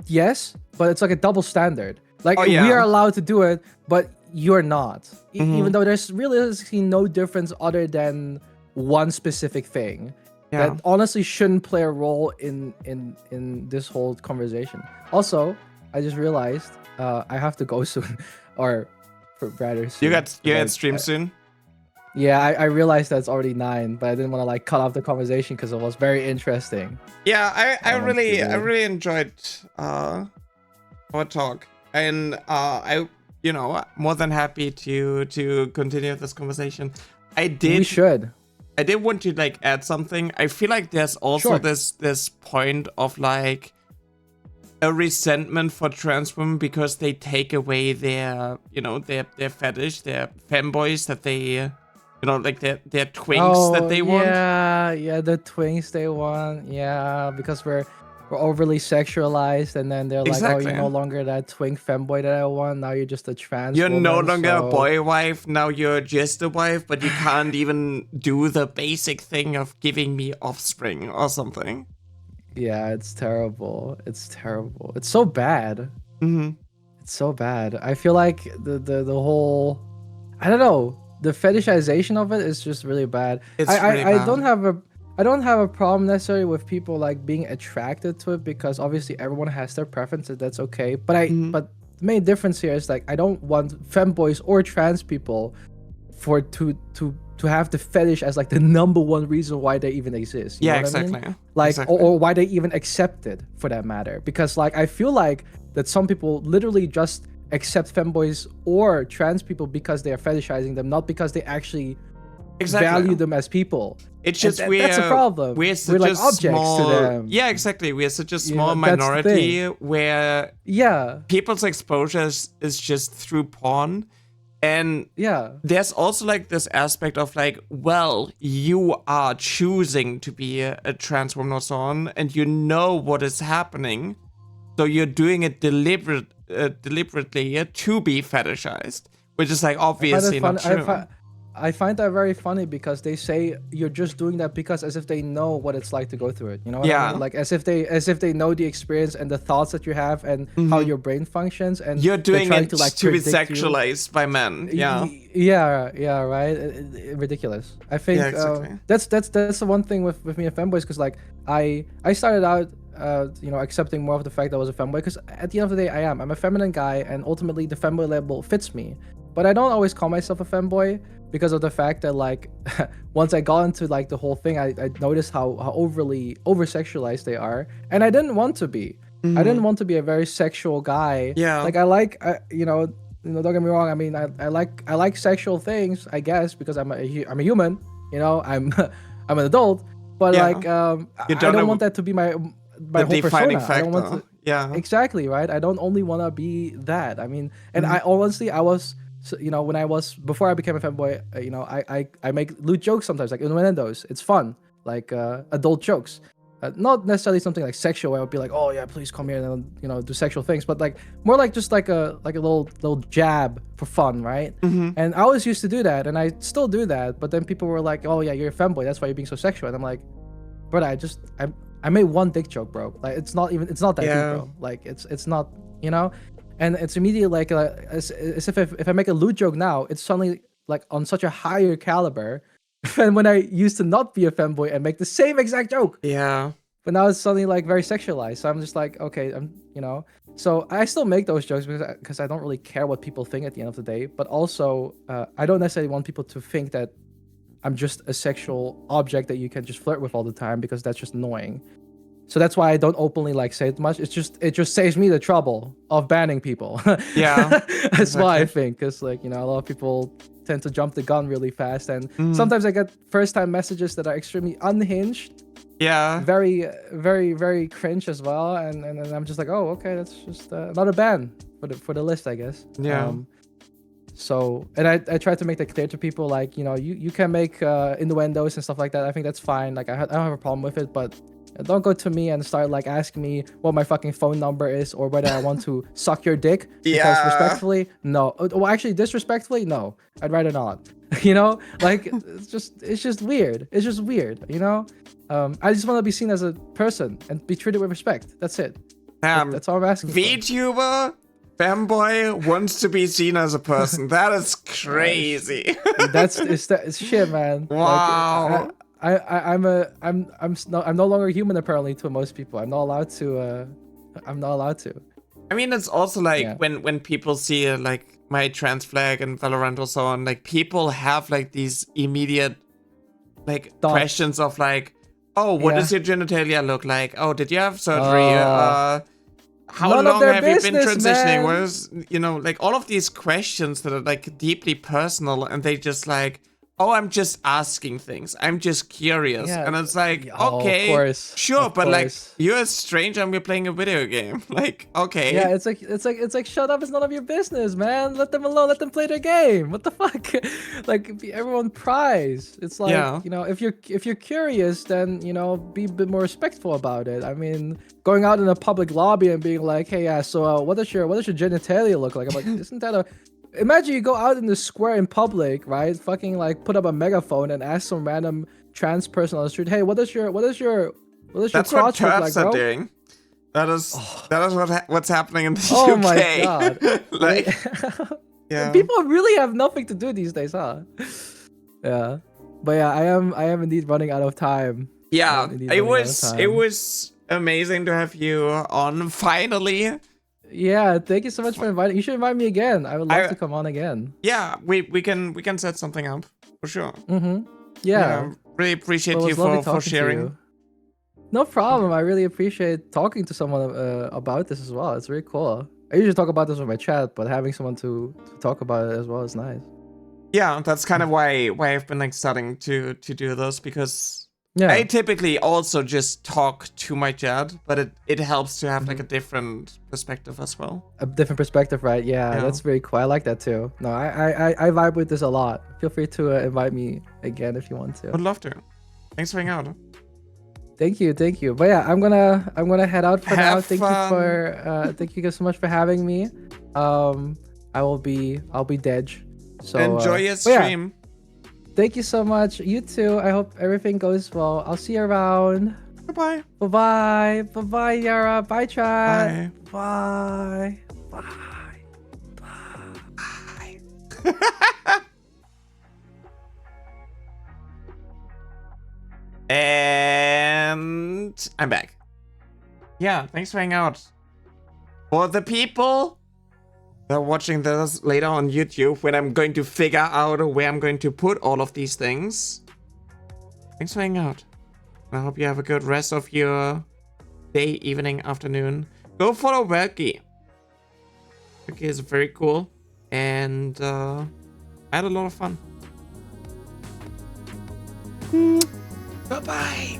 S2: yes, but it's like a double standard. Like, we are allowed to do it, but you're not. Even though there's really no difference other than one specific thing. That honestly shouldn't play a role in this whole conversation. Also, I just realized I have to go soon, or rather soon.
S1: You got stream soon?
S2: Yeah, I realized that's already 9, but I didn't want to like cut off the conversation because it was very interesting.
S1: Yeah, I
S2: want to
S1: really enjoyed our talk, and I more than happy to continue this conversation.
S2: We should.
S1: I did want to like add something. I feel like there's also
S2: Sure.
S1: this point of like a resentment for trans women because they take away their their fetish, their femboys that they like their twinks that they want.
S2: Yeah, the twinks they want. Yeah, because we're overly sexualized, and then they're like, oh, you're no longer that twink femboy that I want. Now you're just a trans.
S1: You're no
S2: woman,
S1: longer a
S2: so...
S1: boy wife. Now you're just a wife, but you can't even do the basic thing of giving me offspring or something.
S2: Yeah, it's terrible. It's terrible. It's so bad. It's so bad. I feel like the whole, I don't know, the fetishization of it is just really bad.
S1: It's really bad.
S2: I don't have a problem necessarily with people like being attracted to it, because obviously everyone has their preferences. That's okay. But but the main difference here is like I don't want femboys or trans people to have the fetish as like the #1 reason why they even exist. You know what I mean? Like,
S1: exactly.
S2: or why they even accept it for that matter. Because like I feel like that some people literally just accept femboys or trans people because they are fetishizing them, not because they actually value them as people.
S1: It's just
S2: that's a problem. We're like objects to them.
S1: Yeah, exactly. We're such a small minority where people's exposure is just through porn. And there's also like this aspect of like, well, you are choosing to be a trans woman or so on, and you know what is happening, so you're doing it deliberately to be fetishized, which is like obviously not true.
S2: I find that very funny because they say you're just doing that because as if they know what it's like to go through it. You know what I mean? Like as if they know the experience and the thoughts that you have and how your brain functions, and
S1: you're doing it
S2: to, like,
S1: to be sexualized by men.
S2: Yeah, right. Ridiculous. I think that's the one thing with me and femboys, because like I started out accepting more of the fact that I was a femboy, because at the end of the day I'm a feminine guy, and ultimately the femboy label fits me. But I don't always call myself a femboy because of the fact that like once I got into like the whole thing, I noticed how overly over-sexualized they are, and I didn't want to be. I didn't want to be a very sexual guy. Like I like don't get me wrong. I mean, I like sexual things, I guess, because I'm a human. I'm an adult, but like I don't want that to be my whole persona.
S1: Factor.
S2: I don't want to, exactly, right? I don't only want to be that. I mean, and I honestly I was. So, before I became a femboy, I make lewd jokes sometimes, like innuendos. It's fun, like adult jokes, not necessarily something like sexual. Where I would be like, oh yeah, please come here and do sexual things, but like more like just like a little jab for fun, right? And I always used to do that, and I still do that. But then people were like, oh yeah, you're a femboy, that's why you're being so sexual. And I'm like, brother, I made one dick joke, bro. Like it's not that deep, bro. Like it's not, And it's immediately like as if I make a lewd joke now, it's suddenly like on such a higher caliber than when I used to not be a femboy and make the same exact joke.
S1: Yeah.
S2: But now it's suddenly like very sexualized. So I'm just like, okay, So I still make those jokes because I don't really care what people think at the end of the day. But also, I don't necessarily want people to think that I'm just a sexual object that you can just flirt with all the time, because that's just annoying. So that's why I don't openly like say it much. It just saves me the trouble of banning people.
S1: Yeah,
S2: that's why I think, because like a lot of people tend to jump the gun really fast, and sometimes I get first-time messages that are extremely unhinged.
S1: Yeah.
S2: Very, very, very cringe as well, and I'm just like, oh, okay, that's just another ban for the list, I guess.
S1: Yeah.
S2: So, and I try to make that clear to people, like you can make innuendos and stuff like that. I think that's fine. Like I don't have a problem with it, but don't go to me and start like asking me what my fucking phone number is or whether I want to suck your dick. Because respectfully, no. Well, actually, disrespectfully, no. I'd rather not. Like it's just weird. It's just weird. I just want to be seen as a person and be treated with respect. That's it. That's all I'm asking.
S1: VTuber femboy wants to be seen as a person. That is crazy.
S2: It's shit, man.
S1: Wow.
S2: Like, I'm no longer human apparently to most people. I'm not allowed to. I mean, it's also like when people see like
S1: my trans flag and Valorant or so on, like people have like these immediate like
S2: Thoughts.
S1: questions of like, oh, what
S2: Yeah.
S1: does your genitalia look like? Oh, did you have surgery? How
S2: None of
S1: long
S2: their
S1: have you been
S2: business,
S1: transitioning?
S2: man.
S1: What is, you know, like all of these questions that are like deeply personal, and they just like, oh, I'm just asking things. I'm just curious.
S2: Yeah.
S1: And it's like,
S2: Oh,
S1: okay,
S2: of course.
S1: sure,
S2: Of
S1: but like
S2: course.
S1: you're a stranger and we're playing a video game. Like, okay.
S2: Yeah, it's like shut up, it's none of your business, man. Let them alone, let them play their game. What the fuck? Like everyone pries. It's like,
S1: Yeah.
S2: you know, if you're curious, then, you know, be a bit more respectful about it. I mean, going out in a public lobby and being like, hey, yeah, so what does your genitalia look like? I'm like, isn't that a imagine you go out in the square in public, right? Fucking like put up a megaphone and ask some random trans person on the street, hey, what does your
S1: That's what
S2: crotch look like,
S1: TERFs are
S2: bro?
S1: doing. That is what's happening in the
S2: Oh
S1: UK.
S2: my god.
S1: Like, yeah.
S2: People really have nothing to do these days, huh? Yeah. But yeah, I am indeed running out of time.
S1: Yeah, it was amazing to have you on finally.
S2: Yeah, thank you so much for inviting. You should invite me again. I would love to come on again.
S1: Yeah, we can set something up for sure.
S2: Yeah.
S1: Really appreciate you for sharing.
S2: No problem. I really appreciate talking to someone about this as well. It's really cool. I usually talk about this with my chat, but having someone to talk about it as well is nice. Yeah,
S1: that's kind of why I've been like starting to do this, because
S2: yeah.
S1: I typically also just talk to my chat, but it helps to have like a different perspective as well.
S2: A different perspective, right? Yeah, that's very cool. I like that too. No, I vibe with this a lot. Feel free to invite me again if you want to.
S1: Would love to. Thanks for hanging out.
S2: Thank you. But yeah, I'm gonna head out for now. Thank you guys so much for having me. I'll be dead. So
S1: enjoy your stream.
S2: Yeah. Thank you so much. You too. I hope everything goes well. I'll see you around.
S1: Bye-bye.
S2: Bye-bye. Bye-bye, Yara. Bye, chat.
S1: Bye.
S2: Bye.
S1: And I'm back. Yeah, thanks for hanging out. For the people that are watching this later on YouTube, when I'm going to figure out where I'm going to put all of these things, thanks for hanging out. I hope you have a good rest of your day, evening, afternoon. Go follow Velkyen. Velkyen is very cool, and I had a lot of fun. Bye-bye.